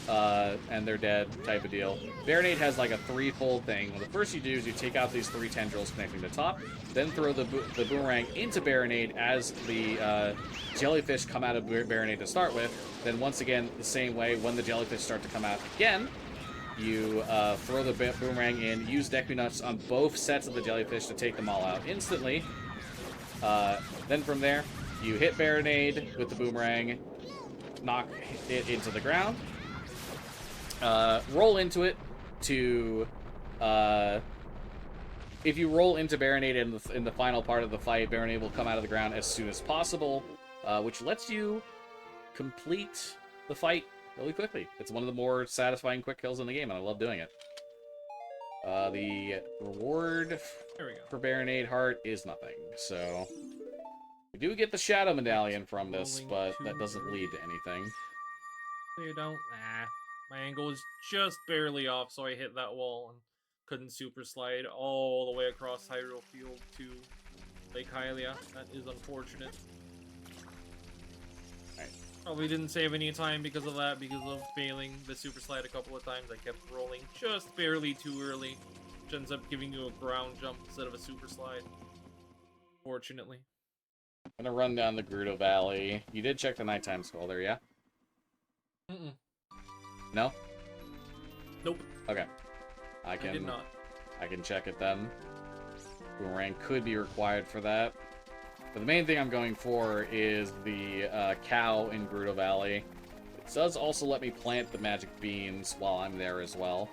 and they're dead type of deal. Baronade has like a 3-fold thing. Well, the first you do is you take out these 3 tendrils connecting the top, then throw the boomerang into Baronade as the jellyfish come out of Baronade to start with. Then once again, the same way, when the jellyfish start to come out again, you throw the boomerang in, use Deku Nuts on both sets of the jellyfish to take them all out instantly. Then from there, you hit Baronade with the boomerang, knock it into the ground, roll into it to... if you roll into Baronade in the final part of the fight, Baronade will come out of the ground as soon as possible, which lets you complete the fight really quickly. It's one of the more satisfying quick kills in the game, and I love doing it. The reward for Baronade Heart is nothing, so... We do get the Shadow Medallion from this, but that doesn't lead to anything. You don't? Nah. My angle was just barely off, so I hit that wall and couldn't super slide all the way across Hyrule Field to Lake Hylia. That is unfortunate. Probably didn't save any time because of that, because of failing the super slide a couple of times. I kept rolling just barely too early, which ends up giving you a ground jump instead of a super slide. Fortunately. I'm gonna run down the Gerudo Valley. You did check the nighttime skull there, yeah? Mm-mm. No? Nope. Okay. I did not. I can check it then. Boomerang could be required for that. But the main thing I'm going for is the cow in Gerudo Valley. It does also let me plant the magic beans while I'm there as well.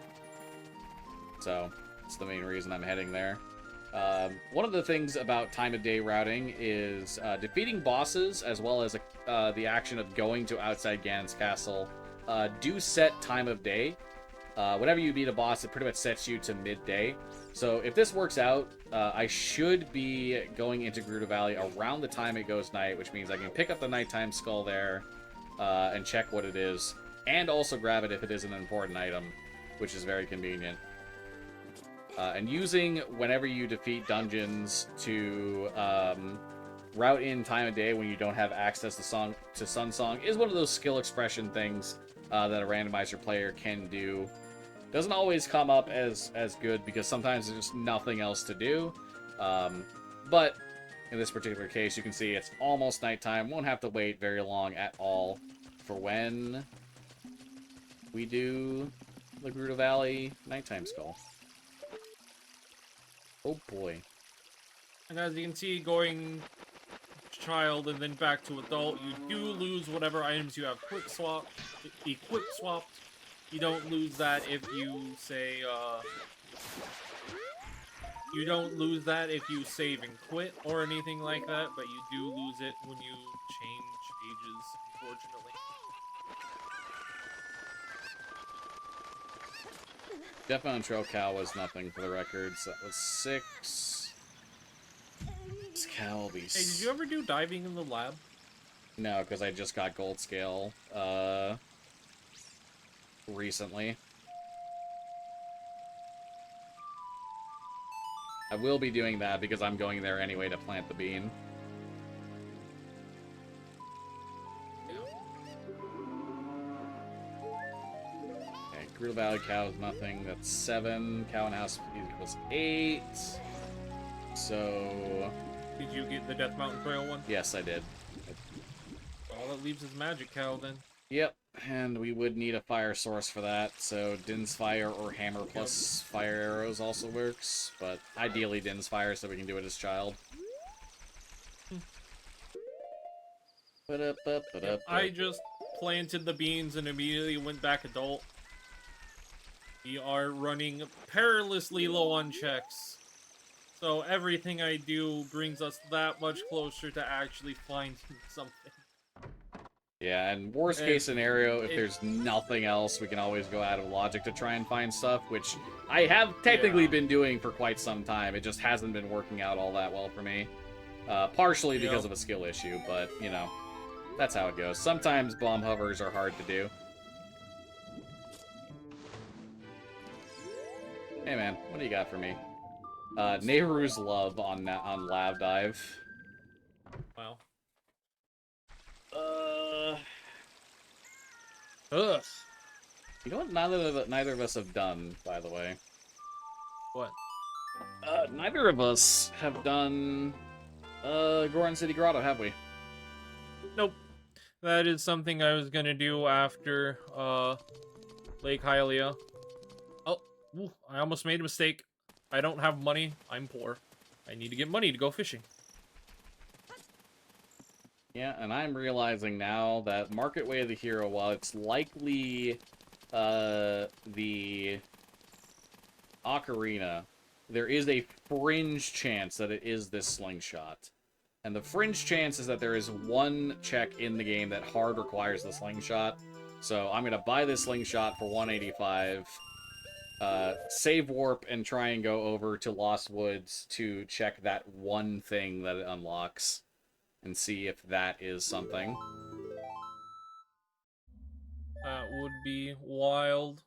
So, that's the main reason I'm heading there. One of the things about time of day routing is defeating bosses, as well as the action of going to outside Ganon's castle, do set time of day. Whenever you beat a boss, it pretty much sets you to midday. So if this works out, I should be going into Gerudo Valley around the time it goes night, which means I can pick up the nighttime skull there and check what it is, and also grab it if it is an important item, which is very convenient. And using whenever you defeat dungeons to route in time of day when you don't have access to Sun Song is one of those skill expression things that a randomizer player can do. Doesn't always come up as good because sometimes there's just nothing else to do. But in this particular case, you can see it's almost nighttime. Won't have to wait very long at all for when we do the Gerudo Valley Nighttime Skull. Oh boy. And as you can see, going child and then back to adult, you do lose whatever items you have equip swapped. You don't lose that if you say, you don't lose that if you save and quit or anything like that, but you do lose it when you change ages, unfortunately. Death Mountain Trail Cow was nothing for the records. That was 6. This cow will be... Hey, did you ever do diving in the lab? No, because I just got gold scale, recently. I will be doing that because I'm going there anyway to plant the bean. Okay, Gerudo Valley Cow is nothing. That's 7. Cow and House equals 8. So... Did you get the Death Mountain Trail one? Yes, I did. All that leaves is Magic Cow, then. Yep, and we would need a fire source for that, so Din's Fire or Hammer plus Fire Arrows also works, but ideally Din's Fire so we can do it as child. I just planted the beans and immediately went back adult. We are running perilously low on checks. So everything I do brings us that much closer to actually finding something. Yeah, and worst case scenario, if there's nothing else, we can always go out of logic to try and find stuff, which I have technically been doing for quite some time. It just hasn't been working out all that well for me. Partially because of a skill issue, but, you know, that's how it goes. Sometimes bomb hovers are hard to do. Hey man, what do you got for me? Nehru's Love on Lab Dive. Wow. Ugh. You know what neither of us have done, by the way? What? Neither of us have done Goron City Grotto, have we? Nope. That is something I was gonna do after Lake Hylia. Oh, ooh, I almost made a mistake. I don't have money. I'm poor. I need to get money to go fishing. Yeah, and I'm realizing now that Market Way of the Hero, while it's likely the Ocarina, there is a fringe chance that it is this slingshot. And the fringe chance is that there is one check in the game that hard requires the slingshot. So I'm going to buy this slingshot for 185, save warp, and try and go over to Lost Woods to check that one thing that it unlocks. And see if that is something. That would be wild.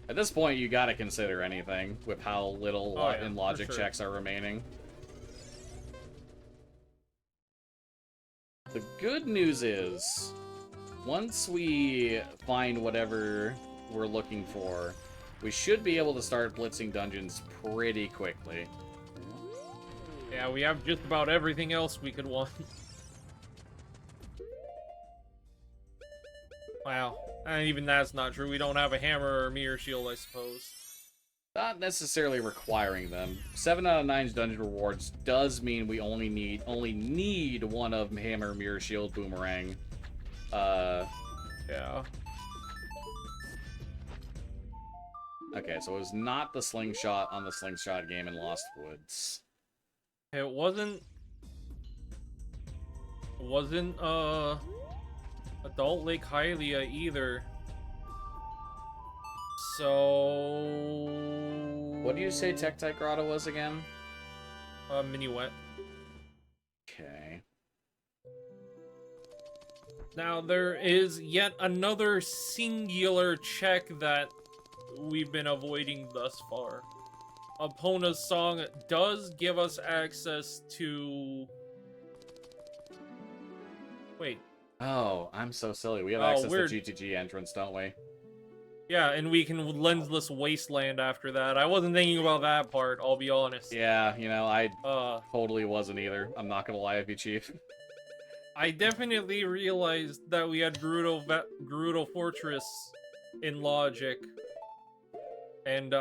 At this point, you gotta consider anything with how little in logic sure. checks are remaining. The good news is, once we find whatever we're looking for, we should be able to start blitzing dungeons pretty quickly. Yeah, we have just about everything else we could want. Wow. And even that's not true. We don't have a hammer or a mirror shield, I suppose. Not necessarily requiring them. 7 out of 9's dungeon rewards does mean we only need one of Hammer, Mirror Shield, Boomerang. Yeah. Okay, so it was not the slingshot on the slingshot game in Lost Woods. It wasn't Adult Lake Hylia either. So... What do you say Tektite Grotto was again? Minuet. Okay. Now, there is yet another singular check that we've been avoiding thus far. Epona's Song does give us access to... Wait. Oh, I'm so silly. We have access to GTG entrance, don't we? Yeah, and we can Lensless Wasteland after that. I wasn't thinking about that part, I'll be honest. Yeah, you know, I totally wasn't either. I'm not gonna lie with you, Chief. I definitely realized that we had Gerudo Fortress in Logic. And,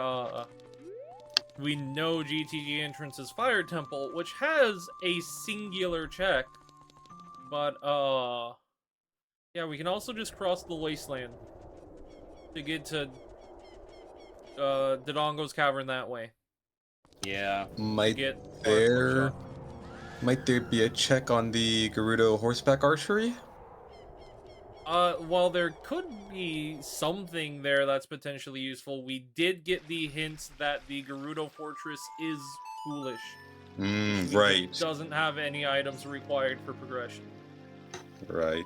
we know GTG entrance is Fire Temple, which has a singular check. But, yeah, we can also just cross the wasteland to get to, Dodongo's Cavern that way. Yeah. Might Get there be a check on the Gerudo horseback archery? While there could be something there that's potentially useful, we did get the hints that the Gerudo Fortress is foolish. Right. It doesn't have any items required for progression. Right.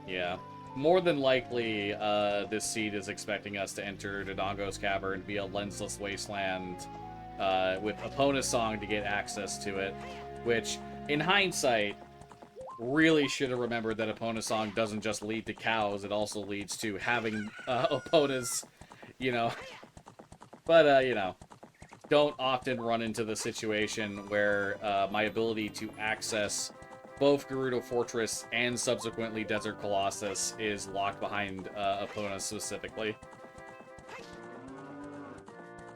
Yeah. More than likely, this seed is expecting us to enter Dodongo's Cavern via Lensless Wasteland with Epona's Song to get access to it, which, in hindsight, really should have remembered that Epona's Song doesn't just lead to cows, it also leads to having Epona's, you know. But, you know, don't often run into the situation where my ability to access both Gerudo Fortress and subsequently Desert Colossus is locked behind Epona specifically.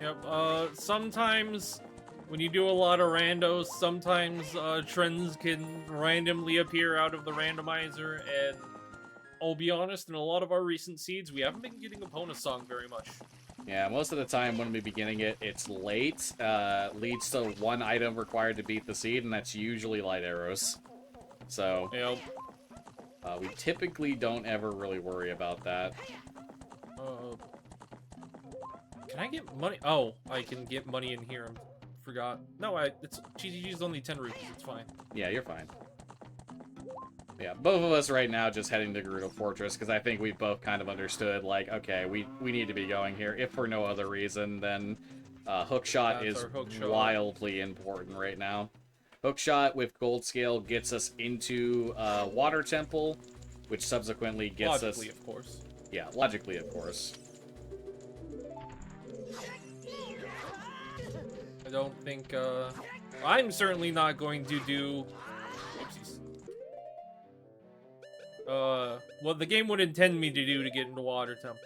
Yep, sometimes when you do a lot of randos, sometimes trends can randomly appear out of the randomizer, and I'll be honest, in a lot of our recent seeds, we haven't been getting Epona's Song very much. Yeah, most of the time when we be getting it, it's late, leads to one item required to beat the seed, and that's usually light arrows. So, Yep. We typically don't ever really worry about that. Can I get money? Oh, I can get money in here. I forgot. No, it's GGG's only 10 rupees. It's fine. Yeah, you're fine. Yeah, both of us right now just heading to Gerudo Fortress, because I think we've both kind of understood, like, okay, we need to be going here, if for no other reason than Hookshot is wildly important right now. Hookshot with Gold Scale gets us into Water Temple, which subsequently gets logically, us... of course. Yeah, logically, of course. I don't think, I'm certainly not going to do... Oopsies. What the game would intend me to do to get into Water Temple.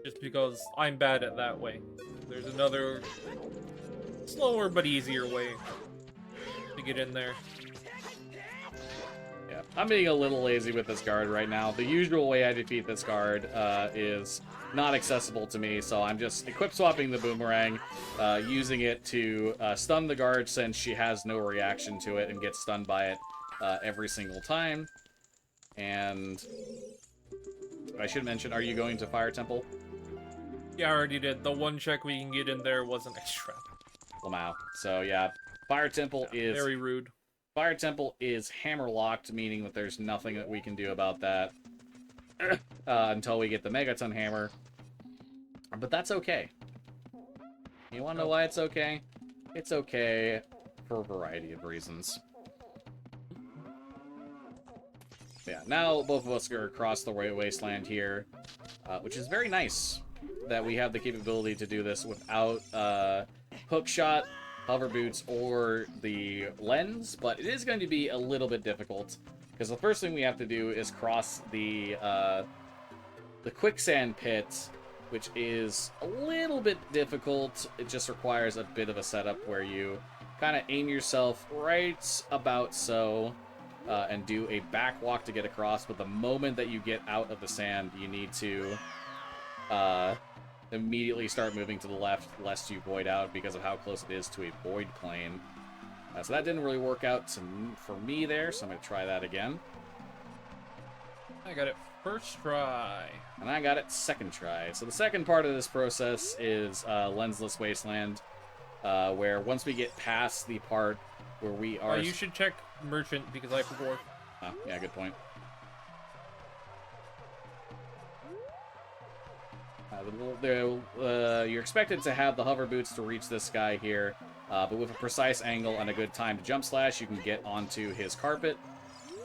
Just because I'm bad at that way. There's another slower but easier way to get in there. Yeah, I'm being a little lazy with this guard right now. The usual way I defeat this guard is not accessible to me, so I'm just equip swapping the boomerang, using it to stun the guard since she has no reaction to it and gets stunned by it every single time. And I should mention, are you going to Fire Temple? Yeah, I already did. The one check we can get in there was an extra. Lamau. So yeah, Fire Temple is very rude. Fire Temple is hammer locked, meaning that there's nothing that we can do about that until we get the Megaton Hammer. But that's okay. You want to know why it's okay? It's okay for a variety of reasons. Yeah, now both of us are across the wasteland here, which is very nice that we have the capability to do this without Hookshot, Hover Boots, or the Lens, but it is going to be a little bit difficult, because the first thing we have to do is cross the Quicksand Pit, which is a little bit difficult. It just requires a bit of a setup where you kind of aim yourself right about so, and do a back walk to get across, but the moment that you get out of the sand, you need to immediately start moving to the left, lest you void out because of how close it is to a void plane. So that didn't really work out for me there, so I'm going to try that again. I got it first try. And I got it second try. So the second part of this process is Lensless Wasteland, where once we get past the part where we are... you should check Merchant, because I forgot. Oh, yeah, good point. You're expected to have the hover boots to reach this guy here, but with a precise angle and a good time to jump slash, you can get onto his carpet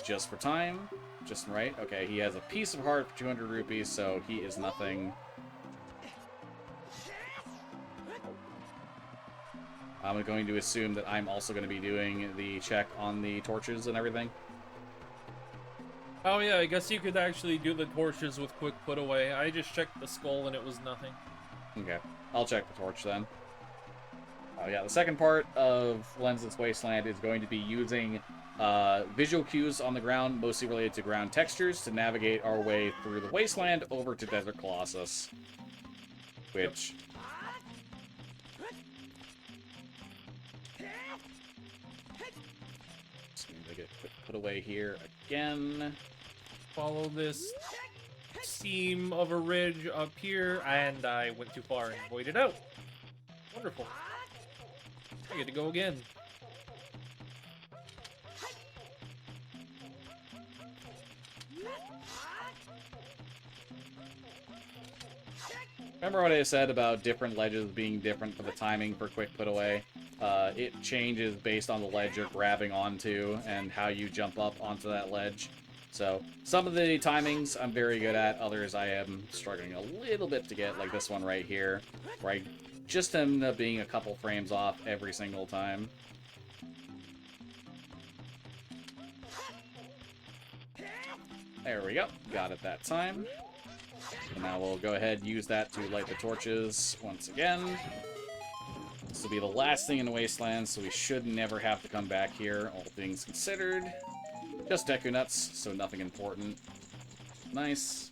just for time. Just right. Okay, he has a piece of heart for 200 rupees, so he is nothing. I'm going to assume that I'm also going to be doing the check on the torches and everything. Oh yeah, I guess you could actually do the torches with quick put away. I just checked the skull and it was nothing. Okay, I'll check the torch then. Oh yeah, the second part of Lensless Wasteland is going to be using visual cues on the ground, mostly related to ground textures, to navigate our way through the wasteland over to Desert Colossus. Which... Just gonna get a quick put away here again. Follow this seam of a ridge up here, and I went too far and voided out. Wonderful. I get to go again. Remember what I said about different ledges being different for the timing for quick put away? It changes based on the ledge you're grabbing onto and how you jump up onto that ledge. So, some of the timings I'm very good at, others I am struggling a little bit to get, like this one right here, where I just end up being a couple frames off every single time. There we go, got it that time. And now we'll go ahead and use that to light the torches once again. This will be the last thing in the Wasteland, so we should never have to come back here, all things considered. Just Deku Nuts, so nothing important. Nice.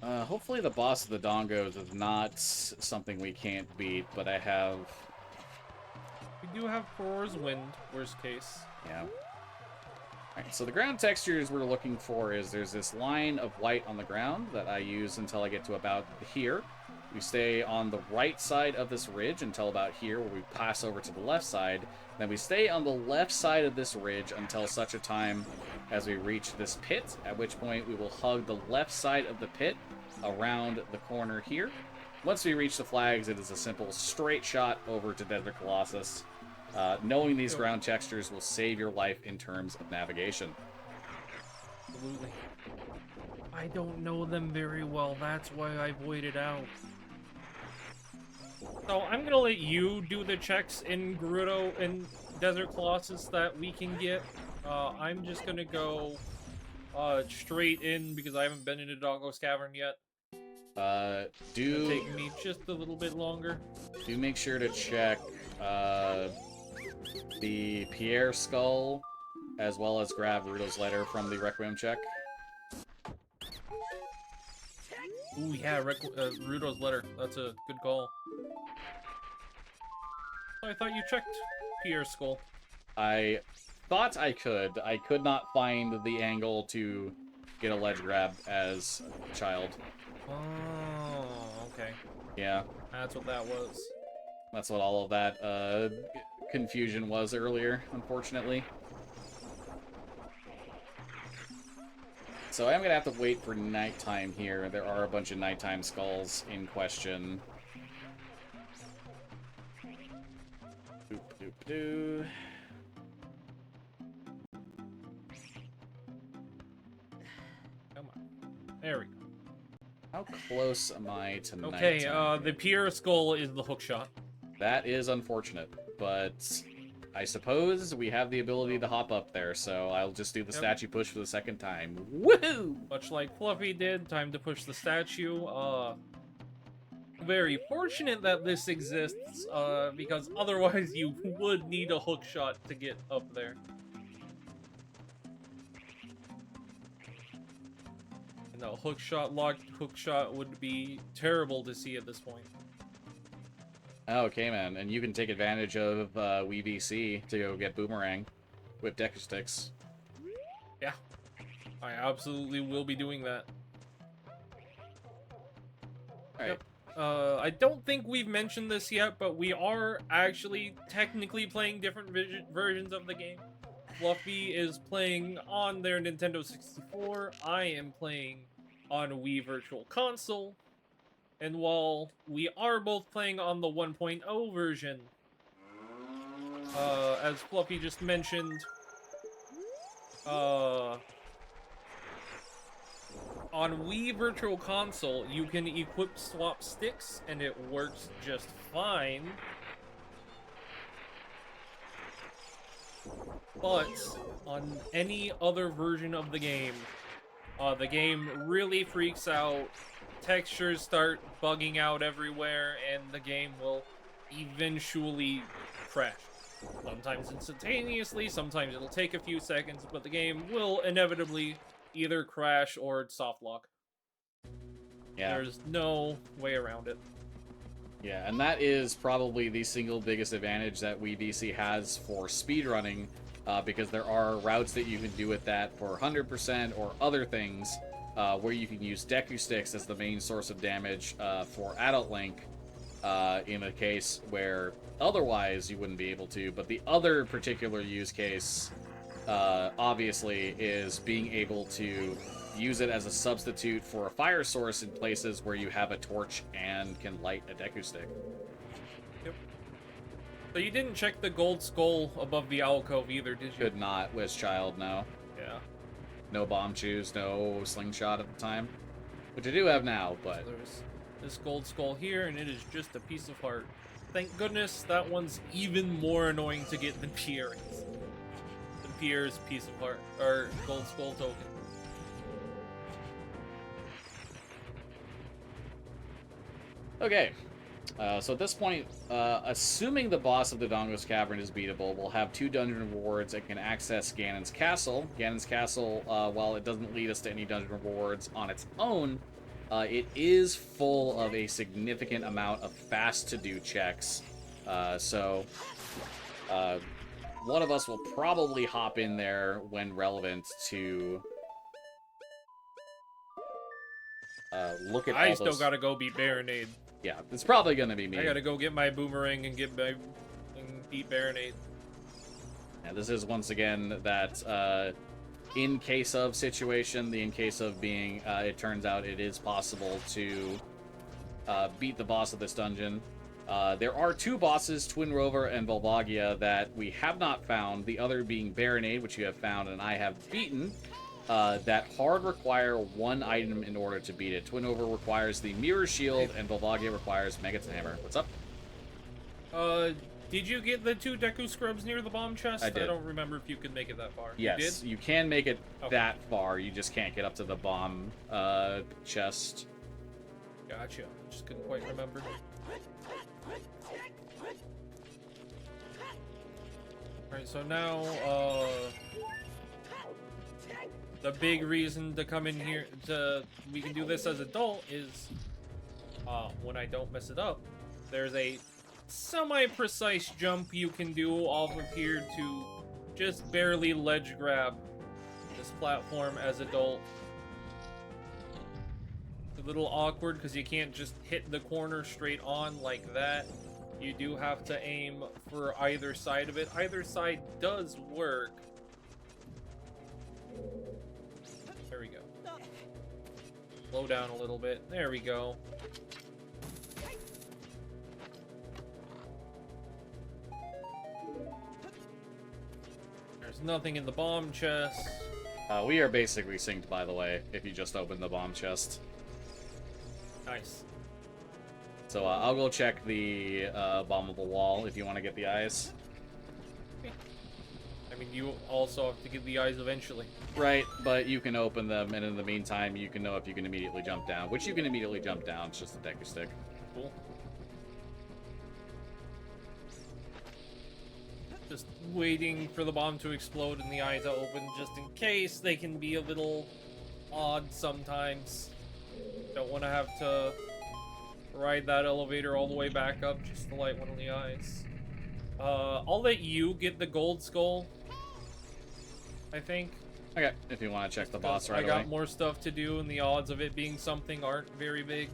Hopefully the boss of the Dongos is not something we can't beat, but I have... We do have Koror's Wind, worst case. Yeah. Alright, so the ground textures we're looking for is there's this line of white on the ground that I use until I get to about here. We stay on the right side of this ridge until about here, where we pass over to the left side. Then we stay on the left side of this ridge until such a time as we reach this pit, at which point we will hug the left side of the pit around the corner here. Once we reach the flags, it is a simple straight shot over to Desert Colossus. Knowing these ground textures will save your life in terms of navigation. Absolutely. I don't know them very well, that's why I voided out. So I'm gonna let you do the checks in Gerudo and Desert Colossus that we can get. I'm just gonna go straight in because I haven't been into Dongo's Cavern yet. It'll take me just a little bit longer. Do make sure to check the Pierre skull, as well as grab Rudo's letter from the Requiem check. Ooh, yeah, Rudo's letter. That's a good call. I thought you checked Pierre's skull. I thought I could. I could not find the angle to get a ledge grab as a child. Oh, okay. Yeah. That's what that was. That's what all of that confusion was earlier, unfortunately. So I'm gonna have to wait for nighttime here. There are a bunch of nighttime skulls in question. Doop doop doo. Come on. There we go. How close am I to nighttime? Okay, the Pierre skull is the hook shot. That is unfortunate, but I suppose we have the ability to hop up there, so I'll just do the statue push for the second time. Woohoo! Much like Fluffy did, time to push the statue. Very fortunate that this exists, because otherwise you would need a hook shot to get up there. No, hook shot, locked hook shot would be terrible to see at this point. Okay, man, and you can take advantage of WeVC to go get Boomerang with Deku Sticks. Yeah, I absolutely will be doing that. Alright. I don't think we've mentioned this yet, but we are actually technically playing different versions of the game. Fluffy is playing on their Nintendo 64. I am playing on Wii Virtual Console. And while we are both playing on the 1.0 version, as Fluffy just mentioned, on Wii Virtual Console, you can equip swap sticks, and it works just fine. But on any other version of the game really freaks out. Textures start bugging out everywhere, and the game will eventually crash. Sometimes instantaneously, sometimes it'll take a few seconds, but the game will inevitably either crash or soft lock. Yeah. There's no way around it. Yeah, and that is probably the single biggest advantage that Wii VC has for speedrunning, because there are routes that you can do with that for 100% or other things, where you can use Deku Sticks as the main source of damage for Adult Link, in a case where otherwise you wouldn't be able to. But the other particular use case, obviously, is being able to use it as a substitute for a fire source in places where you have a torch and can light a Deku Stick. Yep. So you didn't check the gold skull above the alcove either, did you? Could not, was child, no. Yeah. No bomb choose, no slingshot at the time. Which I do have now, but... So there's this gold skull here, and it is just a piece of heart. Thank goodness that one's even more annoying to get than Pierre's. Than Pierre's piece of heart, or gold skull token. Okay, so at this point, assuming the boss of the Dongo's Cavern is beatable, we'll have 2 dungeon rewards and can access Ganon's Castle. Ganon's Castle, while it doesn't lead us to any dungeon rewards on its own, it is full of a significant amount of fast-to-do checks. So one of us will probably hop in there when relevant to look at I all still those... gotta go beat Baronade. Yeah, it's probably gonna be me. I gotta go get my boomerang and beat Baronade. Yeah, this is once again that in case of situation, the in case of being, it turns out it is possible to beat the boss of this dungeon. There are 2 bosses, Twin Rover and Volvagia, that we have not found, the other being Baronade, which you have found and I have beaten. That hard require 1 item in order to beat it. Twin Rover requires the Mirror Shield, and Volvagia requires Megaton Hammer. What's up? Did you get the 2 Deku Scrubs near the bomb chest? I did. I don't remember if you could make it that far. Yes, You you can make it Okay. that far. You just can't get up to the bomb chest. did? Gotcha. Just couldn't quite remember. Alright, so now, the big reason to come in here, we can do this as adult is, when I don't mess it up, there's a semi-precise jump you can do off of here to just barely ledge grab this platform as adult. It's a little awkward because you can't just hit the corner straight on like that. You do have to aim for either side of it. Either side does work. There we go. Slow down a little bit. There we go. There's nothing in the bomb chest. We are basically synced, by the way, if you just open the bomb chest. Nice. So I'll go check the bombable wall if you want to get the eyes. I mean, you also have to get the eyes eventually. Right, but you can open them, and in the meantime, you can know if you can immediately jump down. Which you can immediately jump down, it's just a Deku Stick. Cool. Just waiting for the bomb to explode and the eyes to open, just in case. They can be a little odd sometimes. Don't want to have to ride that elevator all the way back up just to light one of the eyes. I'll let you get the gold skull, I think. Okay, if you want to check the boss right I got away. more stuff to do, and the odds of it being something aren't very big.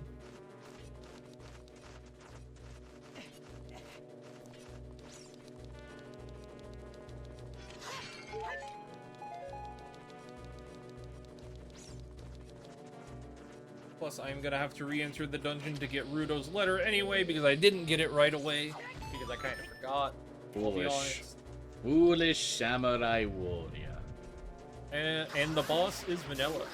Plus, I'm gonna have to re-enter the dungeon to get Rudo's letter anyway, because I didn't get it right away, because I kind of forgot, to be Foolish. honest. Foolish samurai warrior. And the boss is vanilla.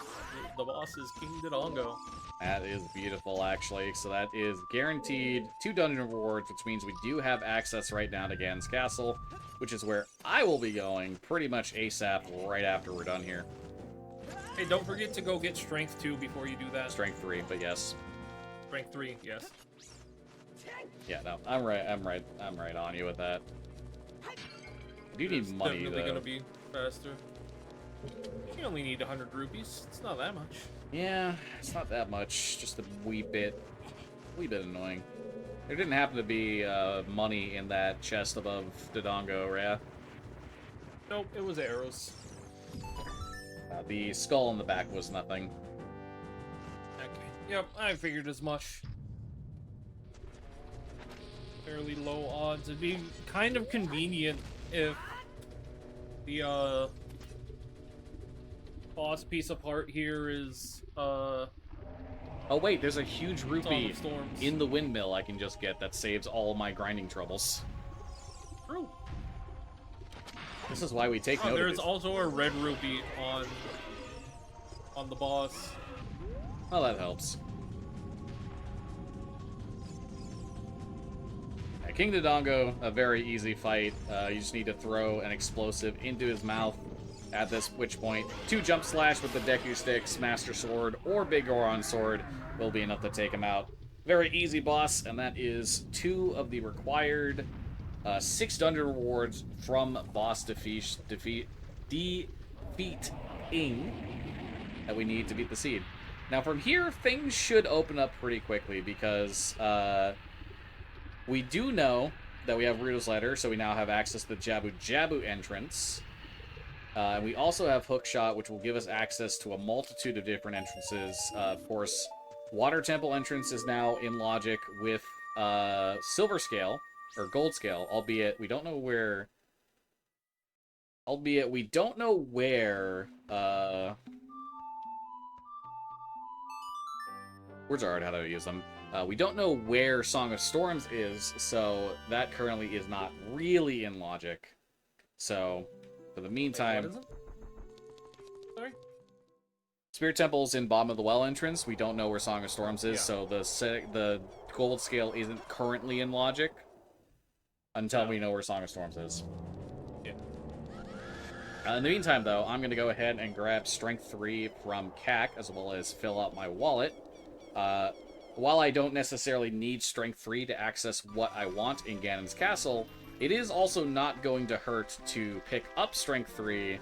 the boss is King Dodongo. That is beautiful, actually. So that is guaranteed 2 dungeon rewards, which means we do have access right now to Ganon's Castle, which is where I will be going pretty much ASAP right after we're done here. Hey, don't forget to go get Strength 2 before you do that. Strength 3, but yes. Strength 3, yes. Yeah, no, I'm right on you with that. I do need It's money, definitely though. gonna be faster. You only need 100 rupees. It's not that much. Yeah, it's not that much. Just a wee bit annoying. There didn't happen to be money in that chest above Dodongo, yeah? Nope, it was arrows. The skull in the back was nothing. Okay. Yep, I figured as much. Fairly low odds. It'd be kind of convenient if the boss piece of part here is Oh wait, there's a huge Song rupee of Storms. in the windmill I can just get that saves all my grinding troubles. True. This is why we take Oh, note of there's these. also a red rupee on the boss. Well, that helps. Yeah, King Dodongo, a very easy fight. You just need to throw an explosive into his mouth at this which point 2 jump slash with the Deku Sticks, Master Sword, or Big Goron Sword will be enough to take him out. Very easy boss, and that is 2 of the required 6 dungeon rewards from boss defeating that we need to beat the seed. Now from here, things should open up pretty quickly because we do know that we have Rito's Letter, so we now have access to the Jabu Jabu entrance. And we also have Hookshot, which will give us access to a multitude of different entrances. Of course, Water Temple entrance is now in logic with Silver Scale, or Gold Scale, albeit we don't know where... Words are hard, how do I use them? We don't know where Song of Storms is, so that currently is not really in logic. So, for the meantime... What is it? Sorry? Spirit Temple's in bottom of the well entrance. We don't know where Song of Storms is, Yeah. so the Gold Scale isn't currently in logic until we know where Song of Storms is. Yeah. In the meantime, though, I'm going to go ahead and grab Strength 3 from CAC, as well as fill out my wallet. While I don't necessarily need Strength 3 to access what I want in Ganon's Castle, it is also not going to hurt to pick up Strength 3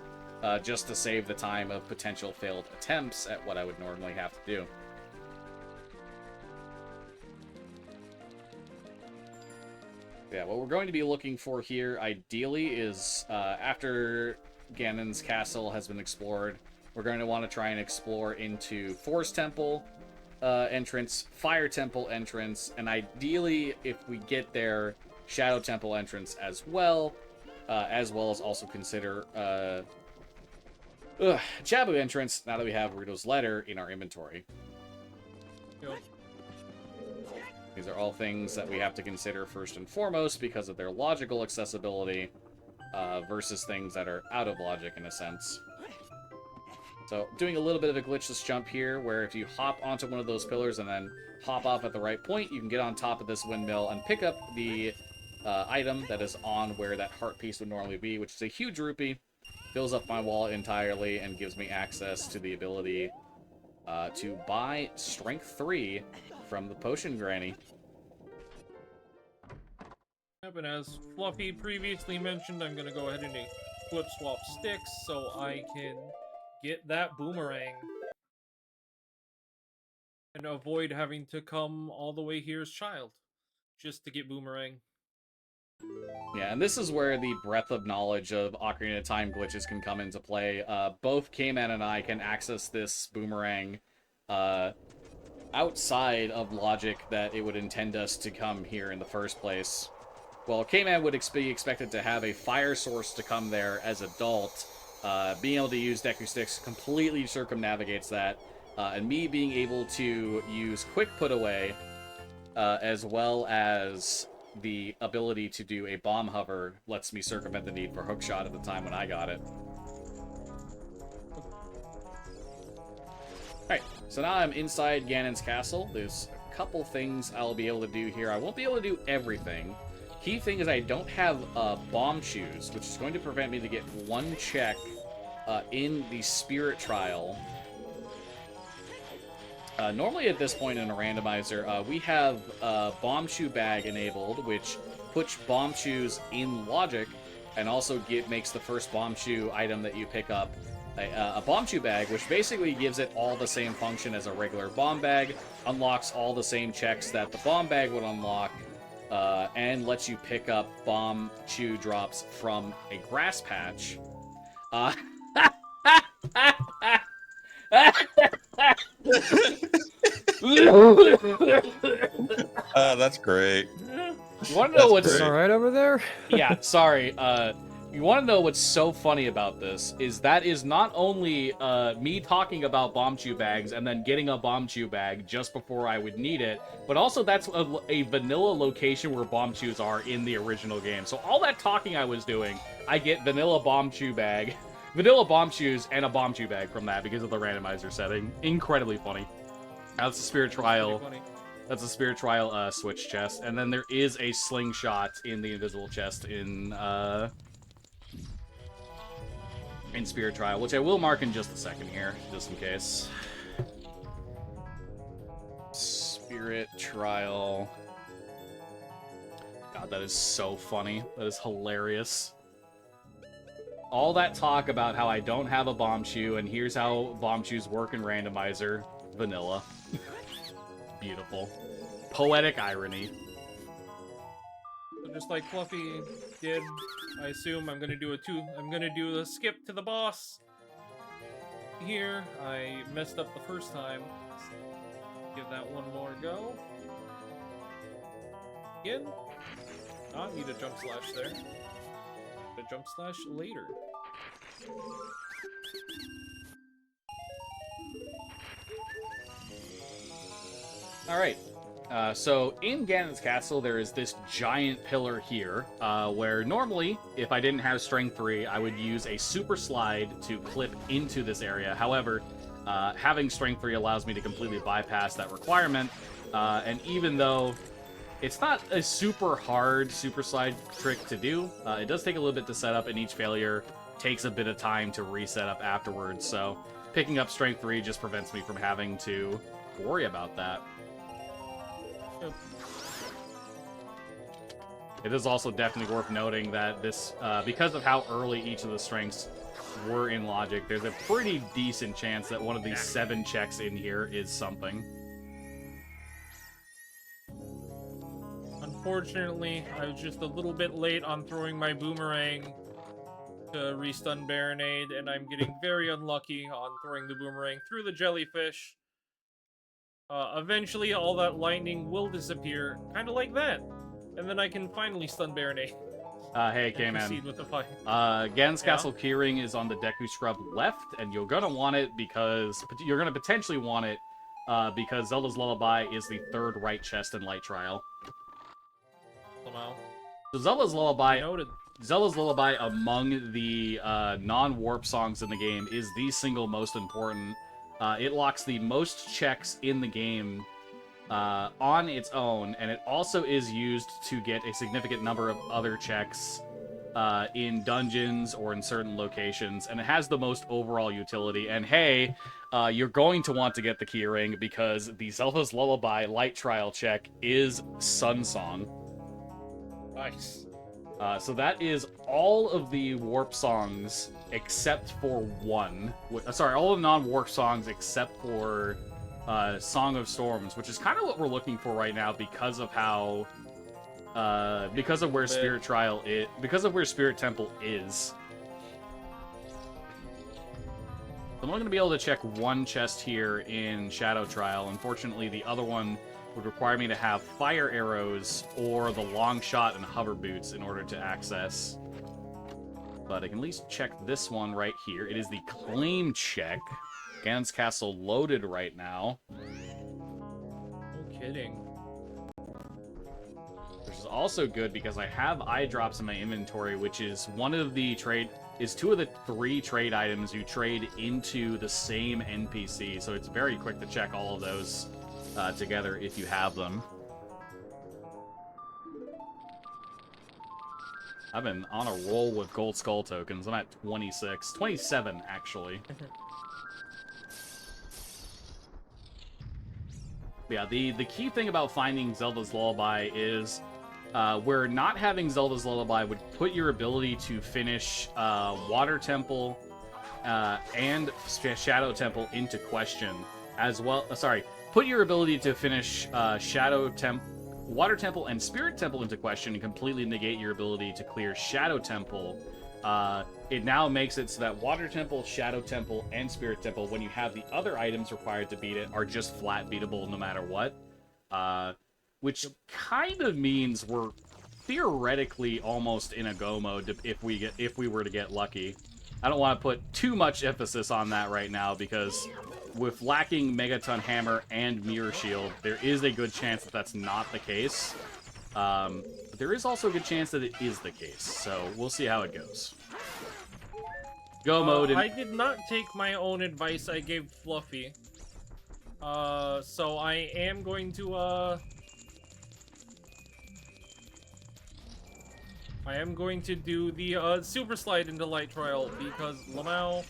just to save the time of potential failed attempts at what I would normally have to do. Yeah, what we're going to be looking for here, ideally, is after Ganon's Castle has been explored, we're going to want to try and explore into Forest Temple entrance, Fire Temple entrance, and ideally, if we get there, Shadow Temple entrance as well as also consider Jabu entrance, now that we have Rito's Letter in our inventory. Yep. These are all things that we have to consider first and foremost because of their logical accessibility versus things that are out of logic in a sense. So, doing a little bit of a glitchless jump here, where if you hop onto one of those pillars and then hop off at the right point, you can get on top of this windmill and pick up the item that is on where that heart piece would normally be, which is a huge rupee, fills up my wallet entirely, and gives me access to the ability to buy Strength 3 from the Potion Granny. Yep, and as Fluffy previously mentioned, I'm gonna go ahead and flip swap sticks so I can get that boomerang and avoid having to come all the way here as child just to get boomerang. Yeah, and this is where the breadth of knowledge of Ocarina of Time glitches can come into play. Both Kman and I can access this boomerang outside of logic that it would intend us to come here in the first place. Well, Kman would be expected to have a fire source to come there as adult. Being able to use Deku Sticks completely circumnavigates that. And me being able to use Quick Put Away, as well as the ability to do a bomb hover, lets me circumvent the need for Hookshot at the time when I got it. Alright, so now I'm inside Ganon's castle. There's a couple things I'll be able to do here. I won't be able to do everything. Key thing is I don't have bomb shoes, which is going to prevent me to get one check in the spirit trial. Normally at this point in a randomizer, we have bomb shoe bag enabled, which puts bomb shoes in logic, and also makes the first bomb shoe item that you pick up a bomb shoe bag, which basically gives it all the same function as a regular bomb bag, unlocks all the same checks that the bomb bag would unlock, and lets you pick up bomb shoe drops from a grass patch. That's great. You want to know what's great. All right over there? Yeah, sorry. You want to know what's so funny about this is that is not only me talking about bomb chew bags and then getting a bomb chew bag just before I would need it, but also that's a vanilla location where bomb chews are in the original game. So all that talking I was doing, I get vanilla bomb chew bag, vanilla bomb chews, and a bomb chew bag from that because of the randomizer setting. Incredibly funny. That's the spirit trial. That's a spirit trial switch chest, and then there is a slingshot in the invisible chest in spirit trial, which I will mark in just a second here, just in case. Spirit trial. God, that is so funny. That is hilarious. All that talk about how I don't have a bomb shoe, and here's how bomb shoes work in randomizer. Vanilla. Beautiful. Poetic irony. So just like Fluffy did, I assume I'm gonna do a skip to the boss. Here, I messed up the first time. Give that one more go. Again. Not need a jump slash there. A jump slash later. Alright, so in Ganon's castle, there is this giant pillar here, where normally, if I didn't have Strength 3, I would use a super slide to clip into this area. However, having Strength 3 allows me to completely bypass that requirement, and even though it's not a super hard super slide trick to do, it does take a little bit to set up, and each failure takes a bit of time to reset up afterwards, so picking up Strength 3 just prevents me from having to worry about that. It is also definitely worth noting that this, because of how early each of the strengths were in logic, there's a pretty decent chance that one of these 7 checks in here is something. Unfortunately, I was just a little bit late on throwing my boomerang to restun Baronade, and I'm getting very unlucky on throwing the boomerang through the jellyfish. Eventually, all that lightning will disappear, kind of like that. And then I can finally stun Baronade. Hey, K-Man. Ganon's Castle keyring is on the Deku Scrub left, and you're gonna want it because... You're gonna potentially want it because Zelda's Lullaby is the 3rd right chest in Light Trial. Somehow. So Zelda's Lullaby... Noted. Zelda's Lullaby, among the non-warp songs in the game, is the single most important. It locks the most checks in the game on its own, and it also is used to get a significant number of other checks in dungeons or in certain locations, and it has the most overall utility. And hey, you're going to want to get the keyring because the Zelda's Lullaby Light Trial check is Sun Song. Nice. So that is all of the warp songs except for one. Sorry, all of the non-warp songs except for Song of Storms, which is kind of what we're looking for right now because of how, because of where Spirit Trial is, because of where Spirit Temple is. I'm only going to be able to check one chest here in Shadow Trial. Unfortunately, the other one would require me to have fire arrows or the long shot and hover boots in order to access. But I can at least check this one right here. It is the claim check. Ganon's Castle loaded right now. No kidding. Which is also good because I have eye drops in my inventory, which is one of the is 2 of the 3 trade items you trade into the same NPC, so it's very quick to check all of those together if you have them. I've been on a roll with Gold Skull tokens. I'm at 26. 27, actually. Yeah, the key thing about finding Zelda's Lullaby is where not having Zelda's Lullaby would put your ability to finish Water Temple and Shadow Temple into question, as well. Put your ability to finish Water Temple and Spirit Temple into question and completely negate your ability to clear Shadow Temple. It now makes it so that Water Temple, Shadow Temple, and Spirit Temple, when you have the other items required to beat it, are just flat beatable no matter what. Which kind of means we're theoretically almost in a go mode if we were to get lucky. I don't want to put too much emphasis on that right now because with lacking Megaton Hammer and Mirror Shield, there is a good chance that that's not the case. But there is also a good chance that it is the case, so we'll see how it goes. Go mode. I did not take my own advice. I gave Fluffy. So I am going to do the Super Slide into Light Trial because Lamau,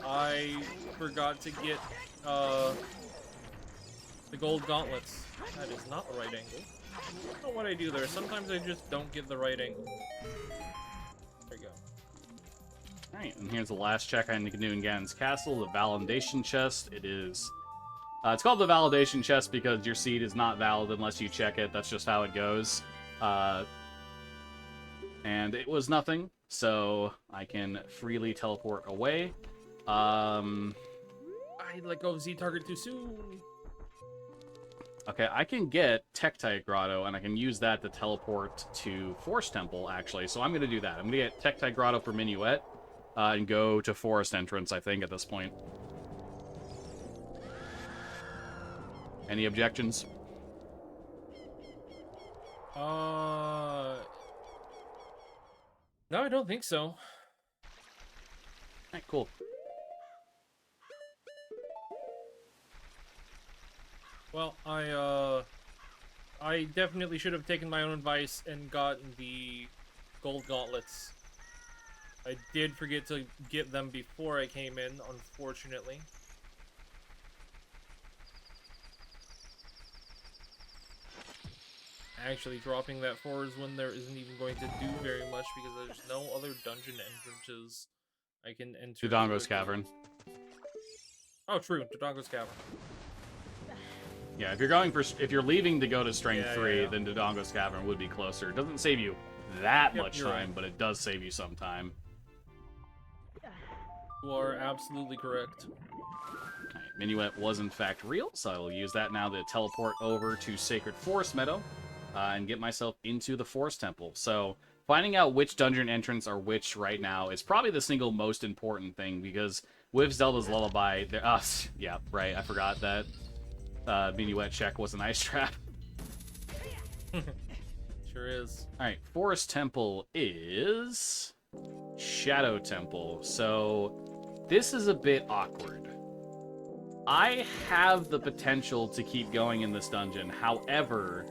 I forgot to get the gold gauntlets. That is not the right angle. I don't know what I do there. Sometimes I just don't get the right angle. There you go. Alright, and here's the last check I need to do in Ganon's Castle, the Validation Chest. It is... it's called the Validation Chest because your seed is not valid unless you check it. That's just how it goes. And it was nothing, so I can freely teleport away. I let go of Z target too soon. Okay, I can get Tektite Grotto, and I can use that to teleport to Forest Temple, actually. So I'm going to do that. I'm going to get Tektite Grotto for Minuet, and go to Forest Entrance, I think, at this point. Any objections? No, I don't think so. Alright, cool. Well, I definitely should have taken my own advice and gotten the gold gauntlets. I did forget to get them before I came in, unfortunately. Actually, dropping that forwards when there isn't even going to do very much because there's no other dungeon entrances I can enter. Dodongo's Cavern. Oh, true, Dodongo's Cavern. Yeah, if you're leaving to go to Strength 3, then Dodongo's Cavern would be closer. It doesn't save you that much time, right. but it does save you some time. You are absolutely correct. Alright, Minuet was in fact real, so I will use that now to teleport over to Sacred Forest Meadow and get myself into the Forest Temple. So, finding out which dungeon entrants are which right now is probably the single most important thing, because with Zelda's Lullaby, yeah, right, I forgot that Minuet check was an ice trap. Sure is. Alright, Forest Temple is Shadow Temple. So this is a bit awkward. I have the potential to keep going in this dungeon. However,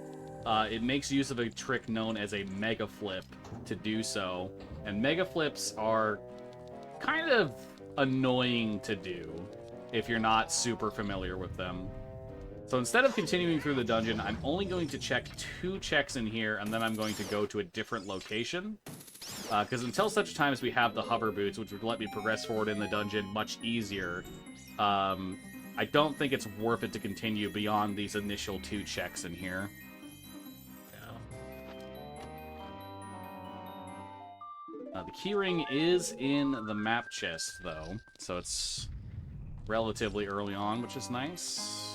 it makes use of a trick known as a Mega Flip to do so. And Mega Flips are kind of annoying to do if you're not super familiar with them. So instead of continuing through the dungeon, I'm only going to check 2 checks in here, and then I'm going to go to a different location. Because until such time as we have the hover boots, which would let me progress forward in the dungeon much easier, I don't think it's worth it to continue beyond these initial 2 checks in here. The keyring is in the map chest, though, so it's relatively early on, which is nice.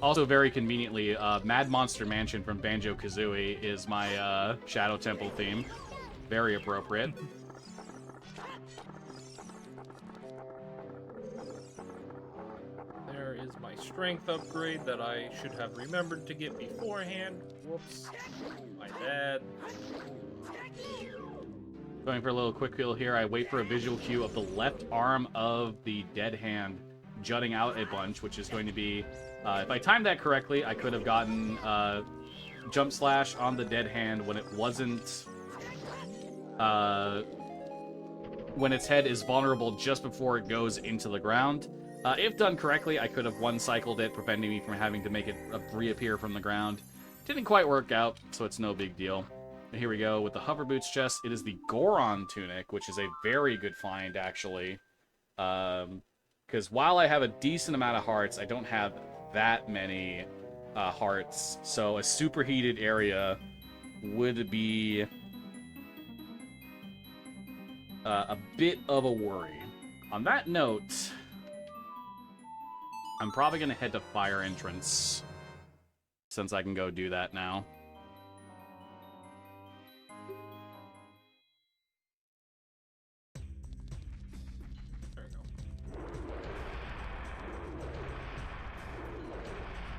Also, very conveniently, Mad Monster Mansion from Banjo-Kazooie is my Shadow Temple theme. Very appropriate. There is my strength upgrade that I should have remembered to get beforehand. Whoops. My bad. Going for a little quick heal here. I wait for a visual cue of the left arm of the dead hand jutting out a bunch, which is going to be... if I timed that correctly, I could have gotten jump slash on the dead hand when it wasn't... when its head is vulnerable just before it goes into the ground. If done correctly, I could have one-cycled it, preventing me from having to make it reappear from the ground. Didn't quite work out, so it's no big deal. And here we go with the hover boots chest. It is the Goron tunic, which is a very good find, actually. Because while I have a decent amount of hearts, I don't have that many hearts. So a superheated area would be a bit of a worry. On that note, I'm probably going to head to Fire Entrance, since I can go do that now. There we go.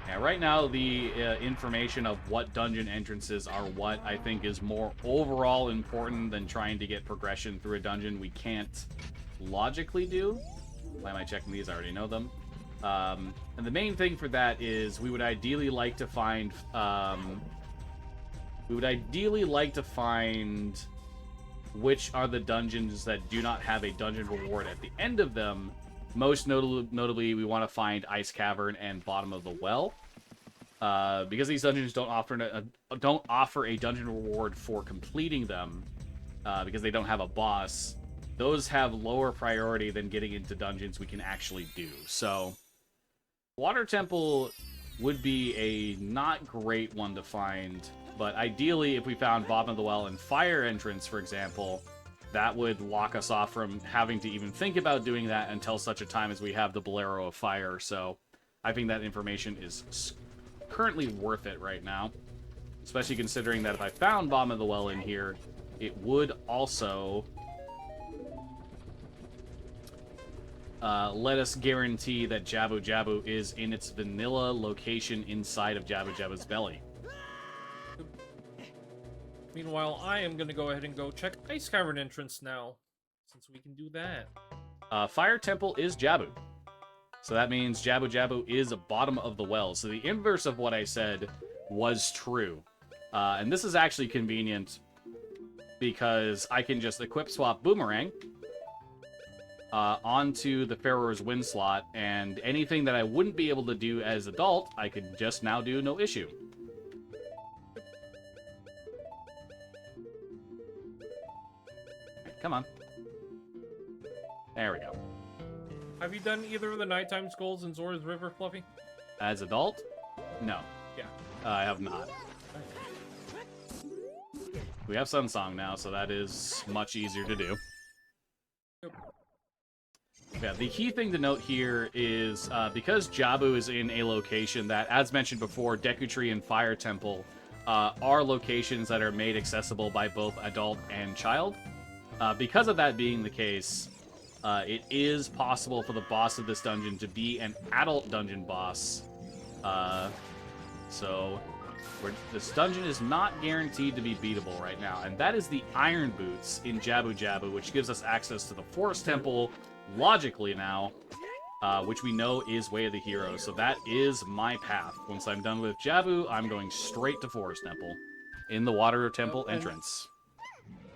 Yeah, right now the information of what dungeon entrances are what I think is more overall important than trying to get progression through a dungeon we can't logically do. Why am I checking these? I already know them. And the main thing for that is we would ideally like to find which are the dungeons that do not have a dungeon reward at the end of them. Most notably, we want to find Ice Cavern and Bottom of the Well, because these dungeons don't offer a dungeon reward for completing them, because they don't have a boss. Those have lower priority than getting into dungeons we can actually do. So, Water Temple would be a not great one to find, but ideally, if we found Bottom of the Well and Fire Entrance, for example, that would lock us off from having to even think about doing that until such a time as we have the Bolero of Fire. So, I think that information is currently worth it right now, especially considering that if I found Bottom of the Well in here, it would also let us guarantee that Jabu Jabu is in its vanilla location inside of Jabu Jabu's belly. Meanwhile, I am going to go ahead and go check Ice Cavern entrance now, since we can do that. Fire Temple is Jabu. So that means Jabu Jabu is Bottom of the Well. So the inverse of what I said was true. And this is actually convenient because I can just equip swap Boomerang onto the Pharaoh's Wind slot, and anything that I wouldn't be able to do as adult, I could just now do no issue. Come on. There we go. Have you done either of the nighttime skulls in Zora's River, Fluffy? As adult? No. Yeah. I have not. We have Sunsong now, so that is much easier to do. Yep. Yeah, the key thing to note here is because Jabu is in a location that, as mentioned before, Deku Tree and Fire Temple are locations that are made accessible by both adult and child. Because of that being the case, it is possible for the boss of this dungeon to be an adult dungeon boss. So this dungeon is not guaranteed to be beatable right now, and that is the Iron Boots in Jabu Jabu, which gives us access to the Forest Temple logically now, which we know is Way of the Hero. So that is my path. Once I'm done with Jabu, I'm going straight to Forest Temple in the Water Temple entrance.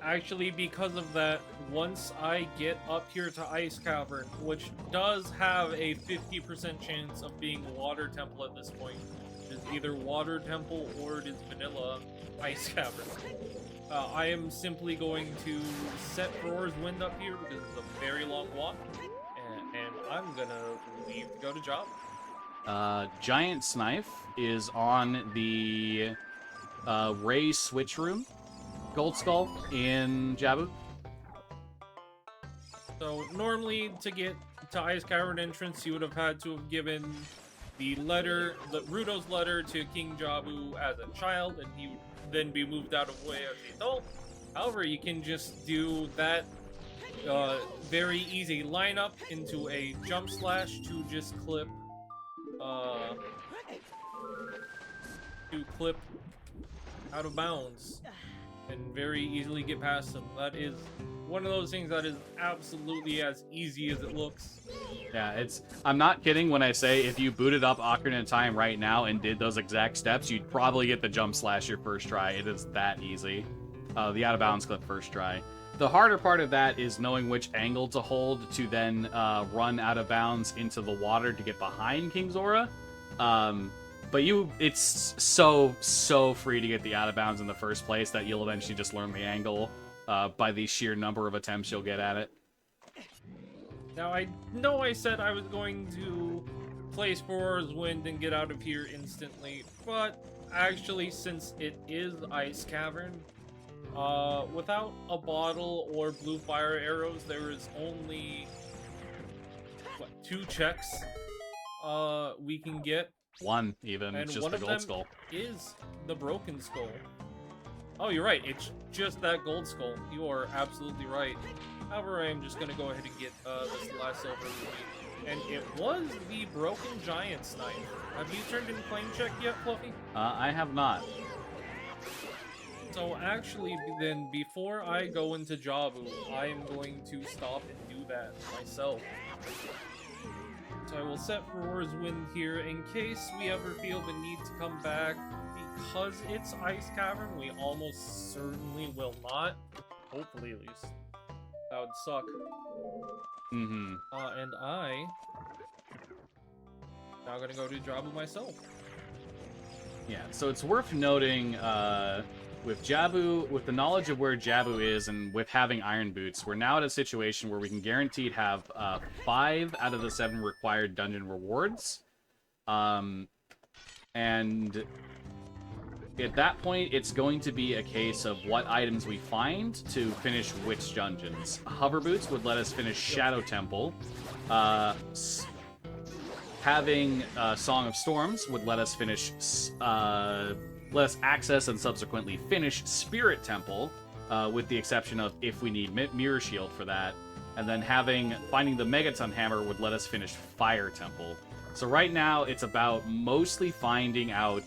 Actually, because of that, once I get up here to Ice Cavern, which does have a 50% chance of being Water Temple at this point, which is either Water Temple or it is Vanilla Ice Cavern, I am simply going to set Roar's Wind up here because it's a very long walk, and I'm gonna leave to go to Job. Giant Snipe is on the Ray Switch Room. Gold Skull in Jabu. So normally to get to Ice Cavern entrance, you would have had to have given the Rudo's letter to King Jabu as a child, and he would then be moved out of way as an adult. However, you can just do that very easy lineup into a jump slash to just clip out of bounds. and very easily get past them. That is one of those things that is absolutely as easy as it looks. Yeah, I'm not kidding when I say if you booted up Ocarina of Time right now and did those exact steps, you'd probably get the jump slash your first try. It is that easy. The out of bounds clip first try. The harder part of that is knowing which angle to hold to then run out of bounds into the water to get behind King Zora. But it's so free to get the out of bounds in the first place that you'll eventually just learn the angle by the sheer number of attempts you'll get at it. Now, I know I said I was going to place Fora's Wind and get out of here instantly, but actually, since it is Ice Cavern, without a bottle or blue fire arrows, there is only, 2 checks we can get. One, even. And it's just one the of gold them skull. is the Broken Skull. Oh, you're right. It's just that gold skull. You are absolutely right. However, I am just going to go ahead and get this last silver ruby. And it was the Broken Giant's Knife. Have you turned in Claim Check yet, Fluffy? I have not. So actually, then, before I go into Jabu, I am going to stop and do that myself. So I will set Roar's Wind here in case we ever feel the need to come back. Because it's Ice Cavern, we almost certainly will not. Hopefully, at least. That would suck. Mm-hmm. And I... now gonna go do Jabu myself. Yeah, so it's worth noting, with Jabu, with the knowledge of where Jabu is, and with having Iron Boots, we're now at a situation where we can guaranteed have 5 out of the 7 required dungeon rewards. And at that point, it's going to be a case of what items we find to finish which dungeons. Hover Boots would let us finish Shadow Temple. Having Song of Storms would let us finish, let us access and subsequently finish Spirit Temple, with the exception of if we need Mirror Shield for that. And then finding the Megaton Hammer would let us finish Fire Temple. So right now, it's about mostly finding out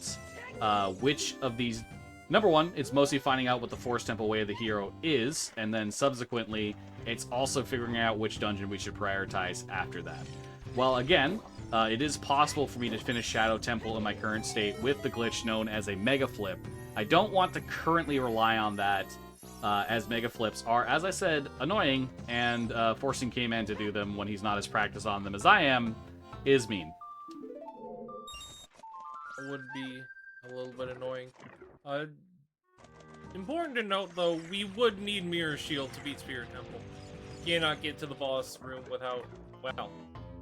which of these... Number one, it's mostly finding out what the Force Temple Way of the Hero is, and then subsequently, it's also figuring out which dungeon we should prioritize after that. Well, again, it is possible for me to finish Shadow Temple in my current state with the glitch known as a Mega Flip. I don't want to currently rely on that, as Mega Flips are, as I said, annoying, and forcing Kman to do them when he's not as practiced on them as I am is mean. Would be a little bit annoying. Important to note, though, we would need Mirror Shield to beat Spirit Temple. You cannot get to the boss room without... well,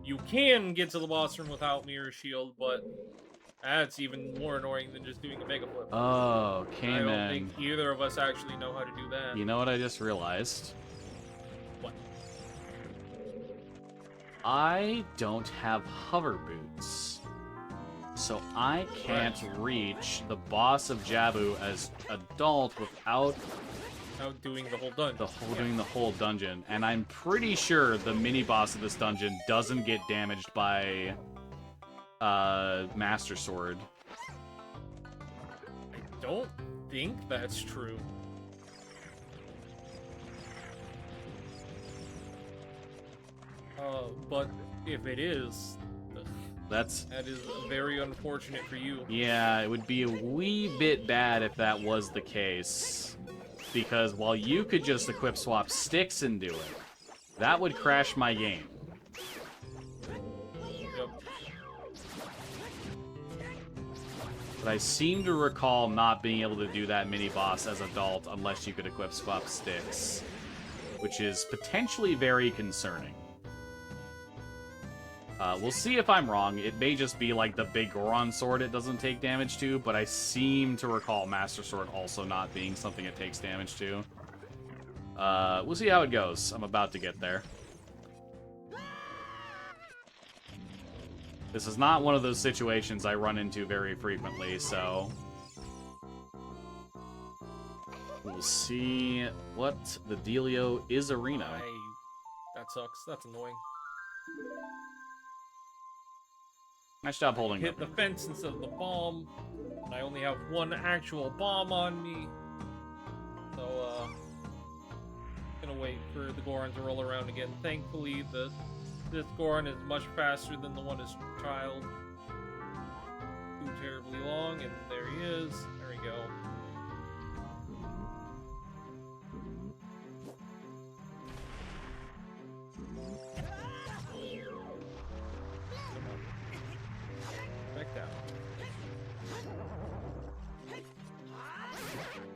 you can get to the boss room without Mirror Shield, but that's even more annoying than just doing a Mega Flip. Oh, I Kman. don't think either of us actually know how to do that. You know what I just realized? What? I don't have hover boots. So I can't reach the boss of Jabu as adult without Doing the whole dungeon. doing the whole dungeon. And I'm pretty sure the mini boss of this dungeon doesn't get damaged by Master Sword. I don't think that's true. But if it is, that is very unfortunate for you. Yeah, it would be a wee bit bad if that was the case. Because while you could just equip swap sticks and do it, that would crash my game. Yep. But I seem to recall not being able to do that mini-boss as adult unless you could equip swap sticks, which is potentially very concerning. We'll see if I'm wrong. It may just be like the big Goron sword it doesn't take damage to, but I seem to recall Master Sword also not being something it takes damage to. We'll see how it goes. I'm about to get there. This is not one of those situations I run into very frequently, so... we'll see what the dealio is arena. That sucks. That's annoying. Nice job holding Hit the fence instead of the bomb. And I only have one actual bomb on me. So, gonna wait for the Goron to roll around again. Thankfully, this Goron is much faster than the one as child. Too terribly long, and there he is. There we go. Back down.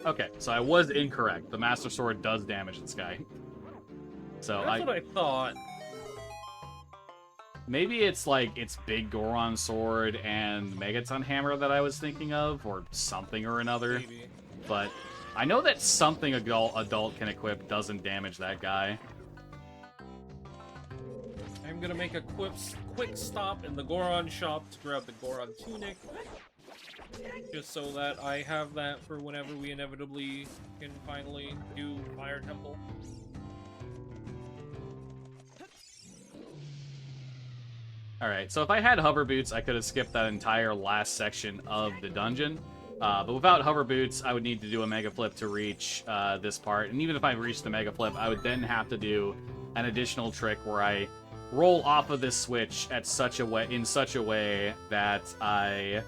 Okay, so I was incorrect. The Master Sword does damage this guy. So That's what I thought. maybe it's like it's Big Goron Sword and Megaton Hammer that I was thinking of, or something or another. Maybe. But I know that something adult can equip doesn't damage that guy. I'm gonna make a quick stop in the Goron shop to grab the Goron tunic, just so that I have that for whenever we inevitably can finally do Fire Temple. Alright, so if I had hover boots, I could have skipped that entire last section of the dungeon. But without hover boots, I would need to do a mega flip to reach this part. And even if I reached the mega flip, I would then have to do an additional trick where I roll off of this switch in such a way that I,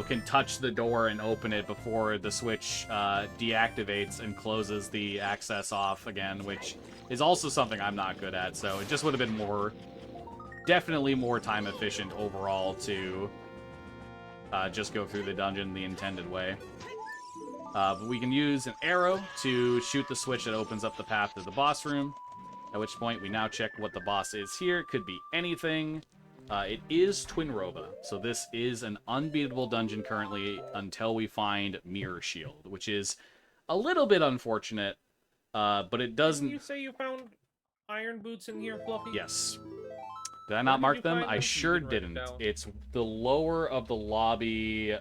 can touch the door and open it before the switch deactivates and closes the access off again, which is also something I'm not good at. So it just would have been definitely more time efficient overall to just go through the dungeon the intended way. But we can use an arrow to shoot the switch that opens up the path to the boss room, at which point we now check what the boss is here. Could be anything. It is Twinrova, so this is an unbeatable dungeon currently until we find Mirror Shield, which is a little bit unfortunate, but it doesn't... Didn't you say you found iron boots in here, Fluffy? Yes. Did I not mark them? find I them? sure You didn't write it didn't. down. It's the lower of the lobby,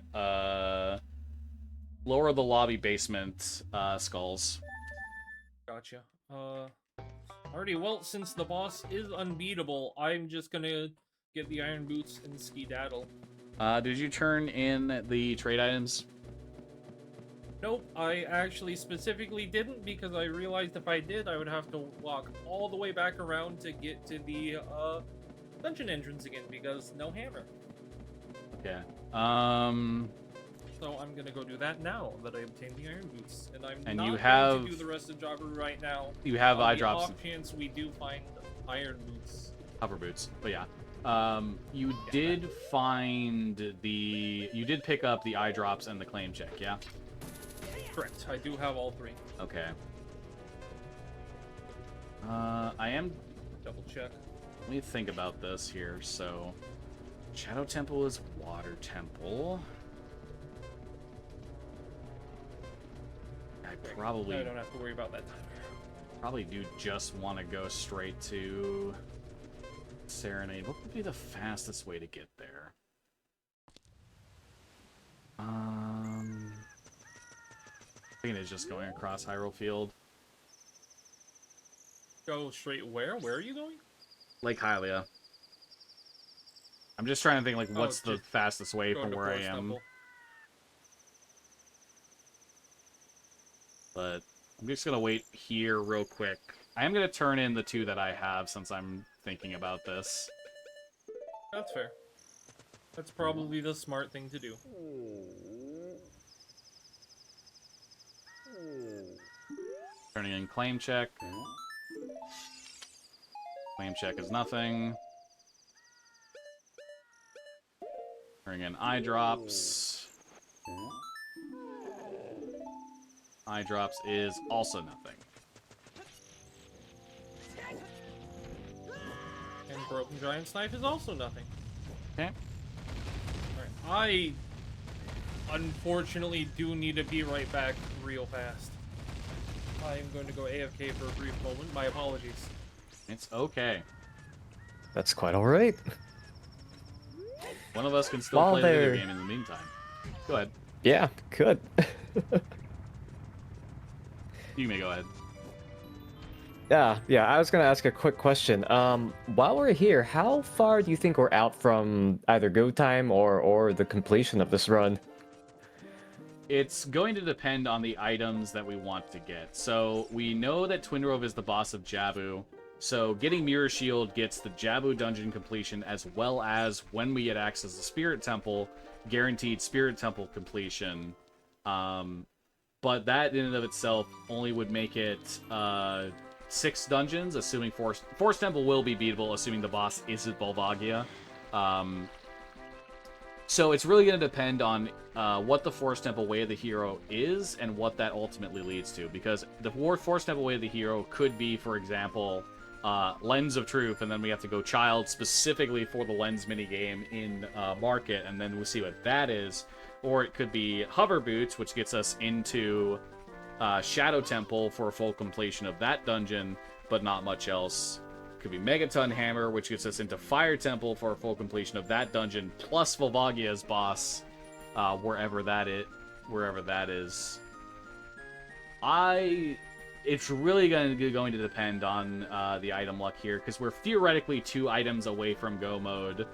basement skulls. Gotcha. Alrighty, well, since the boss is unbeatable, I'm just gonna get the iron boots and skedaddle. Did you turn in the trade items? Nope, I actually specifically didn't because I realized if I did, I would have to walk all the way back around to get to the dungeon entrance again because no hammer. Okay. So I'm gonna go do that now that I obtained the iron boots, and I'm And not you going have- to do the rest of Jogger right now. You have eye On the drops, off chance we do find iron boots. hover boots, but yeah. You did pick up the eye drops and the claim check, yeah? Correct. I do have all three. Okay. I am... Double check. Let me think about this here. So, Shadow Temple is Water Temple. I I don't have to worry about that time. probably do just want to go straight to Serenade. What would be the fastest way to get there? I think it's just going across Hyrule Field. Go straight where? Where are you going? Lake Hylia. I'm just trying to think, like, what's the just fastest way Going from to where I Forest am. Temple. But I'm just gonna wait here real quick. I am gonna turn in the two that I have since I'm thinking about this. That's fair. That's probably the smart thing to do. Turning in claim check. Claim check is nothing. Turning in eye drops. Eye drops is also nothing. And Broken Giant's Knife is also nothing. Okay. Alright, I unfortunately do need to be right back real fast. I am going to go AFK for a brief moment. My apologies. It's okay. That's quite alright. One of us can still While play the video they're- game in the meantime. Go ahead. Yeah, good. You may go ahead. Yeah, I was gonna ask a quick question. While we're here, how far do you think we're out from either go time or the completion of this run? it's going to depend on the items that we want to get. So we know that Twinrove is the boss of Jabu. So getting Mirror Shield gets the Jabu dungeon completion, as well as when we get access to Spirit Temple, guaranteed Spirit Temple completion. But that in and of itself only would make it 6 dungeons, assuming Forest Temple will be beatable, assuming the boss isn't Volvagia. So it's really going to depend on what the Forest Temple Way of the Hero is and what that ultimately leads to. Because the Forest Temple Way of the Hero could be, for example, Lens of Truth, and then we have to go Child specifically for the Lens minigame in Market, and then we'll see what that is. Or it could be Hover Boots, which gets us into Shadow Temple for a full completion of that dungeon, but not much else. Could be Megaton Hammer, which gets us into Fire Temple for a full completion of that dungeon, plus Volvagia's boss, wherever that is. It's really going to depend on the item luck here, because we're theoretically 2 items away from Go Mode,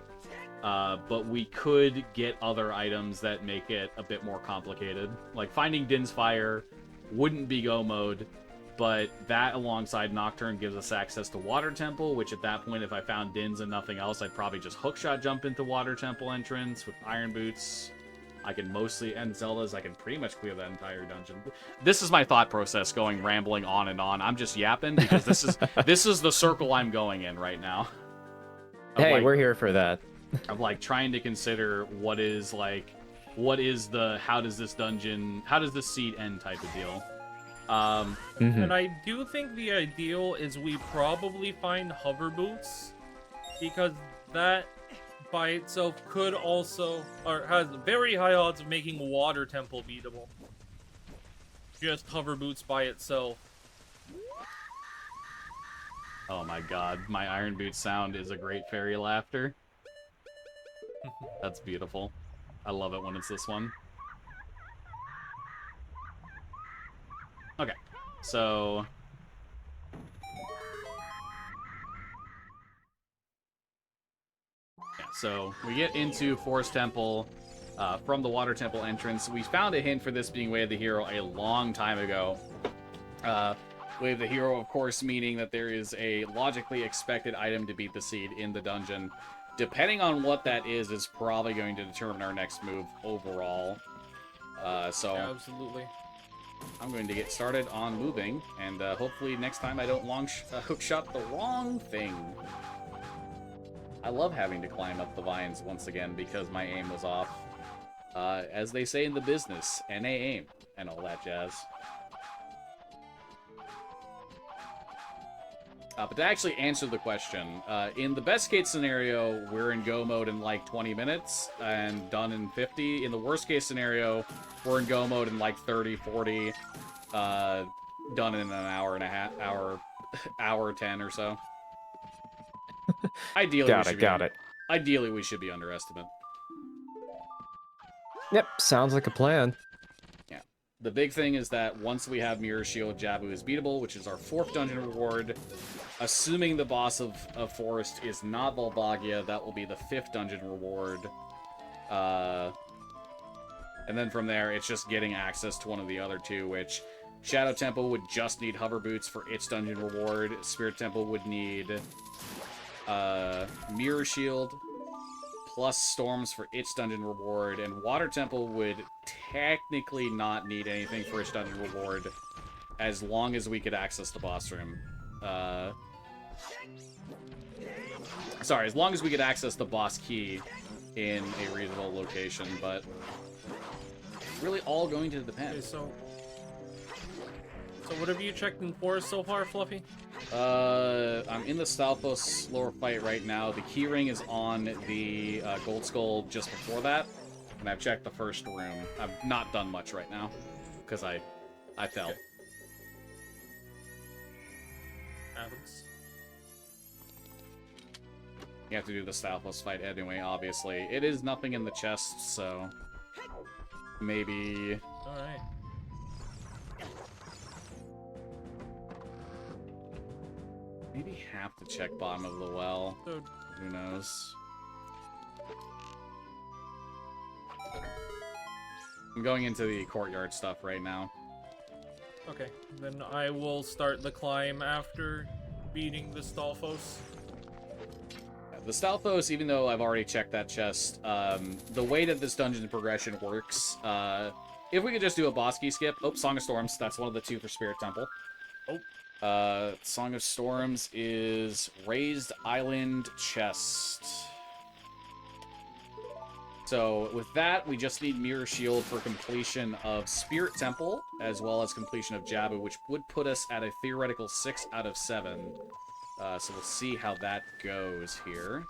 but we could get other items that make it a bit more complicated. Like finding Din's Fire wouldn't be Go Mode, but that alongside Nocturne gives us access to Water Temple, which at that point, if I found Din's and nothing else, I'd probably just hookshot jump into Water Temple entrance with Iron Boots. I can mostly end Zelda's. I can pretty much clear that entire dungeon. This is my thought process, going rambling on and on. I'm just yapping because this is the circle I'm going in right now. Hey, we're here for that. I'm like trying to consider how does this seed end type of deal. And I do think the ideal is we probably find Hover Boots, because that by itself could also, or has very high odds of making Water Temple beatable. Just Hover Boots by itself. Oh my god, my Iron Boots sound is a great fairy laughter. That's beautiful. I love it when it's this one. Okay, so... yeah, so we get into Forest Temple from the Water Temple entrance. We found a hint for this being Way of the Hero a long time ago. Way of the Hero, of course, meaning that there is a logically expected item to beat the seed in the dungeon. Depending on what that is probably going to determine our next move overall. So Yeah, absolutely. I'm going to get started on moving, and hopefully next time I don't hookshot the wrong thing. I love having to climb up the vines once again because my aim was off. As they say in the business, NA aim, and all that jazz. But to actually answer the question, in the best case scenario, we're in go mode in like 20 minutes and done in 50. In the worst case scenario, we're in go mode in like 30, 40, done in an hour and a half, hour 10 or so. Ideally, Ideally, we should be underestimate. Yep, sounds like a plan. Yeah. The big thing is that once we have Mirror Shield, Jabu is beatable, which is our 4th dungeon reward. Assuming the boss of Forest is not Volvagia, that will be the 5th dungeon reward. And then from there, it's just getting access to one of the other 2, which Shadow Temple would just need Hover Boots for its dungeon reward. Spirit Temple would need Mirror Shield plus Storms for its dungeon reward, and Water Temple would technically not need anything for its dungeon reward as long as we could access the boss room. Sorry, as long as we could access the boss key in a reasonable location, but it's really all going to depend. Okay, so what have you checked in Forest so far, Fluffy? I'm in the Stalfos lower fight right now. The key ring is on the Gold Skull just before that, and I've checked the first room. I've not done much right now, because I fell. Okay. Happens. You have to do the Stalfos fight anyway, obviously. It is nothing in the chest, so maybe... Alright. Maybe have to check bottom of the well. So, Who knows? I'm going into the courtyard stuff right now. Okay, then I will start the climb after beating the Stalfos. The Stalfos, even though I've already checked that chest, the way that this dungeon progression works, if we could just do a boss key skip. Oh, Song of Storms. That's one of the 2 for Spirit Temple. Oh. Song of Storms is Raised Island Chest. So with that, we just need Mirror Shield for completion of Spirit Temple, as well as completion of Jabu, which would put us at a theoretical 6 out of 7. So we'll see how that goes here.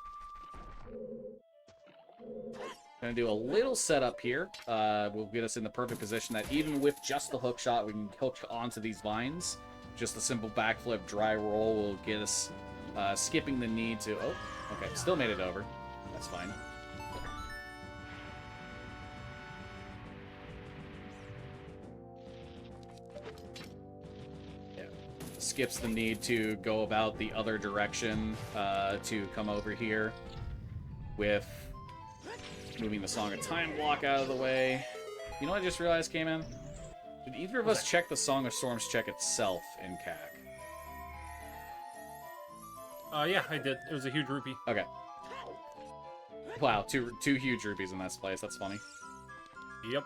Gonna do a little setup here. Will get us in the perfect position that even with just the hook shot, we can hook onto these vines. Just a simple backflip dry roll will get us skipping the need to... Oh, okay, still made it over. That's fine. Skips the need to go about the other direction to come over here with moving the Song of Time block out of the way. You know what I just realized, Kman? Did either of us check the Song of Storms check itself in CAC? Yeah, I did. It was a huge rupee. Okay. Wow, two huge rupees in this place. That's funny. Yep.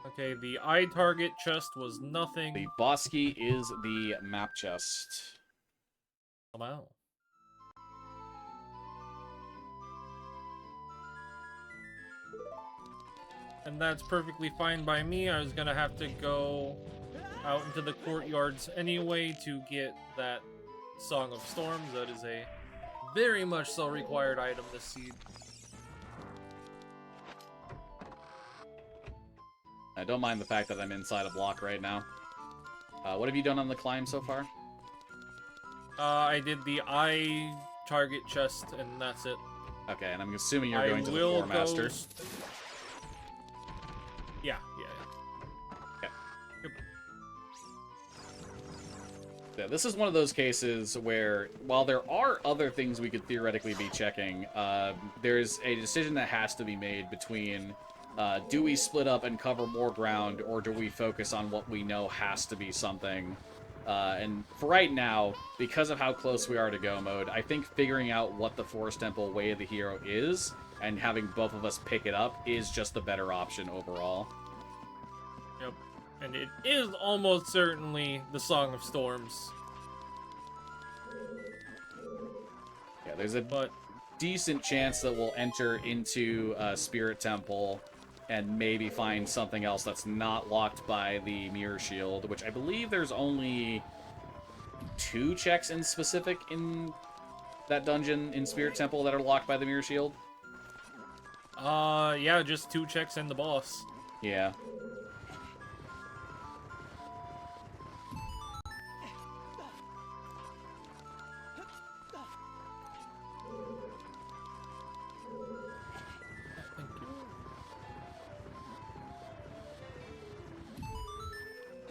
Okay, the eye target chest was nothing. The boss key is the map chest. Wow. And that's perfectly fine by me. I was gonna have to go out into the courtyards anyway to get that Song of Storms. That is a very much so required item this seed. I don't mind the fact that I'm inside a block right now. What have you done on the climb so far? I did the eye target chest, and that's it. Okay, and I'm assuming you're going to the Floor Master. Yeah. Okay. Yep. Yeah, this is one of those cases where, while there are other things we could theoretically be checking, there's a decision that has to be made between do we split up and cover more ground, or do we focus on what we know has to be something? And for right now, because of how close we are to go mode, I think figuring out what the Forest Temple Way of the Hero is, and having both of us pick it up, is just the better option overall. Yep. And it is almost certainly the Song of Storms. Yeah, there's a decent chance that we'll enter into Spirit Temple and maybe find something else that's not locked by the Mirror Shield, which I believe there's only 2 checks in specific in that dungeon in Spirit Temple that are locked by the Mirror Shield. Yeah, just 2 checks and the boss. Yeah.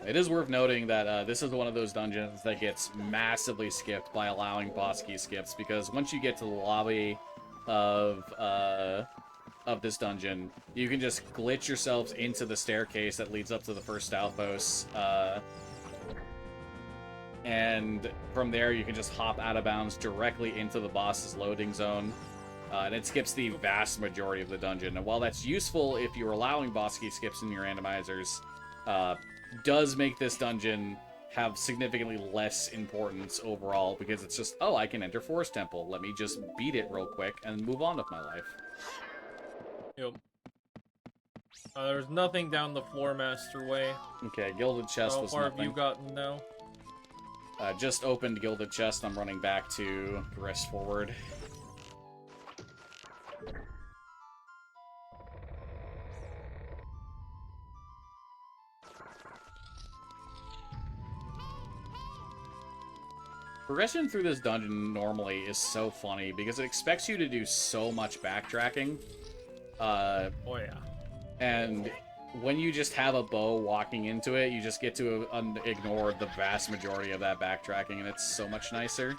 It is worth noting that this is one of those dungeons that gets massively skipped by allowing boss key skips, because once you get to the lobby of this dungeon, you can just glitch yourselves into the staircase that leads up to the first Stalfos, and from there you can just hop out of bounds directly into the boss's loading zone, and it skips the vast majority of the dungeon. And while that's useful if you're allowing boss key skips in your randomizers, does make this dungeon have significantly less importance overall, because it's just, oh, I can enter Forest Temple. Let me just beat it real quick and move on with my life. Yep. There's nothing down the Floor Master way. Okay, Gilded Chest was How far nothing. have you gotten now? Just opened Gilded Chest. I'm running back to progress forward. Progression through this dungeon normally is so funny because it expects you to do so much backtracking. Oh yeah. And when you just have a bow walking into it, you just get to ignore the vast majority of that backtracking, and it's so much nicer.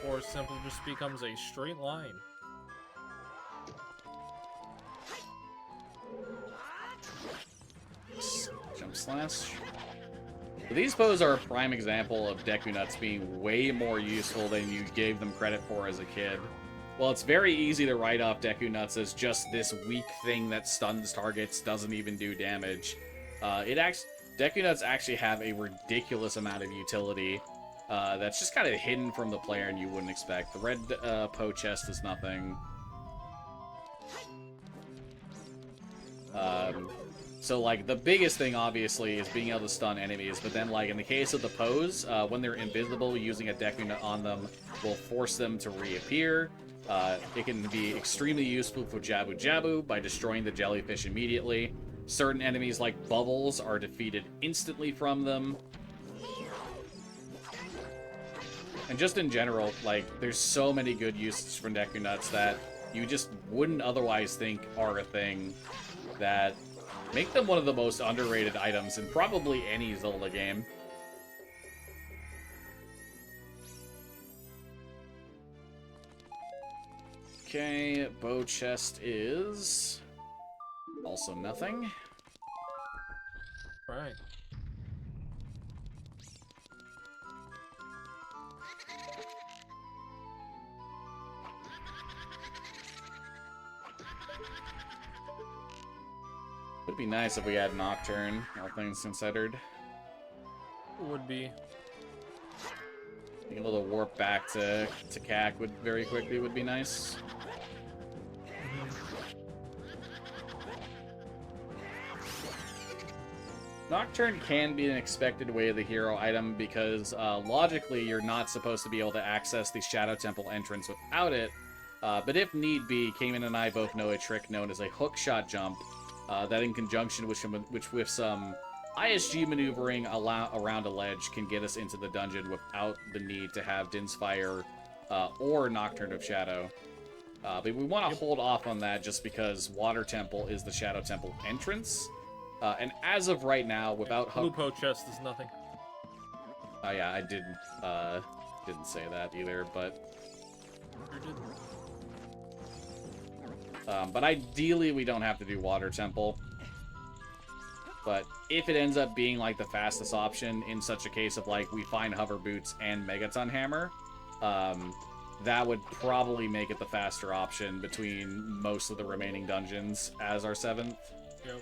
Forest Temple just becomes a straight line. slash. But these bows are a prime example of Deku Nuts being way more useful than you gave them credit for as a kid. Well, it's very easy to write off Deku Nuts as just this weak thing that stuns targets, doesn't even do damage. Deku Nuts actually have a ridiculous amount of utility that's just kind of hidden from the player and you wouldn't expect. The red Poe chest is nothing. So, like, the biggest thing, obviously, is being able to stun enemies, but then, like, in the case of the Poes, when they're invisible, using a Deku Nut on them will force them to reappear. It can be extremely useful for Jabu Jabu by destroying the jellyfish immediately. Certain enemies, like Bubbles, are defeated instantly from them. And just in general, like, there's so many good uses for Deku Nuts that you just wouldn't otherwise think are a thing that make them one of the most underrated items in probably any Zelda game. Okay, bow chest is also nothing. Right. Would be nice if we had Nocturne, all things considered. Would be. Being able to warp back to CAC would very quickly would be nice. Nocturne can be an expected way of the hero item because logically you're not supposed to be able to access the Shadow Temple entrance without it. But if need be, Kman and I both know a trick known as a hookshot jump that in conjunction with some ISG maneuvering around a ledge can get us into the dungeon without the need to have Din's Fire or Nocturne of Shadow. But we want to hold off on that just because Water Temple is the Shadow Temple entrance. And as of right now, without Blue Poe chest is nothing. Oh yeah, I didn't say that either, but Sure did. but ideally we don't have to do Water Temple. But if it ends up being like the fastest option in such a case of like we find Hover Boots and Megaton Hammer, that would probably make it the faster option between most of the remaining dungeons as our 7th. Yep.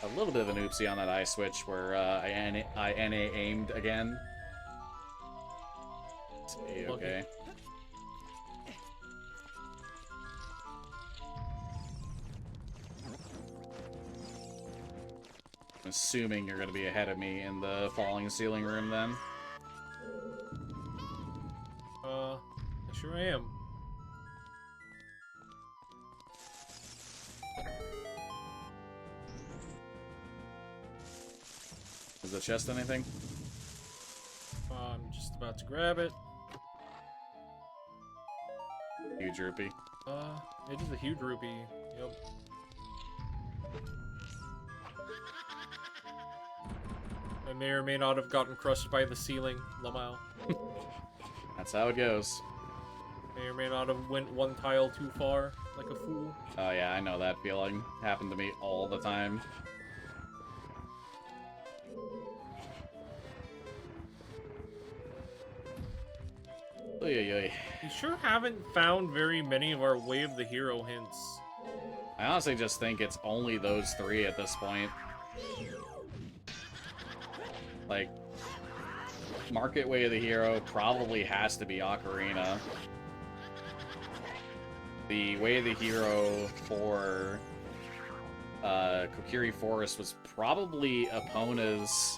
A little bit of an oopsie on that eye switch where I NA aimed again. Okay. I'm assuming you're going to be ahead of me in the falling ceiling room then. I sure am. Is the chest anything? I'm just about to grab it. Huge rupee. It is a huge rupee. Yep. I may or may not have gotten crushed by the ceiling, Lamau. That's how it goes. May or may not have went one tile too far, like a fool. Oh yeah, I know that feeling. Happened to me all the time. Oy, oy, oy. We sure haven't found very many of our Way of the Hero hints. I honestly just think it's only those 3 at this point. Like, Market Way of the Hero probably has to be Ocarina. The Way of the Hero for Kokiri Forest was probably Epona's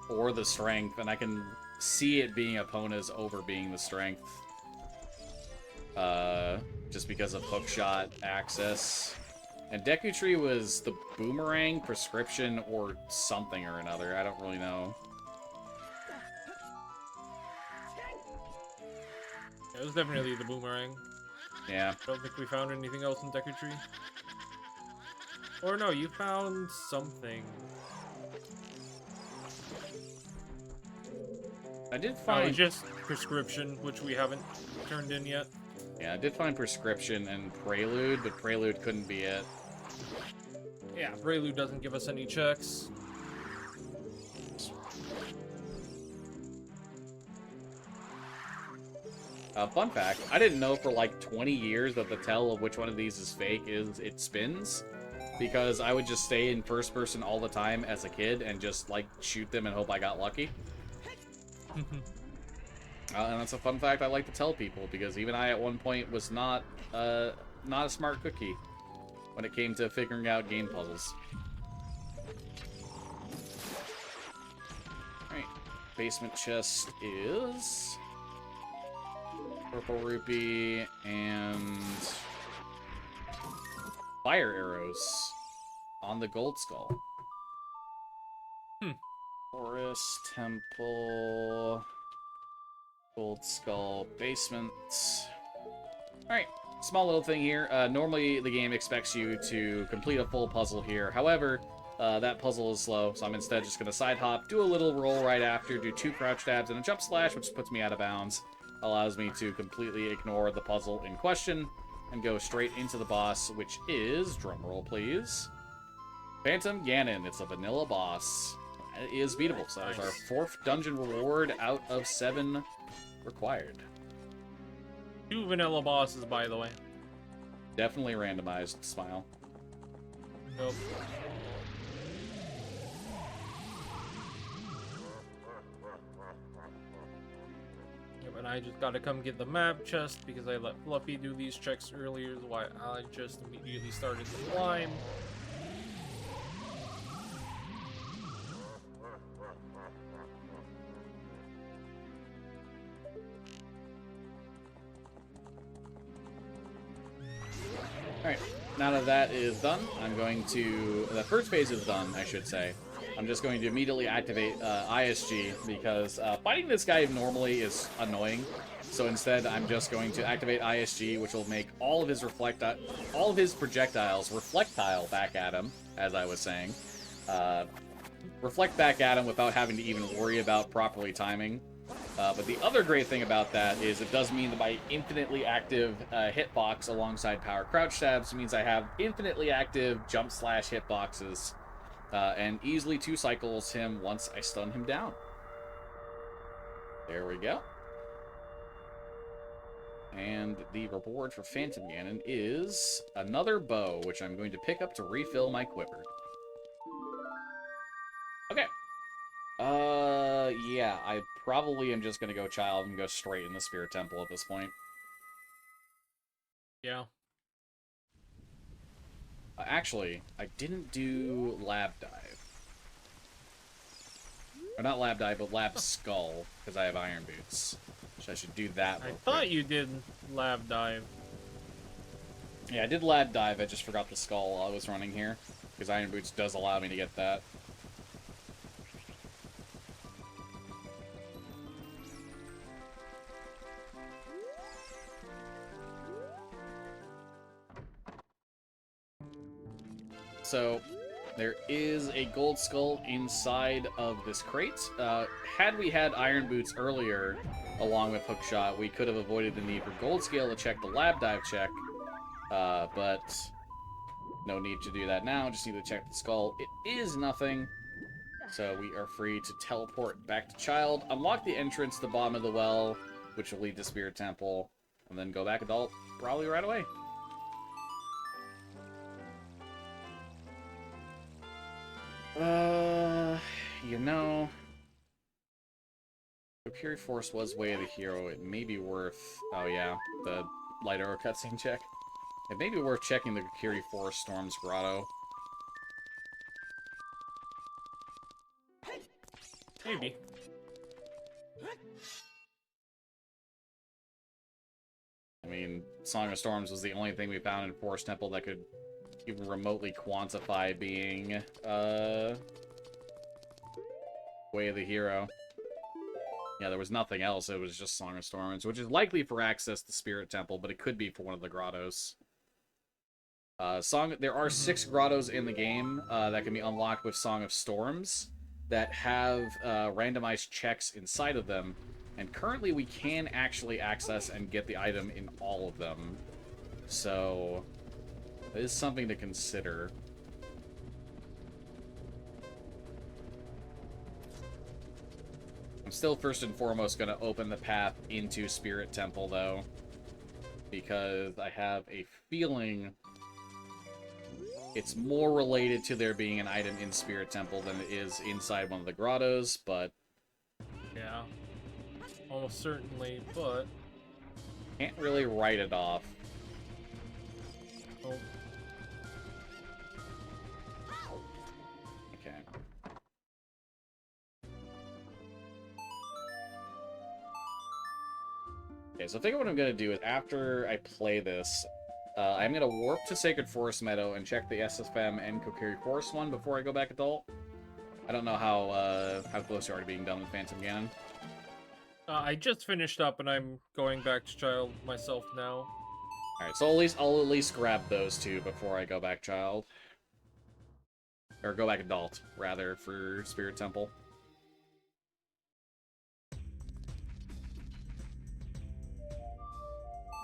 or the Strength, and I can see it being Epona's over being the Strength. Just because of hookshot access. And Deku Tree was the Boomerang, Prescription, or something or another. I don't really know. Yeah, it was definitely the Boomerang. Yeah. I don't think we found anything else in Deku Tree. Or no, you found something. I did Oh, find... just Prescription, which we haven't turned in yet. Yeah, I did find Prescription and Prelude, but Prelude couldn't be it. Yeah, Prelude doesn't give us any checks. Fun fact, I didn't know for like 20 years that the tell of which one of these is fake is it spins. Because I would just stay in first person all the time as a kid and just like shoot them and hope I got lucky. And that's a fun fact I like to tell people, because even I at one point was not a smart cookie when it came to figuring out game puzzles. Alright, basement chest is purple rupee and fire arrows on the gold skull. Forest, temple, gold skull, basement. Alright, small little thing here. Normally the game expects you to complete a full puzzle here. However, that puzzle is slow, so I'm instead just going to side hop, do a little roll right after, do 2 crouch dabs and a jump slash, which puts me out of bounds. Allows me to completely ignore the puzzle in question and go straight into the boss, which is, drumroll please, Phantom Ganon. It's a vanilla boss. It is beatable, so that is our 4th dungeon reward out of 7 required. 2 vanilla bosses, by the way. Definitely randomized, smile. Nope. Yep, and I just gotta come get the map chest because I let Fluffy do these checks earlier, why I just immediately started to climb. Alright, now that that is done, I'm going to... The first phase is done, I should say. I'm just going to immediately activate ISG, because fighting this guy normally is annoying. So instead, I'm just going to activate ISG, which will make all of his projectiles reflectile back at him, as I was saying. Reflect back at him without having to even worry about properly timing. But the other great thing about that is it does mean that my infinitely active hitbox alongside power crouch stabs means I have infinitely active jump slash hitboxes and easily 2 cycles him once I stun him down. There we go. And the reward for Phantom Ganon is another bow, which I'm going to pick up to refill my quiver. Okay. Yeah, I probably am just gonna go child and go straight in the Spirit Temple at this point. Yeah. Actually, I didn't do Lab Dive. Or not Lab Dive, but Lab Skull, because I have Iron Boots. So I should do that I real thought quick. you did Lab Dive. Yeah, I did Lab Dive, I just forgot the Skull while I was running here. Because Iron Boots does allow me to get that. So, there is a gold skull inside of this crate. Had we had Iron Boots earlier, along with Hookshot, we could have avoided the need for Gold Scale to check the Lab Dive check. But no need to do that now, just need to check the skull. It is nothing, so we are free to teleport back to Child, unlock the entrance to the bottom of the well, which will lead to Spirit Temple, and then go back Adult probably right away. You know, Kokiri Force was Way of the Hero. It may be worth... Oh, yeah, the Light Arrow cutscene check. It may be worth checking the Kokiri Forest Storm's Grotto. Maybe. I mean, Song of Storms was the only thing we found in Forest Temple that could even remotely quantify being, Way of the Hero. Yeah, there was nothing else. It was just Song of Storms, which is likely for access to Spirit Temple, but it could be for one of the grottos. There are 6 grottos in the game that can be unlocked with Song of Storms that have randomized checks inside of them And currently we can actually access and get the item in all of them. So, it is something to consider. I'm still first and foremost going to open the path into Spirit Temple, though. Because I have a feeling it's more related to there being an item in Spirit Temple than it is inside one of the grottos, but... Yeah. Almost certainly, but... Can't really write it off. Oh. Okay. Okay, so I think what I'm going to do is after I play this, I'm going to warp to Sacred Forest Meadow and check the SFM and Kokiri Forest one before I go back adult. I don't know how close you are to being done with Phantom Ganon. I just finished up and I'm going back to child myself now. Alright, so I'll at least grab those two before I go back child. Or go back adult, rather, for Spirit Temple.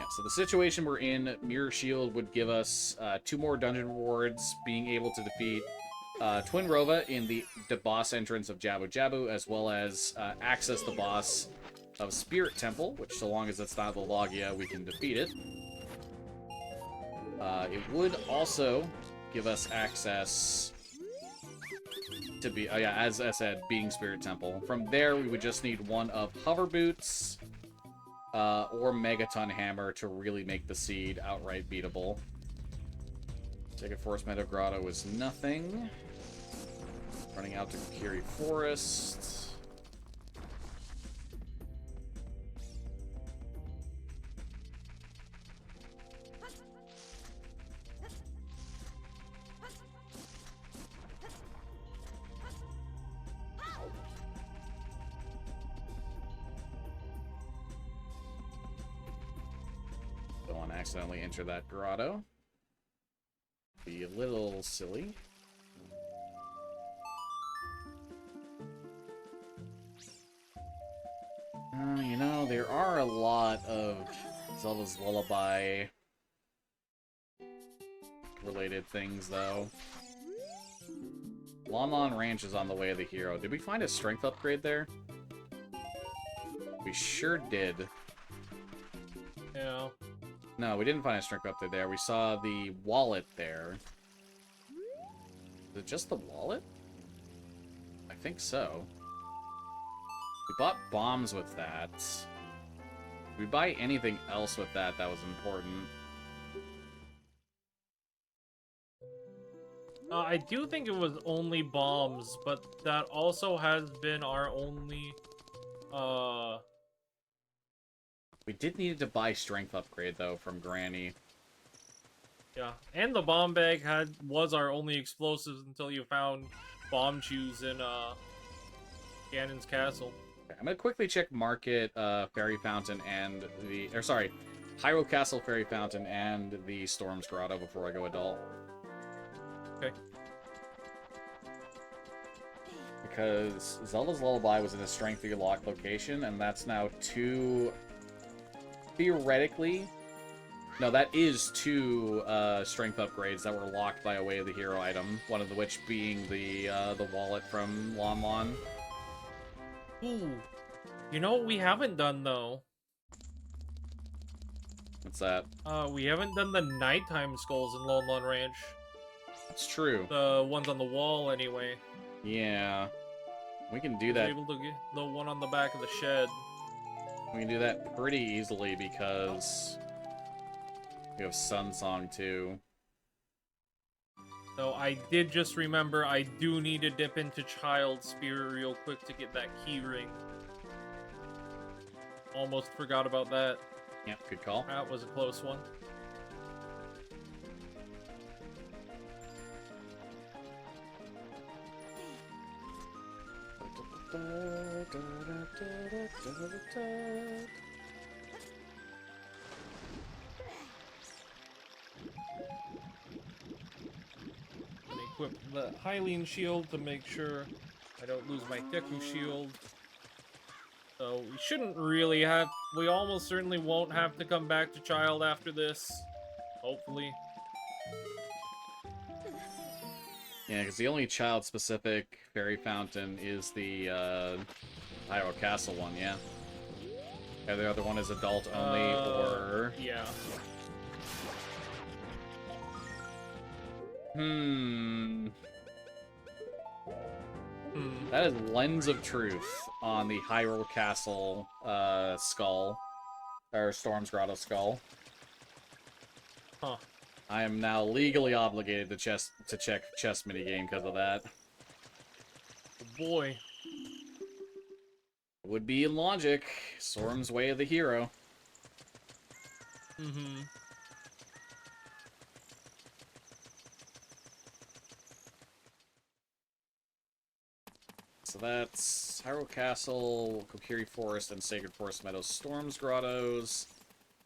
Yeah, so the situation we're in, Mirror Shield would give us 2 more dungeon rewards, being able to defeat Twin Rova in the boss entrance of Jabu Jabu, as well as access the boss of Spirit Temple, which, so long as it's not the Logia, we can defeat it. It would also give us access to be, oh yeah, as I said, beating Spirit Temple. From there, we would just need one of Hover Boots or Megaton Hammer to really make the seed outright beatable. Sacred Forest Meadow Grotto was nothing. Running out to Kokiri Forest. Don't want to accidentally enter that grotto. Be a little silly. You know, there are a lot of Zelda's Lullaby related things, though. Lon Lon Ranch is on the way of the hero. Did we find a strength upgrade there? We sure did. Yeah. No, we didn't find a strength upgrade there. We saw the wallet there. Is it just the wallet? I think so. We bought bombs with that. Did we buy anything else with that that was important? I do think it was only bombs, but that also has been our only, We did need to buy strength upgrade, though, from Granny. yeah. And the bomb bag was our only explosives until you found bomb chews in, Ganon's castle. Okay, I'm gonna quickly check Market, Fairy Fountain, and the... Or, sorry, Hyrule Castle, Fairy Fountain, and the Storm's Grotto before I go adult. Okay. Because Zelda's Lullaby was in a strength locked location, and that's now 2... Theoretically... No, that is 2 strength upgrades that were locked by way of the hero item, one of which being the wallet from Lon Lon. Ooh. You know what we haven't done, though? What's that? We haven't done the nighttime skulls in Lon Lon Ranch. It's true. The ones on the wall, anyway. Yeah. We can do I was that. able to get the one on the back of the shed. We can do that pretty easily because we have Sun Song too. So I did just remember I do need to dip into Child Spirit real quick to get that key ring. Almost forgot about that. Yep, good call. That was a close one. And equip the Hylian shield to make sure I don't lose my Deku shield. So we shouldn't really have... We almost certainly won't have to come back to Child after this. Hopefully. Yeah, because the only child-specific fairy fountain is the Hyrule Castle one, yeah. Yeah, the other one is adult only, or... Yeah. That is Lens of Truth on the Hyrule Castle skull. Or Storm's Grotto skull. Huh. I am now legally obligated to check chess minigame because of that. Oh boy. Would be in logic. Storm's way of the hero. Mm-hmm. So that's Hyrule Castle, Kokiri Forest, and Sacred Forest Meadows Storms Grottos,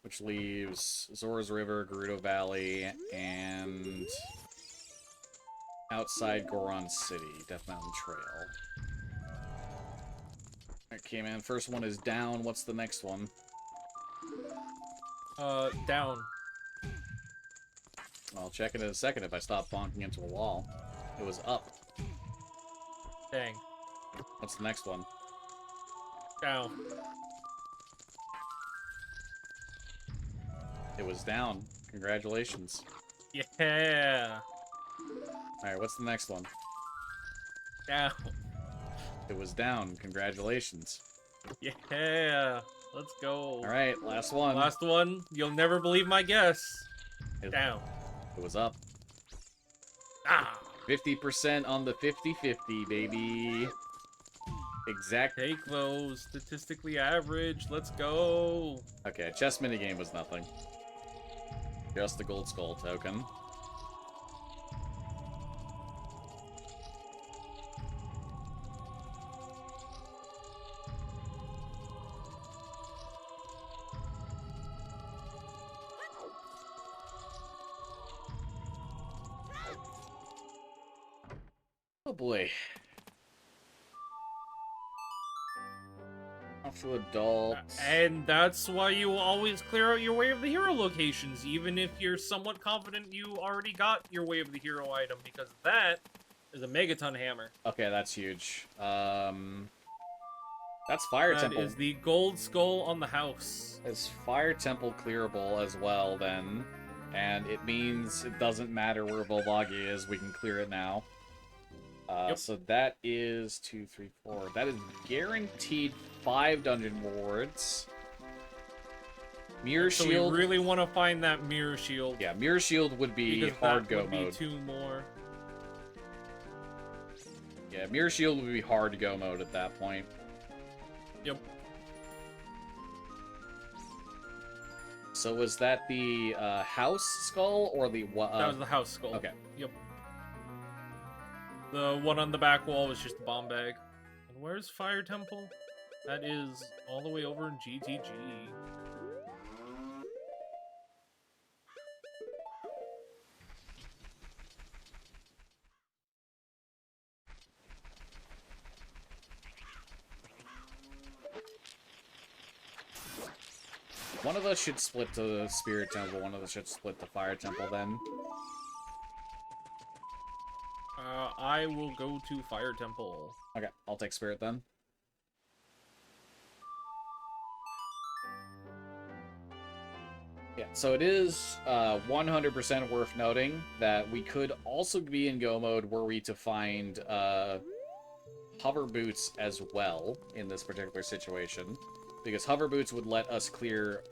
which leaves Zora's River, Gerudo Valley, and outside Goron City, Death Mountain Trail. Okay, man, first one is down. What's the next one? Down. I'll check it in a second if I stop bonking into a wall. It was up. Dang. What's the next one? Down. It was down. Congratulations. Yeah. Alright, what's the next one? Down. It was down. Congratulations. Yeah. Let's go. Alright, last one. Last one. You'll never believe my guess. It- Down. It was up. Ah. 50% on the 50-50, baby. Exact. Take those. Statistically average. Let's go. Okay, chess minigame was nothing. Just the gold skull token. Oh boy. For adults. And that's why you always clear out your Way of the Hero locations, even if you're somewhat confident you already got your Way of the Hero item, because that is a Megaton Hammer. Okay, that's huge. That's Fire Temple. That is the gold skull on the house. It's Fire Temple clearable as well, then. And it means it doesn't matter where Volvagi is, we can clear it now. Yep. So that is 2, 3, 4. That is guaranteed 5 dungeon rewards. Mirror So Shield. we really want to find that Mirror Shield. Yeah, Mirror Shield would be because hard that go would mode. be 2 more. Yeah, Mirror Shield would be hard to go mode at that point. Yep. So was that the house skull or the what? That was the house skull. Okay. Yep. The one on the back wall was just a bomb bag. And where's Fire Temple? That is all the way over in GTG. One of us should split to the Spirit Temple, one of us should split to Fire Temple then. I will go to Fire Temple. Okay, I'll take Spirit then. Yeah, so it is 100% worth noting that we could also be in Go mode were we to find hover boots as well in this particular situation. Because hover boots would let us clear...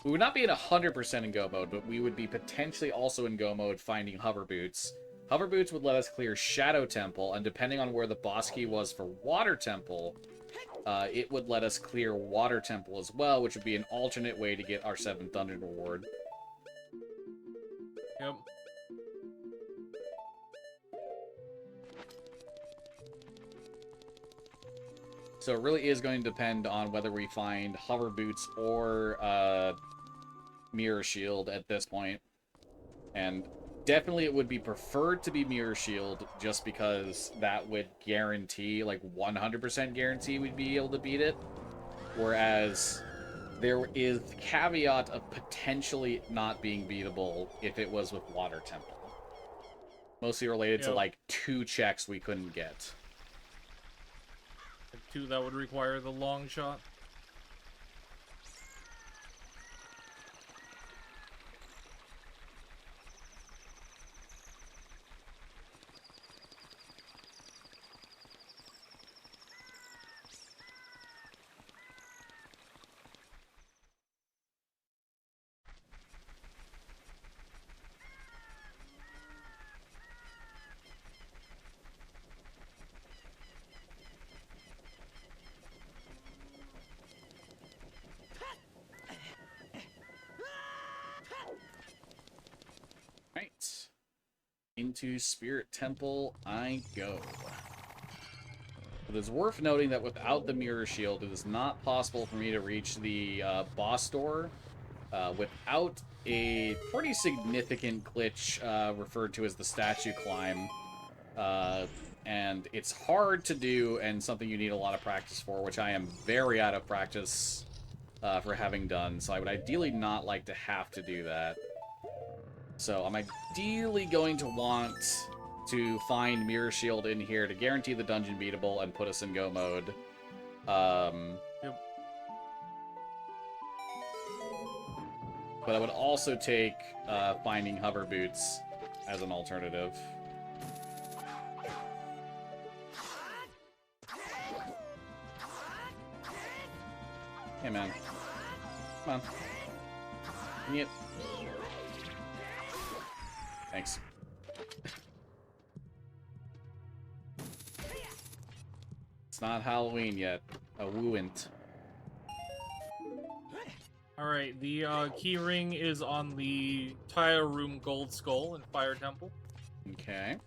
we would not be in 100% in Go mode, but we would be potentially also in Go mode finding hover boots. Hover boots would let us clear Shadow Temple, and depending on where the boss key was for Water Temple, it would let us clear Water Temple as well, which would be an alternate way to get our 7th dungeon reward. Yep. So it really is going to depend on whether we find hover boots or mirror shield at this point. And definitely it would be preferred to be Mirror Shield, just because that would guarantee, like 100% guarantee we'd be able to beat it. Whereas there is caveat of potentially not being beatable if it was with Water Temple. Mostly related to like 2 checks we couldn't get. 2 that would require the long shot. Right. Into Spirit Temple I go. It is worth noting that without the Mirror Shield, it is not possible for me to reach the boss door without a pretty significant glitch referred to as the statue climb. And it's hard to do and something you need a lot of practice for, which I am very out of practice for having done. So I would ideally not like to have to do that. So I'm ideally going to want to find Mirror Shield in here to guarantee the dungeon beatable and put us in go mode. Yep. But I would also take finding hover boots as an alternative. Hey, man. Come on. Yep. Thanks. It's not Halloween yet. A wooent. Alright, the key ring is on the tile room gold skull in Fire Temple. Okay.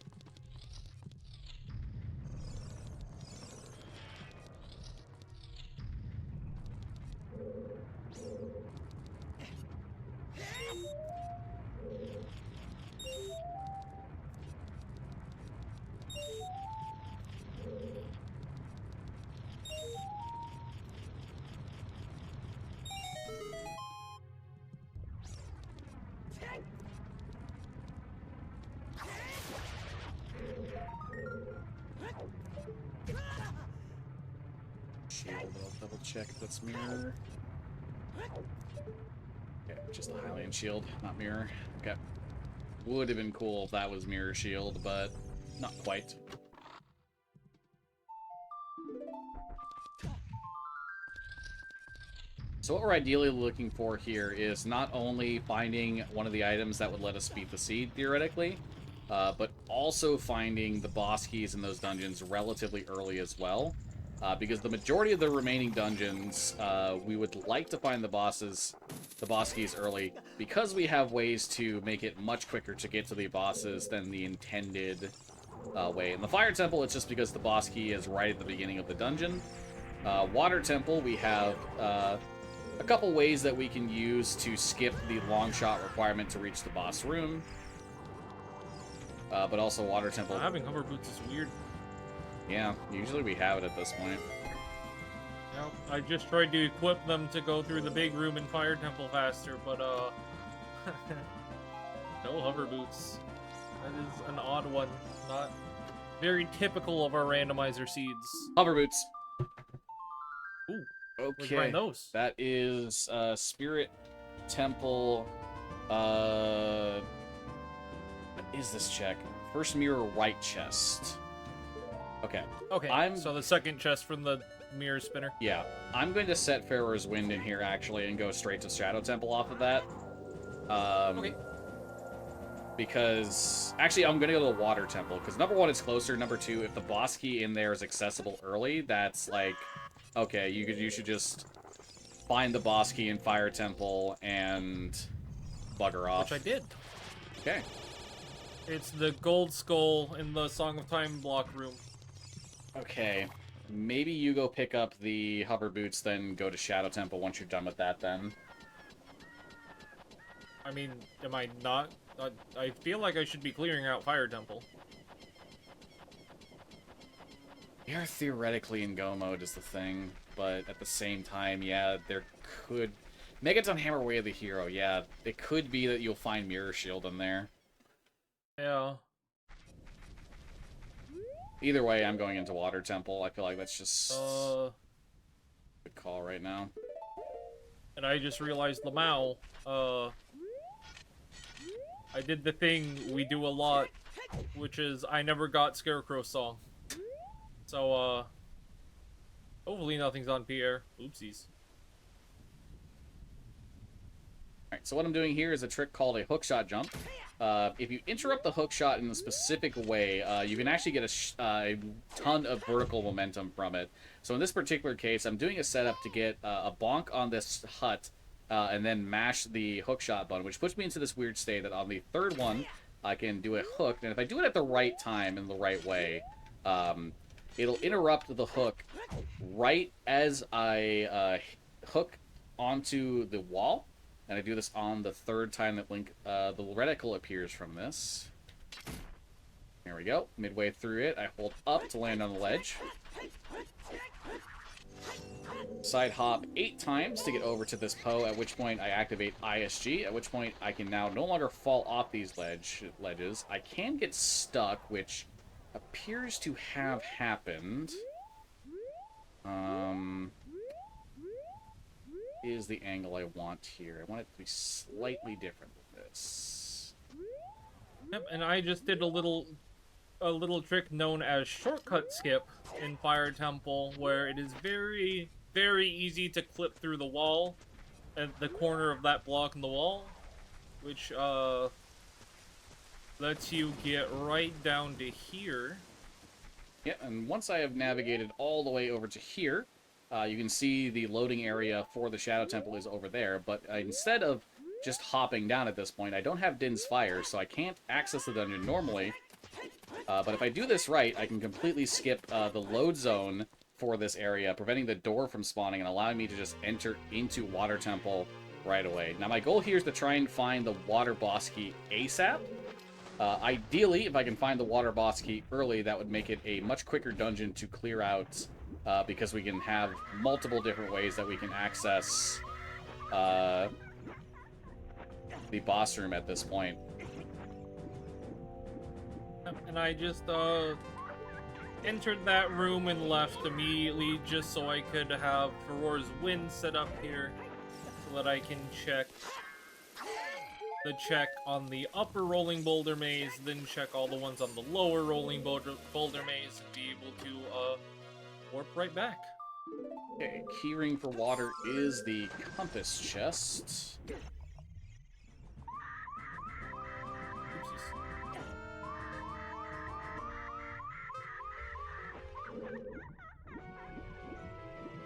Shield, I'll double check if that's mirror. Okay, just the Hylian shield, not mirror. Okay. Would have been cool if that was mirror shield, but not quite. So what we're ideally looking for here is not only finding one of the items that would let us beat the seed, theoretically, but also finding the boss keys in those dungeons relatively early as well. Because the majority of the remaining dungeons, we would like to find the boss keys early, because we have ways to make it much quicker to get to the bosses than the intended way. In the Fire Temple, it's just because the boss key is right at the beginning of the dungeon. Water Temple, we have a couple ways that we can use to skip the long shot requirement to reach the boss room. But also Water Temple. Having hover boots is weird. Yeah, usually we have it at this point. Yep, I just tried to equip them to go through the big room in Fire Temple faster, but no hover boots. That is an odd one. Not very typical of our randomizer seeds. Hover boots. Ooh. Okay. Where'd you find those? That is Spirit Temple. What is this check? First mirror right chest. Okay. Okay. So the second chest from the mirror spinner. Yeah. I'm going to set Pharaoh's Wind in here actually and go straight to Shadow Temple off of that. Okay. Because actually I'm gonna go to the Water Temple, because number one, it's closer. Number two, if the boss key in there is accessible early, that's like, okay, you should just find the boss key in Fire Temple and bugger off. Which I did. Okay. It's the gold skull in the Song of Time block room. Okay. Maybe you go pick up the hover boots, then go to Shadow Temple once you're done with that then. I I mean, am I not? I feel like I should be clearing out Fire Temple. You're theoretically in go mode is the thing, but at the same time, yeah, there could... Megaton Hammer Way of the Hero, yeah. It could be that you'll find Mirror Shield in there. Yeah. Either way, I'm going into Water Temple. I feel like that's just a good call right now. And I just realized Lamau, I did the thing we do a lot, which is I never got Scarecrow's song. So, hopefully nothing's on Pierre. Oopsies. Alright, so what I'm doing here is a trick called a hookshot jump. If you interrupt the hookshot in a specific way, you can actually get a ton of vertical momentum from it. So in this particular case, I'm doing a setup to get a bonk on this hut, and then mash the hookshot button, which puts me into this weird state that on the third one, I can do a hook, and if I do it at the right time and the right way, it'll interrupt the hook right as I hook onto the wall. And I do this on the third time that the reticle appears from this. There we go. Midway through it, I hold up to land on the ledge. Side hop 8 times to get over to this Poe, at which point I activate ISG, at which point I can now no longer fall off these ledges. I can get stuck, which appears to have happened. Is the angle I want here. I want it to be slightly different than this. Yep, and I just did a little trick known as shortcut skip in Fire Temple, where it is very, very easy to clip through the wall at the corner of that block in the wall, which lets you get right down to here. Yeah, and once I have navigated all the way over to here, you can see the loading area for the Shadow Temple is over there, but instead of just hopping down at this point, I don't have Din's Fire, so I can't access the dungeon normally. But if I do this right, I can completely skip the load zone for this area, preventing the door from spawning and allowing me to just enter into Water Temple right away. Now, my goal here is to try and find the Water Boss Key ASAP. Ideally, if I can find the Water Boss Key early, that would make it a much quicker dungeon to clear out, because we can have multiple different ways that we can access the boss room at this point. And I just entered that room and left immediately just so I could have Ferore's Wind set up here so that I can check on the upper rolling boulder maze, then check all the ones on the lower rolling boulder maze and be able to warp right back. Okay, keyring for water is the compass chest. Oopsies.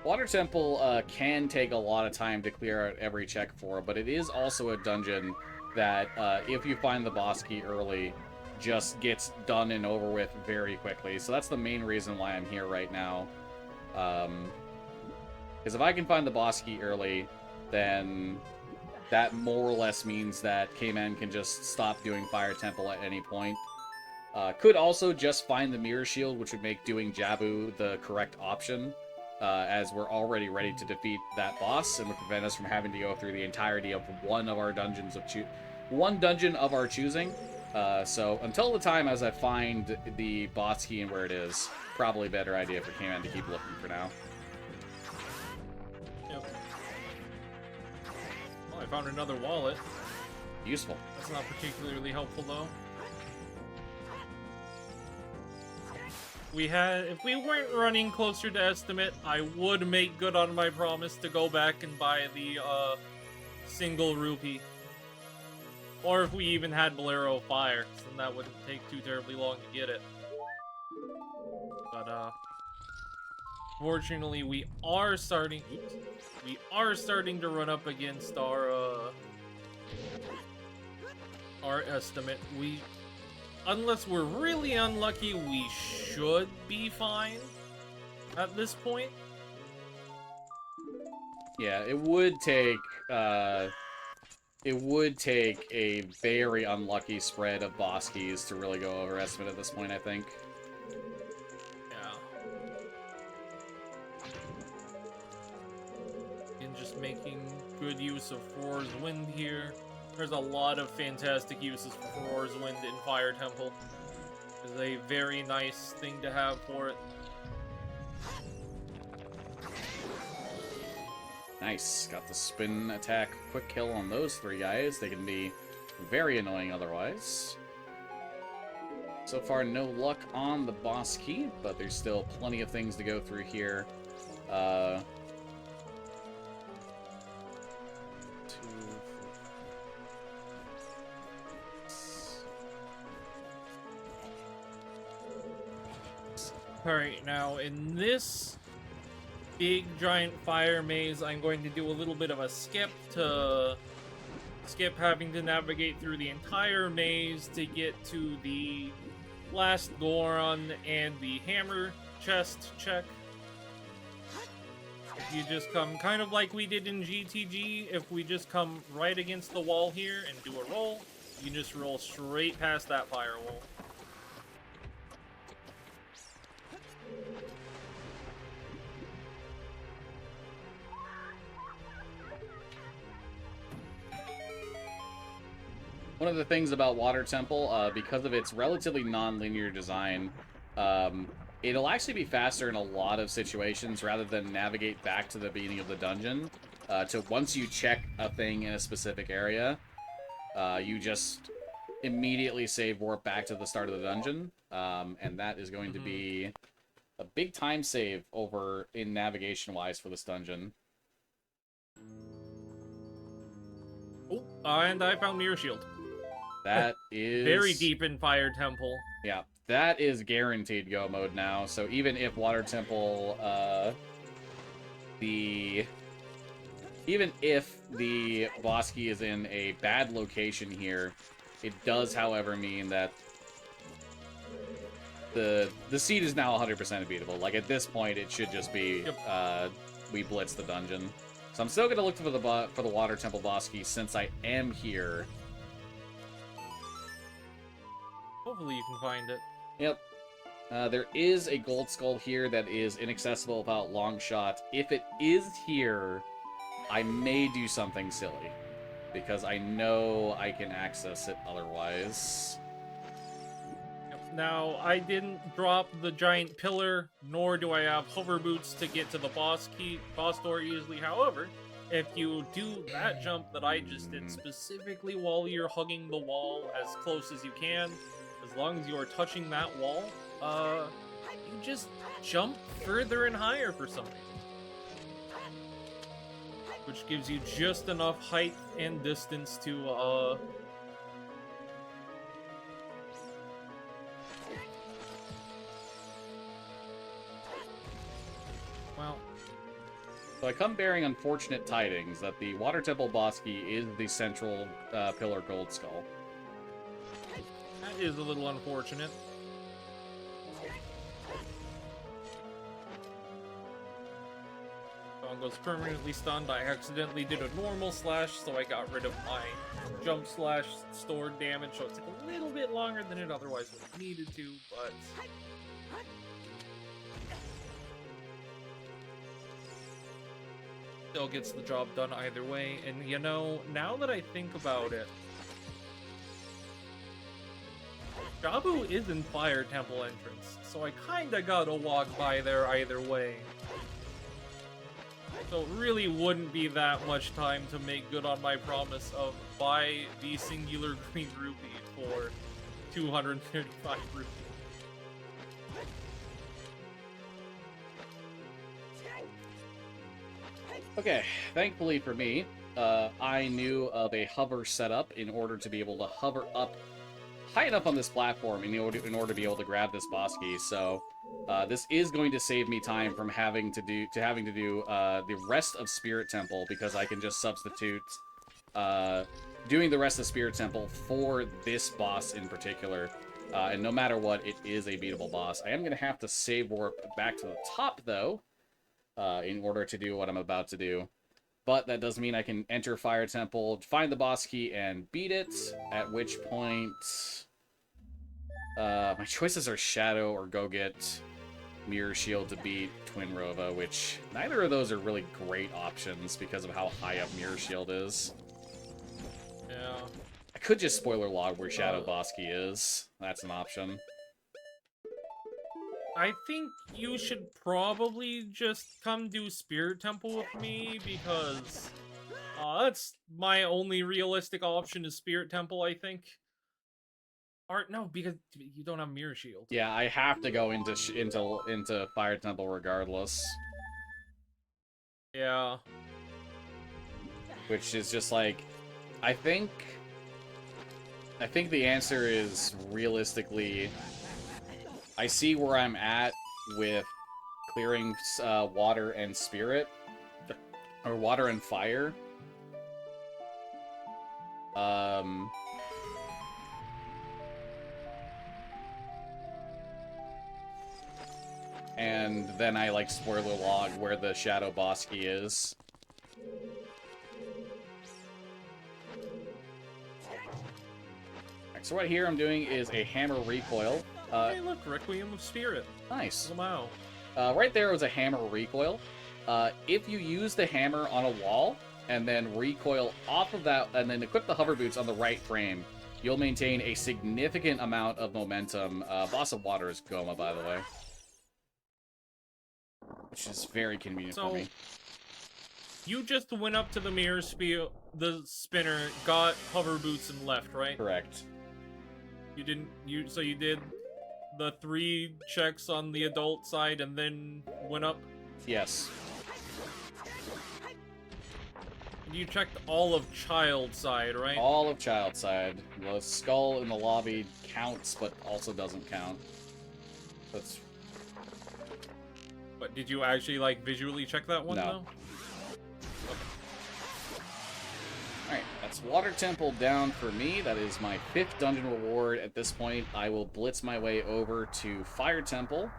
Water Temple can take a lot of time to clear out every check for, but it is also a dungeon that, if you find the boss key early, just gets done and over with very quickly. So that's the main reason why I'm here right now. Because if I can find the boss key early, then that more or less means that Kman can just stop doing Fire Temple at any point. Could also just find the Mirror Shield, which would make doing Jabu the correct option, as we're already ready to defeat that boss, and would prevent us from having to go through the entirety of one of our dungeons one dungeon of our choosing. So until the time as I find the boss key and where it is, probably a better idea for Kman to keep looking for now. Yep. Well, I found another wallet. Useful. That's not particularly helpful though. If we weren't running closer to estimate, I would make good on my promise to go back and buy the single rupee. Or if we even had Bolero Fire, then that wouldn't take too terribly long to get it. But fortunately we are starting to run up against our estimate. Unless we're really unlucky, we should be fine at this point. Yeah, it would take it would take a very unlucky spread of boss keys to really go over estimate at this point, I think. Yeah. And just making good use of Roar's Wind here. There's a lot of fantastic uses for Roar's Wind in Fire Temple. It's a very nice thing to have for it. Nice. Got the spin attack quick kill on those three guys. They can be very annoying otherwise. So far, no luck on the boss key, but there's still plenty of things to go through here. Alright, now in this big giant fire maze, I'm going to do a little bit of a skip to skip having to navigate through the entire maze to get to the last Goron and the hammer chest check. If you just come kind of like we did in GTG, if we just come right against the wall here and do a roll, you can just roll straight past that firewall. One of the things about Water Temple, because of its relatively non-linear design, it'll actually be faster in a lot of situations rather than navigate back to the beginning of the dungeon. Once you check a thing in a specific area, you just immediately save warp back to the start of the dungeon, and that is going to be a big time save over in navigation-wise for this dungeon. Oh, and I found Mirror Shield. That is... Very deep in Fire Temple. Yeah, that is guaranteed go mode now. So even if Water Temple, even if the boss key is in a bad location here, it does, however, mean that the seed is now 100% unbeatable. Like, at this point, it should just be, we blitz the dungeon. So I'm still going to look for the Water Temple boss key since I am here. Hopefully you can find it. Yep. There is a gold skull here that is inaccessible without long shot. If it is here, I may do something silly, because I know I can access it otherwise. Now, I didn't drop the giant pillar, nor do I have hover boots to get to the boss door easily. However, if you do that jump that I just did specifically while you're hugging the wall as close as you can, as long as you are touching that wall, you just jump further and higher for some reason. Which gives you just enough height and distance to, well... So I come bearing unfortunate tidings that the Water Temple boss key is the central pillar gold skull. That is a little unfortunate. Goes permanently stunned. I accidentally did a normal slash, so I got rid of my jump slash stored damage, so it took a little bit longer than it otherwise would have needed to, but... still gets the job done either way, and you know, now that I think about it, Jabu is in Fire Temple entrance, so I kinda gotta walk by there either way. So it really wouldn't be that much time to make good on my promise of buy the singular green rupee for 235 rupees. Okay, thankfully for me, I knew of a hover setup in order to be able to hover up high enough on this platform in order to be able to grab this boss key. So this is going to save me time from having to do the rest of Spirit Temple, because I can just substitute doing the rest of Spirit Temple for this boss in particular. And no matter what, it is a beatable boss. I am going to have to save warp back to the top, though, in order to do what I'm about to do. but that doesn't mean I can enter Fire Temple, find the boss key, and beat it, at which point... my choices are Shadow or go get Mirror Shield to beat Twin Rova, which neither of those are really great options because of how high up Mirror Shield is. Yeah. I could just spoiler log where Shadow boss key is. That's an option. I think you should probably just come do Spirit Temple with me, because that's my only realistic option is Spirit Temple, I think. Or no, because you don't have Mirror Shield. Yeah, I have to go into Fire Temple regardless. Yeah. Which is just like, I think the answer is realistically, I see where I'm at with clearing water and spirit, or water and fire. And then I like spoiler log where the Shadow boss key is. So right here I'm doing is a hammer recoil. Hey, look, Requiem of Spirit. Nice. Wow. Right there was a hammer recoil. If you use the hammer on a wall and then recoil off of that and then equip the hover boots on the right frame, you'll maintain a significant amount of momentum. Boss of Water is Goma, by the way. Which is very convenient for me. You just went up to the mirror the spinner, got hover boots, and left, right? Correct. You didn't. So you did the 3 checks on the adult side and then went up. Yes. You checked all of child side, right? All of child side. The skull in the lobby counts, but also doesn't count. That's. But did you actually like visually check that one No. though? Alright, that's Water Temple down for me. That is my 5th dungeon reward. At this point, I will blitz my way over to Fire Temple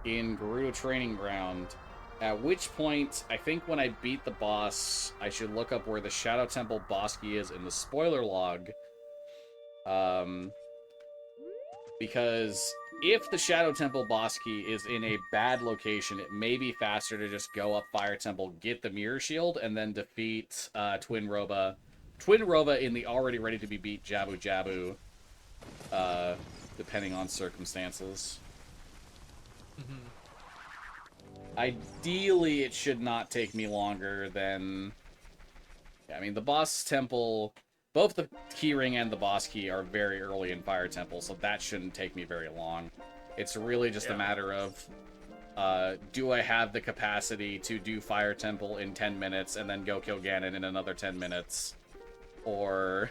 in Gerudo Training Ground. At which point, I think when I beat the boss, I should look up where the Shadow Temple boss key is in the spoiler log. Because if the Shadow Temple boss key is in a bad location, it may be faster to just go up Fire Temple, get the Mirror Shield, and then defeat Twin Rova. Twin Rova in the already ready to be beat Jabu Jabu, depending on circumstances. Ideally, it should not take me longer than... Yeah, I mean, the boss temple... Both the key ring and the boss key are very early in Fire Temple, so that shouldn't take me very long. It's really just a matter of, do I have the capacity to do Fire Temple in 10 minutes and then go kill Ganon in another 10 minutes? Or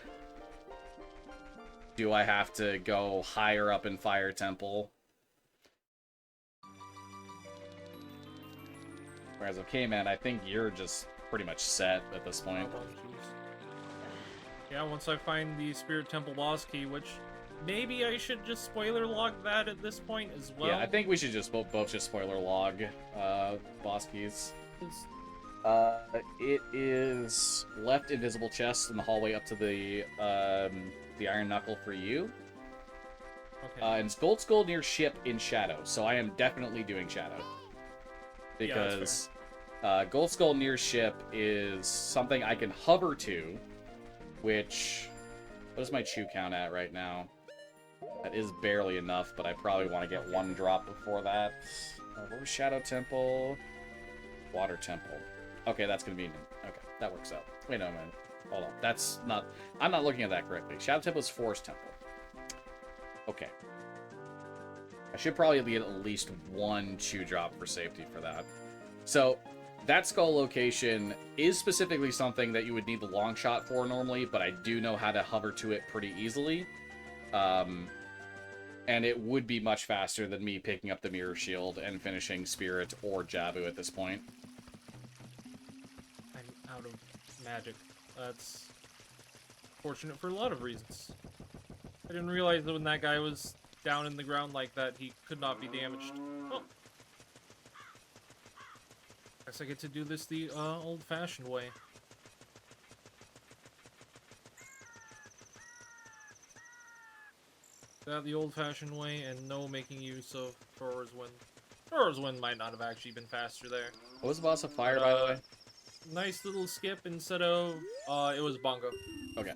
do I have to go higher up in Fire Temple? Whereas with Kman, I think you're just pretty much set at this point. Yeah, once I find the Spirit Temple boss key, which maybe I should just spoiler log that at this point as well. Yeah, I think we should just both just spoiler log boss keys. It is left invisible chest in the hallway up to the Iron Knuckle for you. Okay. And it's Gold Skull near ship in Shadow, so I am definitely doing Shadow. Because Gold Skull near ship is something I can hover to, which... What is my chew count at right now? That is barely enough, but I probably want to get 1 drop before that. Where was Shadow Temple? Water Temple. Okay, that's convenient. Okay, that works out. Wait, no, man. Hold on. That's not... I'm not looking at that correctly. Shadow Temple is Forest Temple. Okay. I should probably get at least 1 chew drop for safety for that. So, that skull location is specifically something that you would need the long shot for normally, but I do know how to hover to it pretty easily. And it would be much faster than me picking up the Mirror Shield and finishing Spirit or Jabu at this point. I'm out of magic. That's fortunate for a lot of reasons. I didn't realize that when that guy was down in the ground like that, he could not be damaged. Oh. Guess I get to do this the old-fashioned way. That the old-fashioned way, and no making use of Thrower's Wind. Thrower's Wind might not have actually been faster there. What was the boss of fire, But, by the way? Nice little skip instead of, it was Bongo. Okay.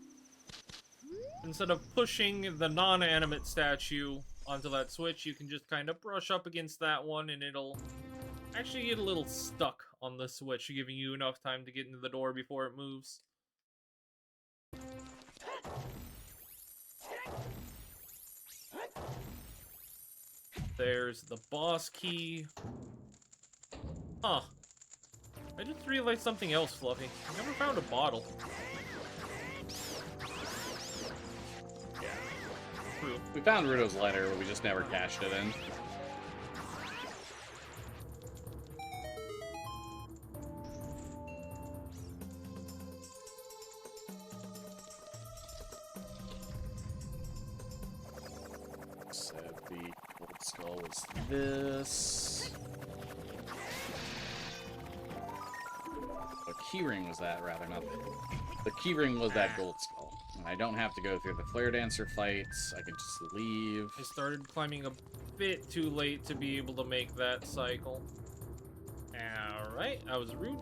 Instead of pushing the non-animate statue onto that switch, you can just kind of brush up against that one, and it'll actually get a little stuck on the switch, giving you enough time to get into the door before it moves. There's the boss key. Huh. I just realized something else, Fluffy. I never found a bottle. Yeah. True. We found Rudo's letter, but we just never cashed it in. Said the gold skull was this. The keyring was that, rather, not the keyring was that gold skull. And I don't have to go through the Flare Dancer fights. I can just leave. I started climbing a bit too late to be able to make that cycle. Alright, I was rude.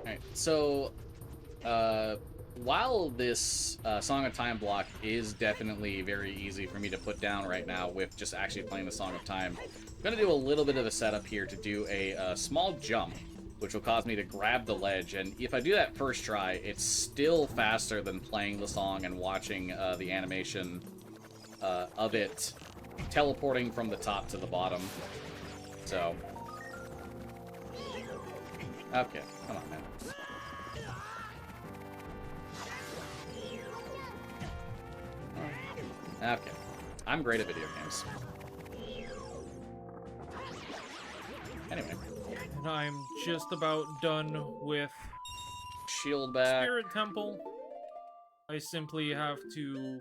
Alright, so, while this Song of Time block is definitely very easy for me to put down right now with just actually playing the Song of Time, I'm going to do a little bit of a setup here to do a small jump, which will cause me to grab the ledge, and if I do that first try, it's still faster than playing the song and watching the animation of it teleporting from the top to the bottom. So, okay, come on, man. Okay. I'm great at video games. Anyway. And I'm just about done with Shield back. Spirit Temple. I simply have to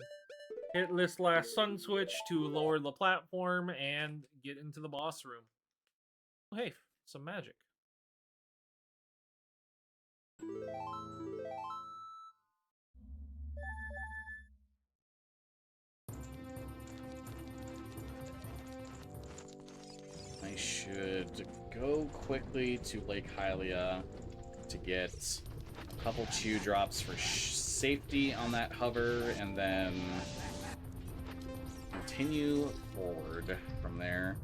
hit this last sun switch to lower the platform and get into the boss room. Oh, hey, some magic. I should go quickly to Lake Hylia to get a couple chew drops for safety on that hover, and then continue forward from there.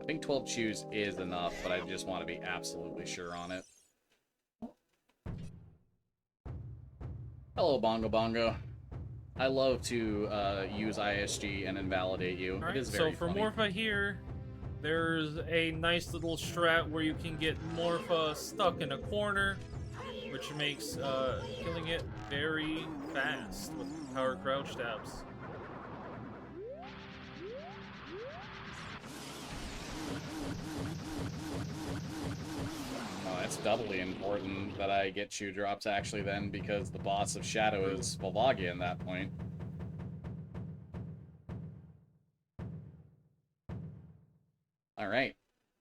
I think 12 chews is enough, but I just want to be absolutely sure on it. Hello, Bongo Bongo. I love to use ISG and invalidate you. Alright, it is very so for funny. Morpha here, there's a nice little strat where you can get Morpha stuck in a corner, which makes killing it very fast with power crouch tabs. Oh, it's doubly important that I get chew drops actually then, because the boss of Shadow is Volvagia at that point. Alright.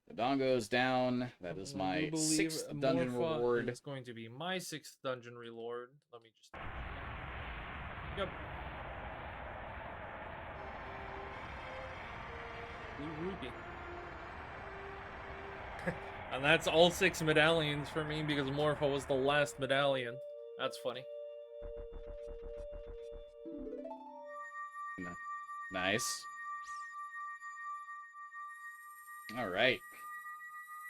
The Dongo's down. That is my 6th dungeon Morpha reward. is going to be my 6th dungeon reward. Let me just... Yep. Blue Ruby. And that's all 6 medallions for me because Morpha was the last medallion. That's funny. Nice. Alright.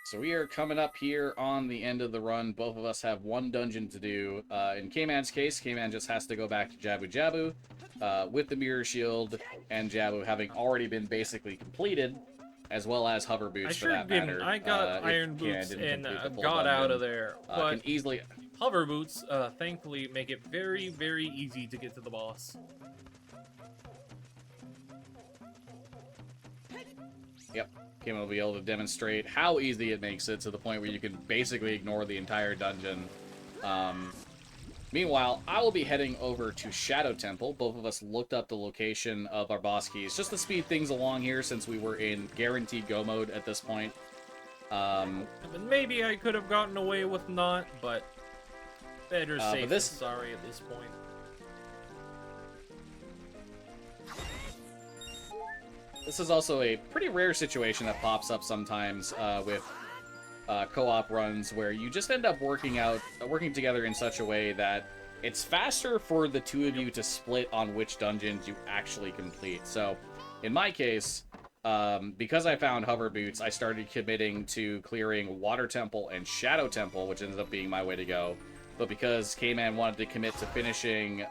So we are coming up here on the end of the run. Both of us have one dungeon to do. In Kman's case, Kman just has to go back to Jabu Jabu with the Mirror Shield, and Jabu having already been basically completed, as well as Hover Boots I for sure that didn't. matter. I got if Iron Kman Boots didn't and complete the full got out dungeon. of there. But Can easily... Hover Boots, thankfully, make it very, very easy to get to the boss. Yep. Kim will be able to demonstrate how easy it makes it to the point where you can basically ignore the entire dungeon. Meanwhile, I will be heading over to Shadow Temple. Both of us looked up the location of our boss keys just to speed things along here since we were in guaranteed go mode at this point. I mean, maybe I could have gotten away with not, but better safe than sorry at this point. This is also a pretty rare situation that pops up sometimes with co-op runs where you just end up working together in such a way that it's faster for the two of you to split on which dungeons you actually complete. So, in my case, because I found hover boots, I started committing to clearing Water Temple and Shadow Temple, which ended up being my way to go. But because Kman wanted to commit to finishing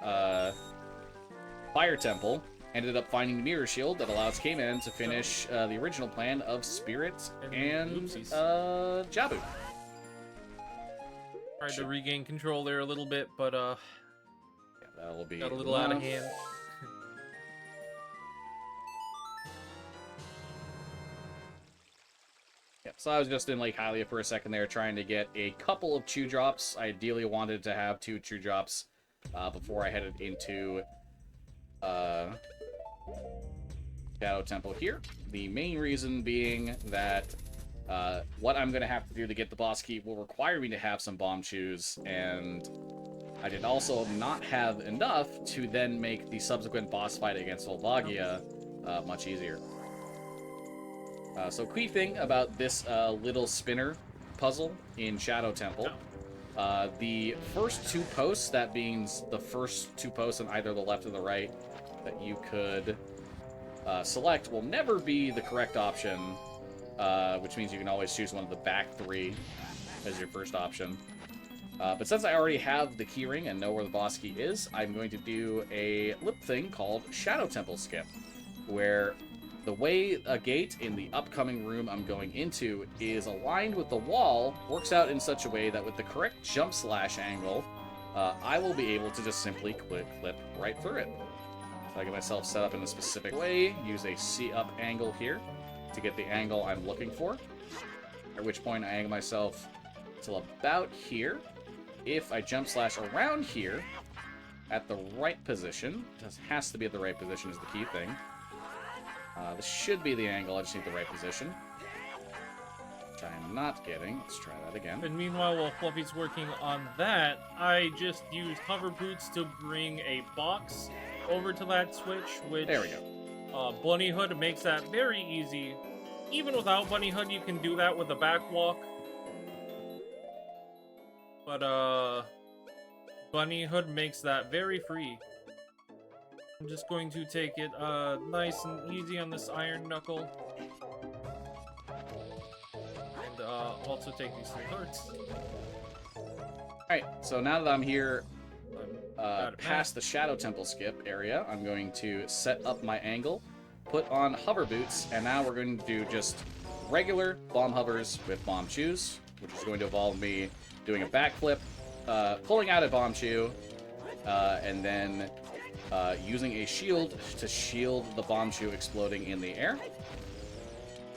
Fire Temple, ended up finding Mirror Shield that allows Kman to finish the original plan of Spirit and Jabu. Tried to regain control there a little bit, but yeah, that'll be got a little out of hand. Yep, so I was just in Lake Hylia for a second there trying to get a couple of Chew Drops. I ideally wanted to have 2 Chew Drops before I headed into Shadow Temple here. The main reason being that what I'm going to have to do to get the boss key will require me to have some bomb chews, and I did also not have enough to then make the subsequent boss fight against Volvagia much easier. So key thing about this little spinner puzzle in Shadow Temple, the first 2 posts, that being the first 2 posts on either the left or the right that you could select, will never be the correct option, which means you can always choose one of the back 3 as your first option. But since I already have the keyring and know where the boss key is, I'm going to do a lip thing called Shadow Temple Skip, where the way a gate in the upcoming room I'm going into is aligned with the wall works out in such a way that with the correct jump slash angle, I will be able to just simply clip right through it. So I get myself set up in a specific way, use a C-up angle here to get the angle I'm looking for, at which point I angle myself till about here. If I jump slash around here at the right position, this has to be at the right position is the key thing. This should be the angle, I just need the right position, which I am not getting. Let's try that again. And meanwhile, while Fluffy's working on that, I just used hover boots to bring a box over to that switch, which There we go. Bunny Hood makes that very easy. Even without Bunny Hood, you can do that with a back walk. But Bunny Hood makes that very free. I'm just going to take it nice and easy on this iron knuckle. And also take these 3 hearts. Alright, so now that I'm here past the Shadow Temple skip area, I'm going to set up my angle, put on hover boots, and now we're going to do just regular bomb hovers with bomb chews, which is going to involve me doing a backflip, pulling out a bomb chew, and then using a shield to shield the bomb chew exploding in the air.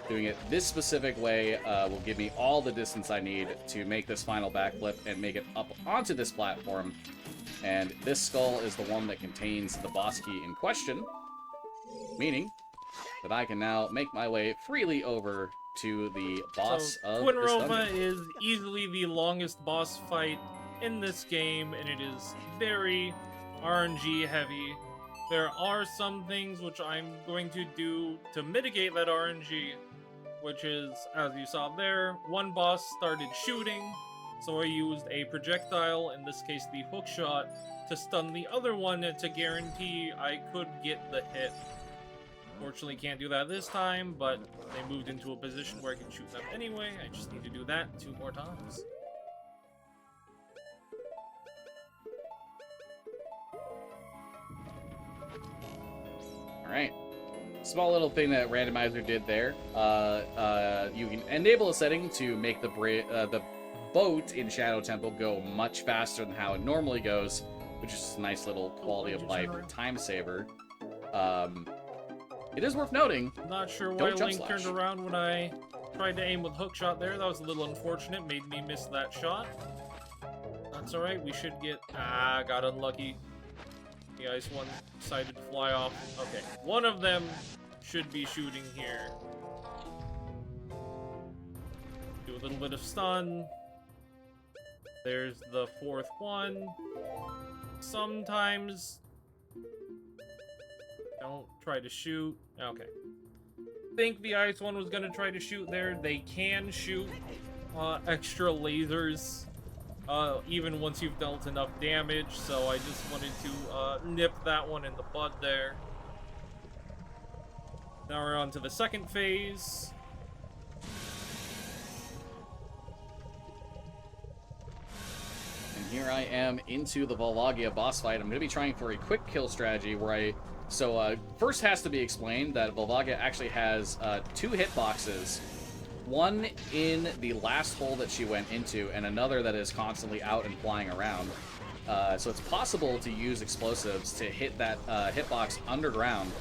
Doing it this specific way will give me all the distance I need to make this final backflip and make it up onto this platform. And this skull is the one that contains the boss key in question, meaning that I can now make my way freely over to the boss of Twin this Rova dungeon. is easily the longest boss fight in this game, and it is very RNG heavy. There are some things which I'm going to do to mitigate that RNG, which is, as you saw there, one boss started shooting, so I used a projectile, in this case the hook shot, to stun the other one to guarantee I could get the hit. Fortunately, can't do that this time, but they moved into a position where I can shoot them anyway. I just need to do that 2 more times. Alright. Small little thing that Randomizer did there. You can enable a setting to make the boat in Shadow Temple go much faster than how it normally goes, which is a nice little quality of life time saver. It is worth noting. Not sure why Don't jump Link slash. turned around when I tried to aim with hookshot there. That was a little unfortunate. Made me miss that shot. That's alright. We should get... got unlucky. The ice one decided to fly off. Okay, one of them should be shooting here. Do a little bit of stun. There's the fourth one. Sometimes don't try to shoot. Okay. Think the ice one was gonna try to shoot there. They can shoot extra lasers even once you've dealt enough damage, so I just wanted to nip that one in the bud there. Now we're on to the second phase. And here I am into the Volvagia boss fight. I'm going to be trying for a quick kill strategy where first has to be explained that Volvagia actually has 2 hitboxes. One in the last hole that she went into, and another that is constantly out and flying around. So it's possible to use explosives to hit that hitbox underground.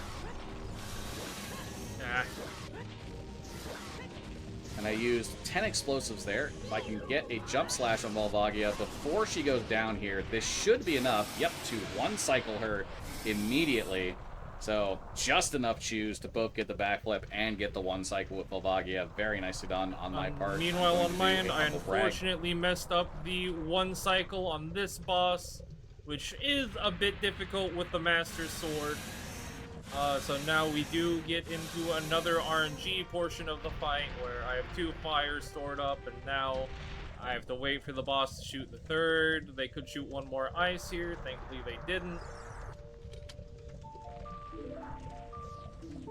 And I used 10 explosives there. If I can get a jump slash on Volvagia before she goes down here, this should be enough, yep, to one-cycle her immediately. So just enough chews to both get the backflip and get the one-cycle with Volvagia. Very nicely done on my part. Meanwhile, on my end, I unfortunately messed up the one-cycle on this boss, which is a bit difficult with the Master Sword. So now we do get into another RNG portion of the fight where I have 2 fires stored up, and now I have to wait for the boss to shoot the third. They could shoot one more ice here. Thankfully, they didn't.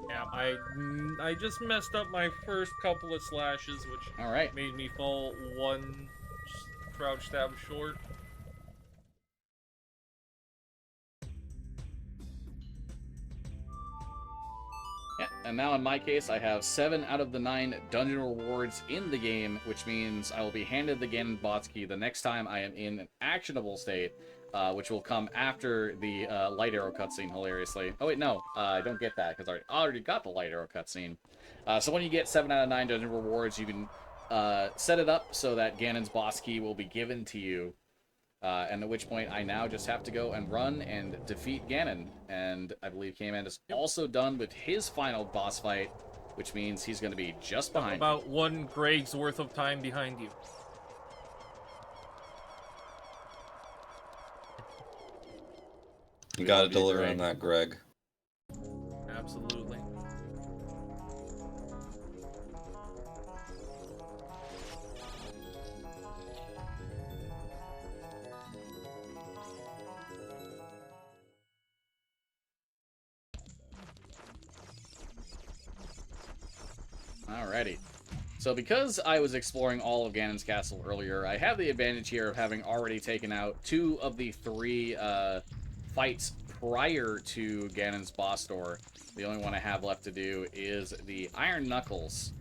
Yeah, I just messed up my first couple of slashes, which made me fall 1 crouch stab short. Yeah, and now in my case, I have 7 out of the 9 dungeon rewards in the game, which means I will be handed the Ganon boss key the next time I am in an actionable state, which will come after the light arrow cutscene, hilariously. Oh wait, no, I don't get that, because I already got the light arrow cutscene. So when you get 7 out of 9 dungeon rewards, you can set it up so that Ganon's boss key will be given to you. And at which point I now just have to go and run and defeat Ganon. And I believe Kman is also done with his final boss fight, which means he's going to be just behind about 1 Greg's worth of time behind you. You gotta deliver on that, Greg. Absolutely. Alrighty. So because I was exploring all of Ganon's castle earlier, I have the advantage here of having already taken out 2 of the 3 fights prior to Ganon's boss door. The only one I have left to do is the Iron Knuckles.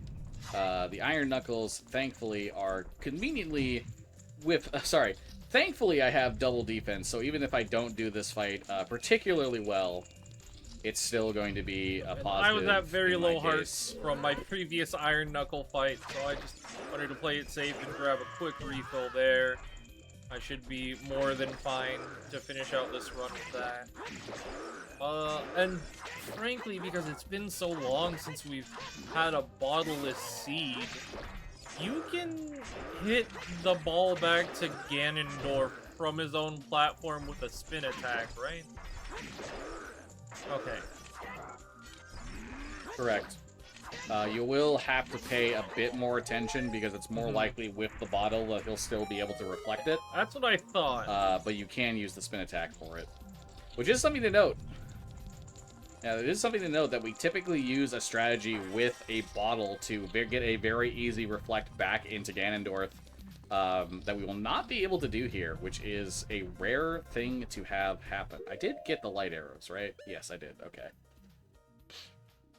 The Iron Knuckles, thankfully, are conveniently thankfully I have double defense, so even if I don't do this fight particularly well, it's still going to be a positive. I was at very low hearts from my previous Iron Knuckle fight, so I just wanted to play it safe and grab a quick refill there. I should be more than fine to finish out this run with that. And frankly, because it's been so long since we've had a bottleless seed, you can hit the ball back to Ganondorf from his own platform with a spin attack, right? Okay. Correct. You will have to pay a bit more attention because it's more likely with the bottle that he'll still be able to reflect it. That's what I thought. But you can use the spin attack for it. Which is something to note. Yeah, it is something to note that we typically use a strategy with a bottle to get a very easy reflect back into Ganondorf that we will not be able to do here, which is a rare thing to have happen. I did get the light arrows, right? Yes, I did. Okay.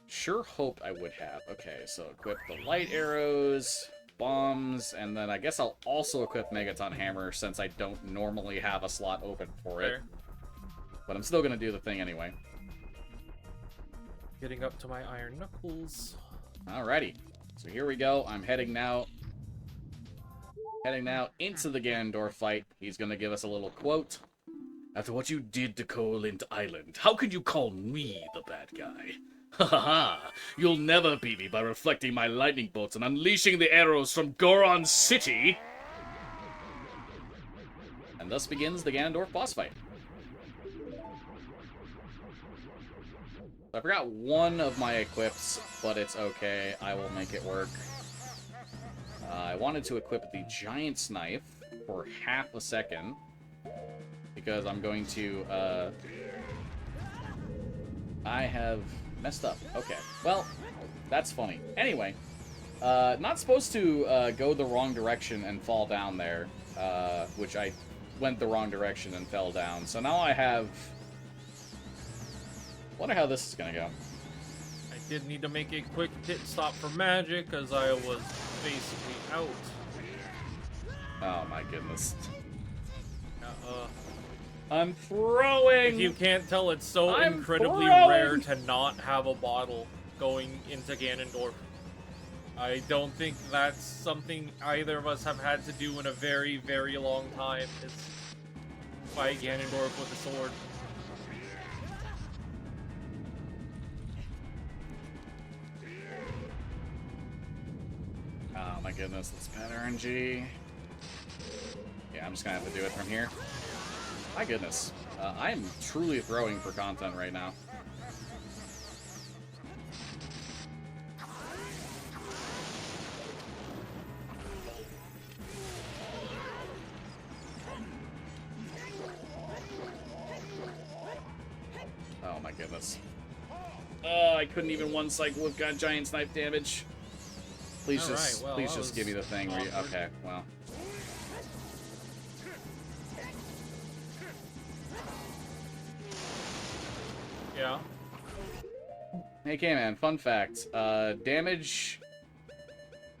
Sure hoped I would have. Okay, so equip the light arrows, bombs, and then I guess I'll also equip Megaton Hammer since I don't normally have a slot open for it. But I'm still going to do the thing anyway. Getting up to my Iron Knuckles. Alrighty. So here we go. I'm heading now into the Ganondorf fight. He's going to give us a little quote. After what you did to Colint Island, how could you call me the bad guy? Ha ha ha! You'll never beat me by reflecting my lightning bolts and unleashing the arrows from Goron City! And thus begins the Ganondorf boss fight. I forgot one of my equips, but it's okay. I will make it work. I wanted to equip the Giant's Knife for half a second, because I'm going to, I have messed up. Okay, well, that's funny. Anyway, not supposed to go the wrong direction and fall down there, which I went the wrong direction and fell down. So now I have... Wonder how this is gonna go. I did need to make a quick pit stop for magic, as I was basically out. Oh my goodness. Uh, I'm throwing! If you can't tell, it's so I'm incredibly throwing! rare to not have a bottle going into Ganondorf. I don't think that's something either of us have had to do in a very, very long time. Is fight Ganondorf with a sword. Oh my goodness, that's bad RNG. Yeah, I'm just gonna have to do it from here. My goodness. I am truly throwing for content right now. Oh my goodness. Oh, I couldn't even one cycle with got giant snipe damage. Please All just, right, well, please that just give me the was thing. Where you, awkward. okay, well. Yeah. Hey, K-Man, fun fact. Damage...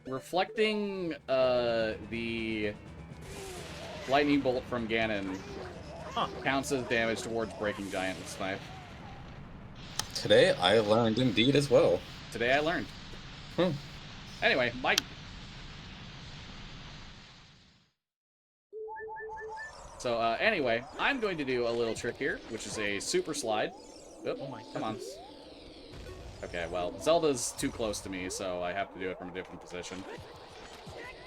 Reflecting, the lightning bolt from Ganon counts as damage towards breaking giant with Snipe. Today I learned indeed as well. Today I learned. Hmm. Anyway, Mike. So, anyway, I'm going to do a little trick here, which is a super slide. Oop, Oh my come on. goodness. Okay, well, Zelda's too close to me, so I have to do it from a different position.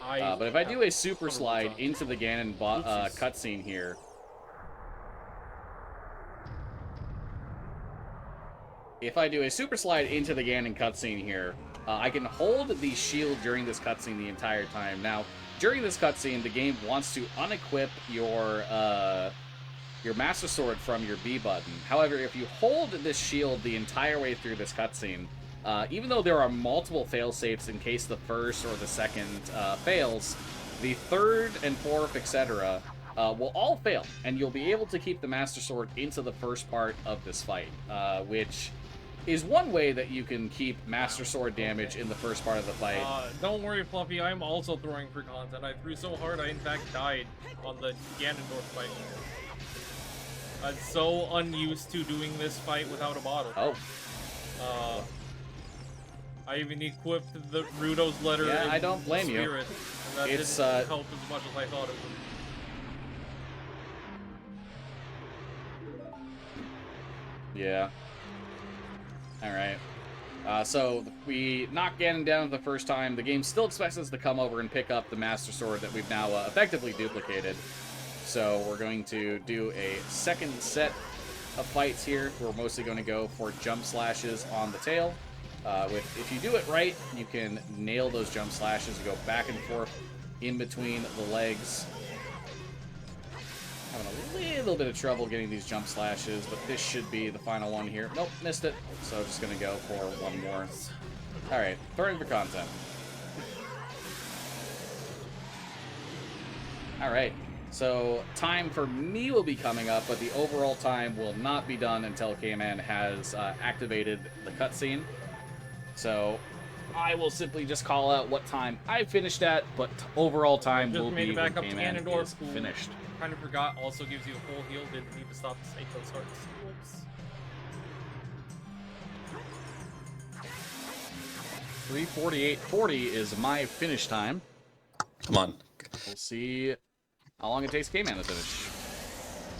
But if I do a super slide into the Ganon cutscene here... If I do a super slide into the Ganon cutscene here, I can hold the shield during this cutscene the entire time. Now, during this cutscene, the game wants to unequip your Master Sword from your B button. However, if you hold this shield the entire way through this cutscene, even though there are multiple fail-safes in case the first or the second fails, the third and fourth, etc., will all fail, and you'll be able to keep the Master Sword into the first part of this fight, which is one way that you can keep Master Sword damage in the first part of the fight. Don't worry, Fluffy, I'm also throwing for content. I threw so hard I in fact died on the Ganondorf fight. I'm so unused to doing this fight without a bottle. Oh. I even equipped the Rudo's letter. Yeah, in I don't blame you. Spirit, and that It's, didn't help as much as I thought it would. Yeah. Alright. So, we knock Ganon down the first time. The game still expects us to come over and pick up the Master Sword that we've now effectively duplicated. So, we're going to do a second set of fights here. We're mostly going to go for jump slashes on the tail. If you do it right, you can nail those jump slashes. You go back and forth in between the legs. Having a little bit of trouble getting these jump slashes, but this should be the final one here. Nope, missed it. So just gonna go for one more. Alright, throwing for content. Alright, so time for me will be coming up, but the overall time will not be done until K-Man has activated the cutscene. So I will simply just call out what time I finished at, but overall time Just will made be it back when up to K-Man Ganondorf, is who finished. kind of forgot also gives you a full heal. Didn't need to stop to take those hearts. Whoops. 3:48:40 is my finish time. Come on. We'll see how long it takes K-Man to finish.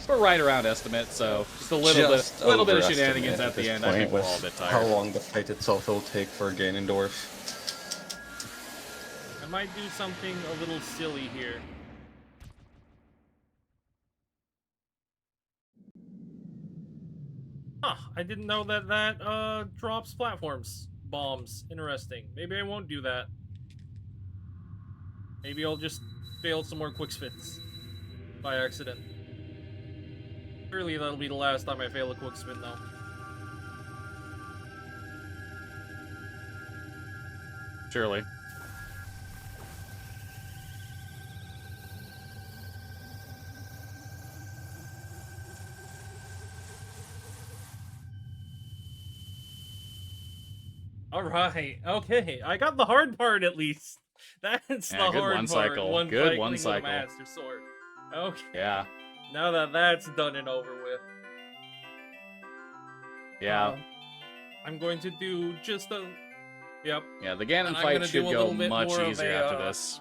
we're right around estimate, so just a little bit of shenanigans at the end. I think we're all a bit tired. How long the fight itself will take for Ganondorf. I might do something a little silly here. Huh, I didn't know that drops platforms. Bombs. Interesting. Maybe I won't do that. Maybe I'll just fail some more quick spins. By accident. Surely that'll be the last time I fail a quick spin, though. Surely. Alright, okay. I got the hard part at least. That's Yeah, the good hard one part. cycle. Good one with a cycle. Master Sword. Okay. Yeah. Now that that's done and over with. Yeah. I'm going to do just a... Yep. Yeah, the Ganon And I'm fight gonna should do a go little bit much more of easier a, after this.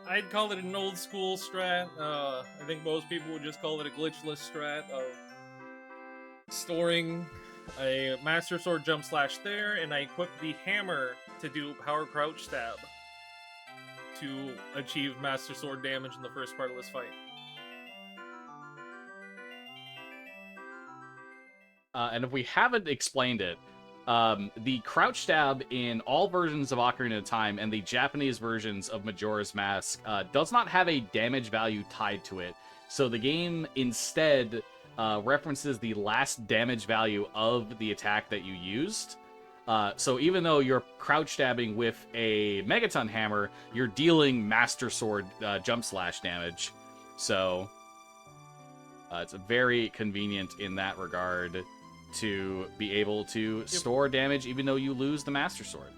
I'd call it an old school strat. I think most people would just call it a glitchless strat of storing a Master Sword jump slash there, and I equip the hammer to do power crouch stab to achieve Master Sword damage in the first part of this fight. And if we haven't explained it, the crouch stab in all versions of Ocarina of Time and the Japanese versions of Majora's Mask does not have a damage value tied to it. So the game instead references the last damage value of the attack that you used. So even though you're crouch stabbing with a Megaton Hammer, you're dealing Master Sword jump slash damage. So it's very convenient in that regard to be able to store damage even though you lose the Master Sword.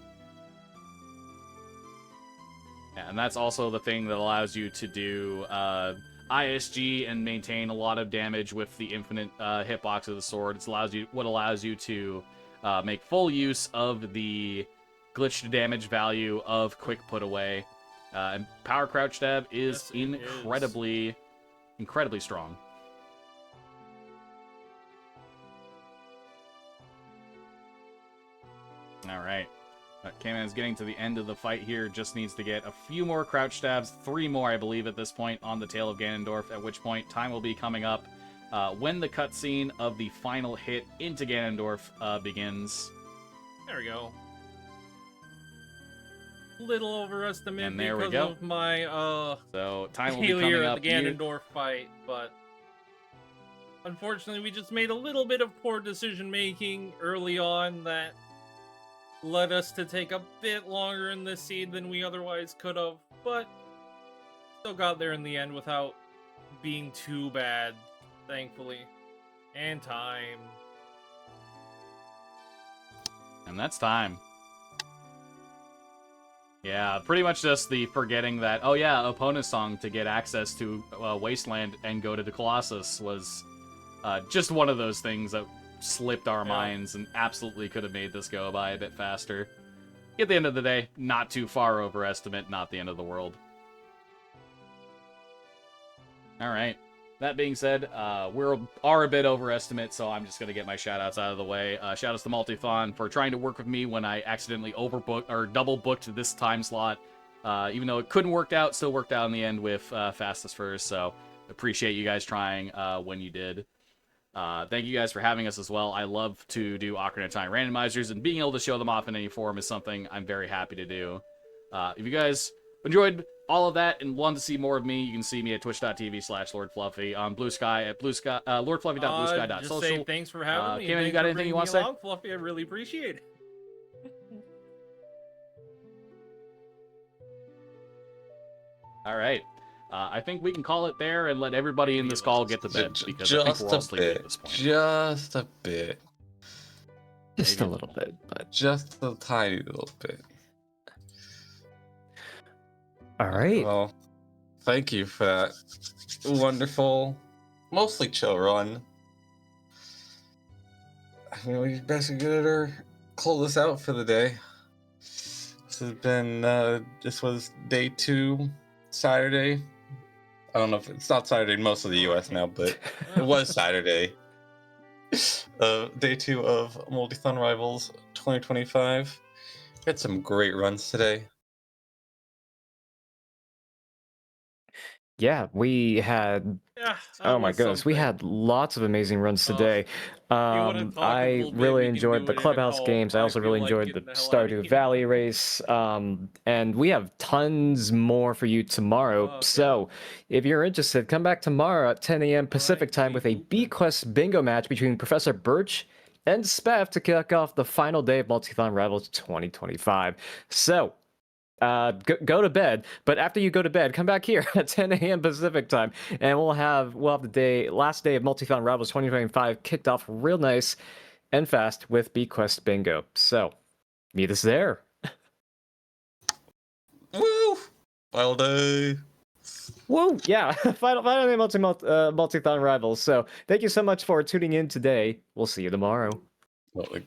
Yeah, and that's also the thing that allows you to do ISG and maintain a lot of damage with the infinite hitbox of the sword. It allows you to make full use of the glitched damage value of quick put away. And power crouch stab is incredibly strong. All right. Kman's getting to the end of the fight here. Just needs to get a few more crouch stabs. 3 more, I believe, at this point on the tail of Ganondorf, at which point time will be coming up when the cutscene of the final hit into Ganondorf begins. There we go. Little overestimate And there we because go. of my So time will be coming failure up. at the Ganondorf fight, but unfortunately we just made a little bit of poor decision making early on that led us to take a bit longer in this seed than we otherwise could have, but still got there in the end without being too bad, thankfully. And time. And that's time. Yeah, pretty much just the forgetting that, oh yeah, opponent song to get access to Wasteland and go to the Colossus was just one of those things that slipped our minds and absolutely could have made this go by a bit faster. At the end of the day, not too far over estimate, not the end of the world. Alright. That being said, we are a bit overestimate, so I'm just going to get my shoutouts out of the way. Shoutouts to Multithon for trying to work with me when I accidentally overbooked or double booked this time slot. Even though it couldn't work out, still worked out in the end with Fastest First, so appreciate you guys trying when you did. Thank you guys for having us as well. I love to do Ocarina of Time randomizers, and being able to show them off in any form is something I'm very happy to do. If you guys enjoyed all of that and want to see more of me, you can see me at twitch.tv/LordFluffy, on Blue Sky at lordfluffy.bluesky.social. Just say thanks for having me. Kman, you got anything you want to say? Fluffy, I really appreciate it. All right. I think we can call it there and let everybody in this call get to bed, because I think we're all sleeping at this point. Just a bit. Just a little bit, but Just a tiny little bit. all right. Well, thank you for that wonderful, mostly chill run. I mean, we basically better close this out for the day. This has been, this was day 2, Saturday, I don't know if it's not Saturday in most of the U.S. now, but it was Saturday. Day 2 of Multithon Rivals 2025. Had some great runs today. Yeah, we had. Yeah. Oh my goodness, we had lots of amazing runs today. I really enjoyed the clubhouse games. I also really enjoyed the Stardew Valley race. And we have tons more for you tomorrow. Okay. So, if you're interested, come back tomorrow at 10 a.m. Pacific time with a B-Quest bingo match between Professor Birch and Spev to kick off the final day of Multithon Rivals 2025. So, go to bed, but after you go to bed, come back here at 10 a.m. Pacific time, and we'll have the last day of Multithon Rivals 2025 kicked off real nice and fast with B-Quest Bingo. So, meet us there. Woo! Final day. Woo! Yeah, final day Multithon Rivals. So, thank you so much for tuning in today. We'll see you tomorrow. Well, like,